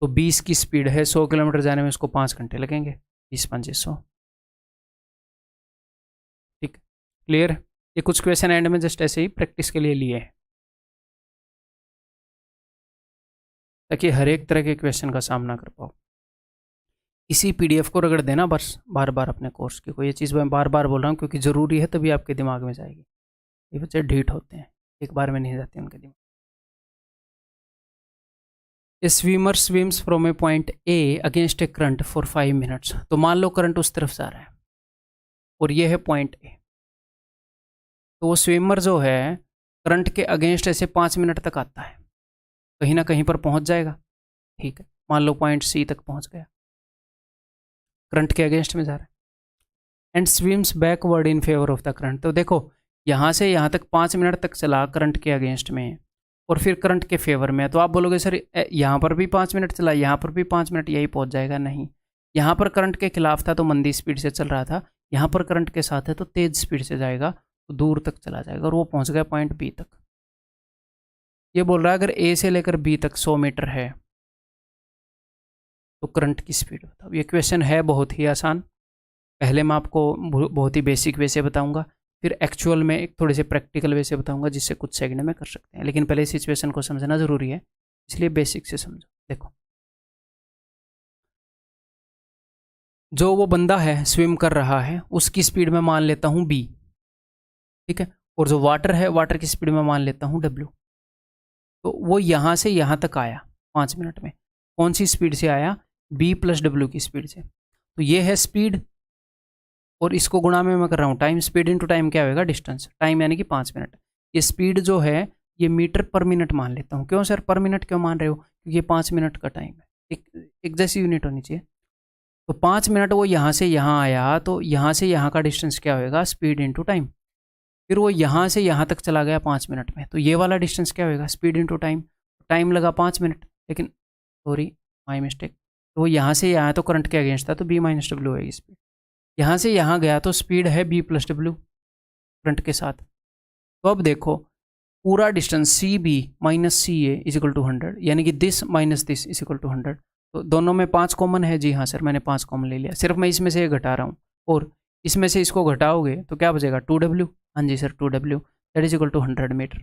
Speaker 1: तो 20 की स्पीड है, 100 किलोमीटर जाने में उसको 5 घंटे लगेंगे, 20 5 100। ठीक, क्लियर। ये कुछ क्वेश्चन एंड में जस्ट ऐसे ही प्रैक्टिस के लिए लिए हैं, ताकि हर एक तरह के क्वेश्चन का सामना कर पाओ। इसी PDF को रगड़ देना बस बार बार अपने कोर्स की, कोई ये चीज़ मैं बार बार बोल रहा हूँ क्योंकि ज़रूरी है, तभी आपके दिमाग में जाएगी। ये बच्चे ढीठ होते हैं, एक बार में नहीं जाते उनके दिमाग। ए swimmer swims from A point A against A current for 5 minutes. तो मान लो करंट उस तरफ जा रहा है और ये है पॉइंट A, तो वो स्विमर जो है करंट के अगेंस्ट ऐसे 5 मिनट तक आता है, कहीं ना कहीं पर पहुंच जाएगा। ठीक है, मान लो पॉइंट C तक पहुंच गया, करंट के अगेंस्ट में जा रहा है, and swims backward in favour of the current. तो देखो यहाँ से यहाँ तक 5 मिनट तक चला करंट के अगेंस्ट में, और फिर करंट के फेवर में है, तो आप बोलोगे सर यहाँ पर भी 5 मिनट चला, यहाँ पर भी 5 मिनट, यही पहुँच जाएगा। नहीं, यहाँ पर करंट के खिलाफ था तो मंदी स्पीड से चल रहा था, यहाँ पर करंट के साथ है तो तेज स्पीड से जाएगा, तो दूर तक चला जाएगा, और वो पहुँच गया पॉइंट B तक। ये बोल रहा है अगर A से लेकर B तक 100 मीटर है तो करंट की स्पीड बताओ। ये क्वेश्चन है बहुत ही आसान, पहले मैं आपको बहुत ही बेसिक वे से बताऊंगा, फिर एक्चुअल में एक थोड़े से प्रैक्टिकल वे से बताऊंगा, जिससे कुछ सेकंड में कर सकते हैं, लेकिन पहले सिचुएशन को समझना ज़रूरी है, इसलिए बेसिक से समझो। देखो, जो वो बंदा है स्विम कर रहा है उसकी स्पीड में मान लेता हूँ B। ठीक है, और जो वाटर है, वाटर की स्पीड में मान लेता हूँ W। तो वो यहाँ से यहाँ तक आया 5 मिनट में, कौन सी स्पीड से आया, B + W की स्पीड से। तो ये है स्पीड, और इसको गुणा में मैं कर रहा हूँ टाइम, स्पीड इनटू टाइम क्या होगा, डिस्टेंस, टाइम यानी कि 5 मिनट। ये स्पीड जो है ये मीटर पर मिनट मान लेता हूँ। क्यों सर पर मिनट क्यों मान रहे हो, क्योंकि ये 5 मिनट का टाइम है, एक जैसी यूनिट होनी चाहिए। तो 5 मिनट वो यहाँ से यहाँ आया, तो यहाँ से यहाँ का डिस्टेंस क्या होगा, स्पीड इनटू टाइम। फिर वो यहाँ से यहाँ तक चला गया 5 मिनट में, तो ये वाला डिस्टेंस क्या होगा, स्पीड इनटू टाइम। टाइम लगा 5 मिनट, लेकिन सॉरी माई मिस्टेक, तो वो यहाँ से यहाँ तो करंट के अगेंस्ट था, तो B - W होगी स्पीड। यहाँ से यहाँ गया तो स्पीड है B + W करंट के साथ। तो अब देखो पूरा डिस्टेंस CB - CA = 100, यानी कि दिस माइनस दिस = 100। तो दोनों में 5 कॉमन है, जी हाँ सर मैंने 5 कॉमन ले लिया, सिर्फ मैं इसमें से ये घटा रहा हूँ, और इसमें से इसको घटाओगे तो क्या बचेगा 2W। हाँ जी sir 2W, that is equal to 100 metre.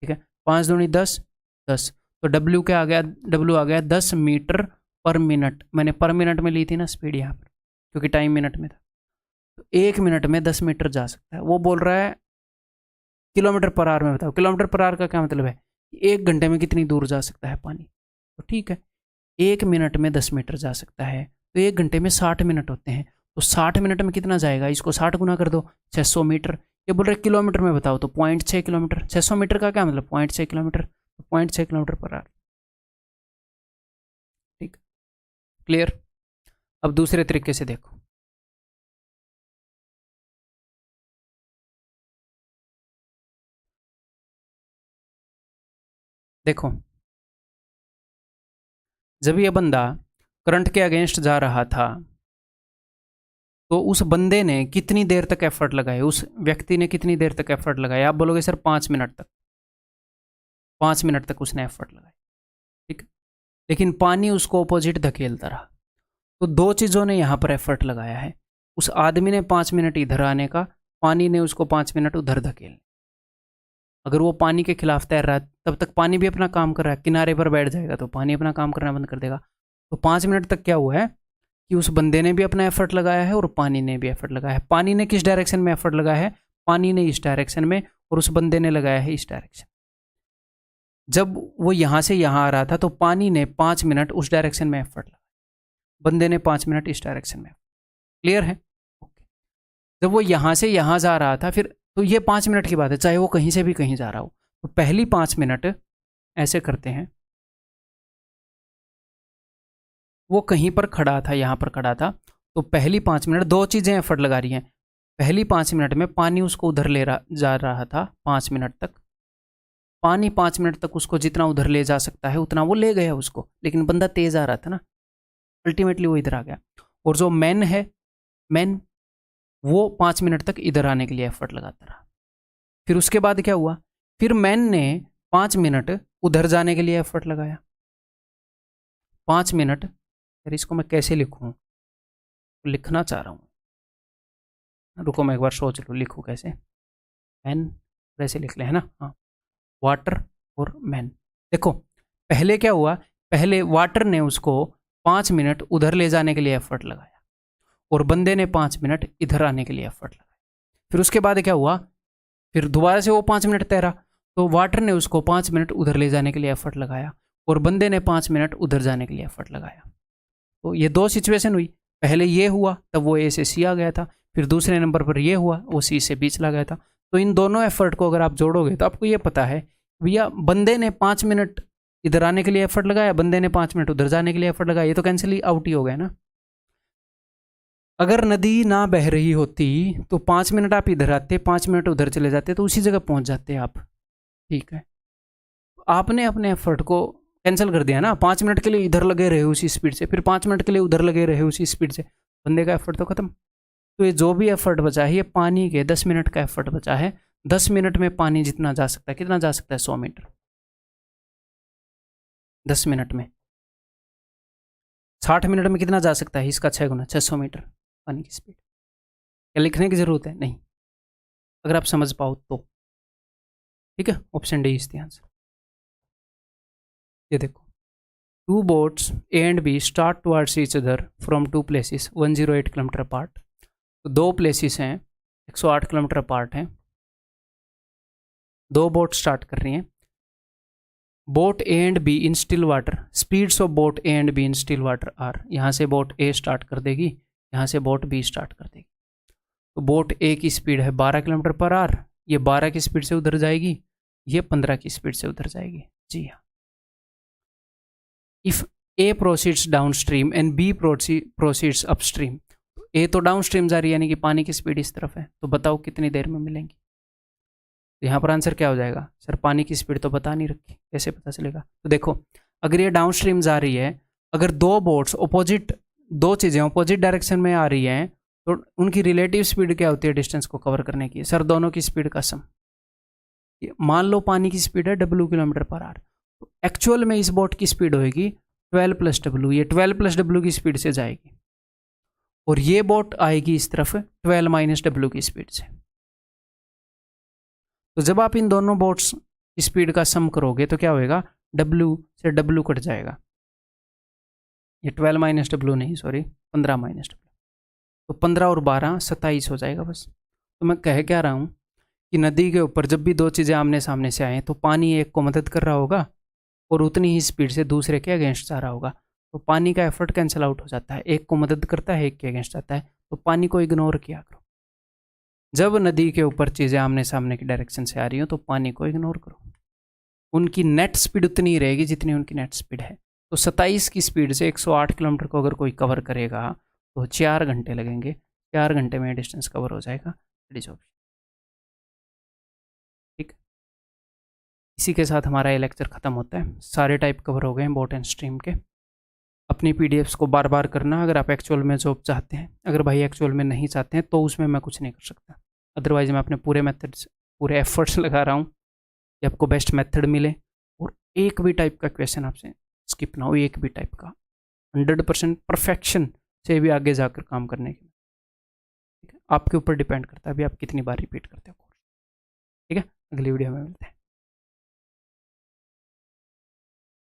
Speaker 1: ठीक है, 5 दूनी 10, 10, तो डब्ल्यू क्या आ गया, डब्ल्यू आ गया 10 मीटर पर मिनट। मैंने पर मिनट में ली थी ना स्पीड यहाँ पर, क्योंकि टाइम मिनट में था। तो 1 मिनट में 10 मीटर जा सकता है। वो बोल रहा है किलोमीटर पर आवर में बताओ। किलोमीटर पर आवर का क्या मतलब है, 1 घंटे में कितनी दूर जा सकता है पानी। तो ठीक है, 1 मिनट में 10 मीटर जा सकता है, तो 1 घंटे में 60 मिनट होते हैं, तो 60 मिनट में कितना जाएगा, इसको 60 गुना कर दो, 600 मीटर। ये बोल रहे किलोमीटर में बताओ, तो 0.6 किलोमीटर। 600 मीटर का क्या मतलब, 0.6 किलोमीटर, तो 0.6 किलोमीटर पर आवर। ठीक, क्लियर। अब दूसरे तरीके से देखो, देखो जब ये बंदा करंट के अगेंस्ट जा रहा था, तो उस बंदे ने कितनी देर तक एफर्ट लगाए, उस व्यक्ति ने कितनी देर तक एफर्ट लगाए। आप बोलोगे सर 5 मिनट तक, 5 मिनट तक उसने एफर्ट लगाए, ठीक। लेकिन पानी उसको ऑपोजिट धकेलता रहा, तो दो चीज़ों ने यहाँ पर एफर्ट लगाया है। उस आदमी ने 5 मिनट इधर आने का, पानी ने उसको 5 मिनट उधर धकेलने। अगर वो पानी के खिलाफ तैर रहा है, तब तक पानी भी अपना काम कर रहा है, किनारे पर बैठ जाएगा तो पानी अपना काम करना बंद कर देगा। तो 5 मिनट तक क्या हुआ है कि उस बंदे ने भी अपना एफर्ट लगाया है और पानी ने भी एफर्ट लगाया है। पानी ने किस डायरेक्शन में एफर्ट लगाया है, पानी ने इस डायरेक्शन में, और उस बंदे ने लगाया है इस डायरेक्शन। जब वो यहाँ से यहाँ आ रहा था, तो पानी ने 5 मिनट उस डायरेक्शन में एफर्ट लगाया, बंदे ने 5 मिनट इस डायरेक्शन में। क्लियर है, ओके। जब वो यहाँ से यहाँ जा रहा था, फिर तो ये 5 मिनट की बात है, चाहे वो कहीं से भी कहीं जा रहा हो। तो पहली 5 मिनट ऐसे करते हैं, वो कहीं पर खड़ा था, यहाँ पर खड़ा था, तो पहली 5 मिनट दो चीज़ें एफर्ट लगा रही हैं। पहली 5 मिनट में पानी उसको उधर ले जा रहा था 5 मिनट तक, पानी 5 मिनट तक उसको जितना उधर ले जा सकता है उतना वो ले गया उसको, लेकिन बंदा तेज आ रहा था ना, अल्टीमेटली वो इधर आ गया। और जो मैन है, मैन वो 5 मिनट तक इधर आने के लिए एफर्ट लगाता रहा। फिर उसके बाद क्या हुआ, फिर मैन ने 5 मिनट उधर जाने के लिए एफर्ट लगाया। 5 मिनट, यार इसको मैं कैसे लिखूं, लिखना चाह रहा हूँ, रुको मैं एक बार सोच लूँ लिखूँ कैसे। मैन ऐसे लिख लें, है ना, हाँ, वाटर और मैन। देखो पहले क्या हुआ, पहले वाटर ने उसको 5 मिनट उधर ले जाने के लिए एफर्ट लगाया, और बंदे ने 5 मिनट इधर आने के लिए एफर्ट लगाया। फिर उसके बाद क्या हुआ, फिर दोबारा से वो 5 मिनट तैरा, तो वाटर ने उसको 5 मिनट उधर ले जाने के लिए एफर्ट लगाया, और बंदे ने 5 मिनट उधर जाने के लिए एफर्ट लगाया। तो ये दो सिचुएशन हुई, पहले ये हुआ तब वो ए से सी आ गया था, फिर दूसरे नंबर पर ये हुआ वो सी से बी चला गया था। तो इन दोनों एफर्ट को अगर आप जोड़ोगे तो आपको ये पता है भैया बंदे ने 5 मिनट इधर आने के लिए एफर्ट लगाया, बंदे ने 5 मिनट उधर जाने के लिए एफर्ट लगाया, ये तो कैंसिल ही आउट ही हो गया ना। अगर नदी ना बह रही होती तो 5 मिनट आप इधर आते, 5 मिनट उधर चले जाते, तो उसी जगह पहुंच जाते आप, ठीक है। आपने अपने एफर्ट को कैंसिल कर दिया ना, 5 मिनट के लिए इधर लगे रहे उसी स्पीड से, फिर 5 मिनट के लिए उधर लगे रहे उसी स्पीड से, बंदे का एफर्ट तो खत्म। तो ये जो भी एफर्ट बचा है ये पानी के 10 मिनट का एफर्ट बचा है। 10 मिनट में पानी जितना जा सकता है, कितना जा सकता है, 100 मीटर 10 मिनट में। 60 मिनट में कितना जा सकता है, इसका 6 गुना, 600 मीटर पानी की स्पीड। क्या लिखने की जरूरत है, नहीं, अगर आप समझ पाओ तो। ठीक है, option D is the answer. ये देखो, 2 boats A and B start towards each other from 2 places 108 kilometre apart. तो 2 प्लेसेस हैं 108 किलोमीटर अपार्ट हैं, 2 बोट स्टार्ट कर रही हैं। Boat A and B in still water, speeds of boat A and B in still water are, यहाँ से boat ए start कर देगी, यहाँ से बोट बी स्टार्ट कर देगी। तो बोट ए की स्पीड है 12 किलोमीटर पर आवर, ये 12 की स्पीड से उधर जाएगी, ये 15 की स्पीड से उधर जाएगी। जी हाँ। If A proceeds down stream and B proceeds upstream, A तो डाउन स्ट्रीम जा रही है यानी कि पानी की स्पीड इस तरफ है, तो बताओ कितनी देर में मिलेंगी। तो यहाँ पर आंसर क्या हो जाएगा, सर पानी की स्पीड तो बता नहीं रखी, कैसे पता चलेगा। तो देखो अगर ये डाउन स्ट्रीम जा रही है, अगर 2 बोट्स अपोजिट, 2 चीज़ें अपोजिट डायरेक्शन में आ रही हैं, तो उनकी रिलेटिव स्पीड क्या होती है डिस्टेंस को कवर करने की, सर दोनों की स्पीड का सम। मान लो पानी की स्पीड है W किलोमीटर पर आवर, तो एक्चुअल में इस बोट की स्पीड होगी 12 + W, ये 12 + W की स्पीड से जाएगी, और ये बोट आएगी इस तरफ 12 - W की स्पीड से। तो जब आप इन दोनों बोट्स स्पीड का सम करोगे तो क्या होएगा, W से W कट जाएगा, ये 12 माइनस डब्ल्यू नहीं, सॉरी 15 माइनस डब्ल्यू, तो 15 और 12 27 हो जाएगा बस। तो मैं कह क्या रहा हूँ कि नदी के ऊपर जब भी दो चीज़ें आमने सामने से आएँ तो पानी एक को मदद कर रहा होगा और उतनी ही स्पीड से दूसरे के अगेंस्ट जा रहा होगा, तो पानी का एफर्ट कैंसिल आउट हो जाता है, एक को मदद करता है एक के अगेंस्ट जाता है, तो पानी को इग्नोर किया करो। जब नदी के ऊपर चीज़ें आमने सामने की डायरेक्शन से आ रही हो तो पानी को इग्नोर करो, उनकी नेट स्पीड उतनी ही रहेगी जितनी उनकी नेट स्पीड है। तो 27 की स्पीड से 108 किलोमीटर को अगर कोई कवर करेगा तो 4 घंटे लगेंगे, 4 घंटे में डिस्टेंस कवर हो जाएगा। That is option. ठीक, इसी के साथ हमारा ये लेक्चर खत्म होता है। सारे टाइप कवर हो गए हैं बोट एंड स्ट्रीम के। अपनी पीडीएफ्स को बार बार करना अगर आप एक्चुअल में जॉब चाहते हैं। अगर भाई एक्चुअल में नहीं चाहते हैं तो उसमें मैं कुछ नहीं कर सकता, अदरवाइज मैं अपने पूरे मेथड्स, पूरे एफर्ट्स लगा रहा हूँ कि आपको बेस्ट मेथड मिले और एक भी टाइप का क्वेश्चन आपसे स्किप ना हो, एक भी टाइप का, 100% परफेक्शन से भी आगे जाकर काम करने के लिए। ठीक है, आपके ऊपर डिपेंड करता है अभी आप कितनी बार रिपीट करते हो। ठीक है, अगली वीडियो में मिलते हैं।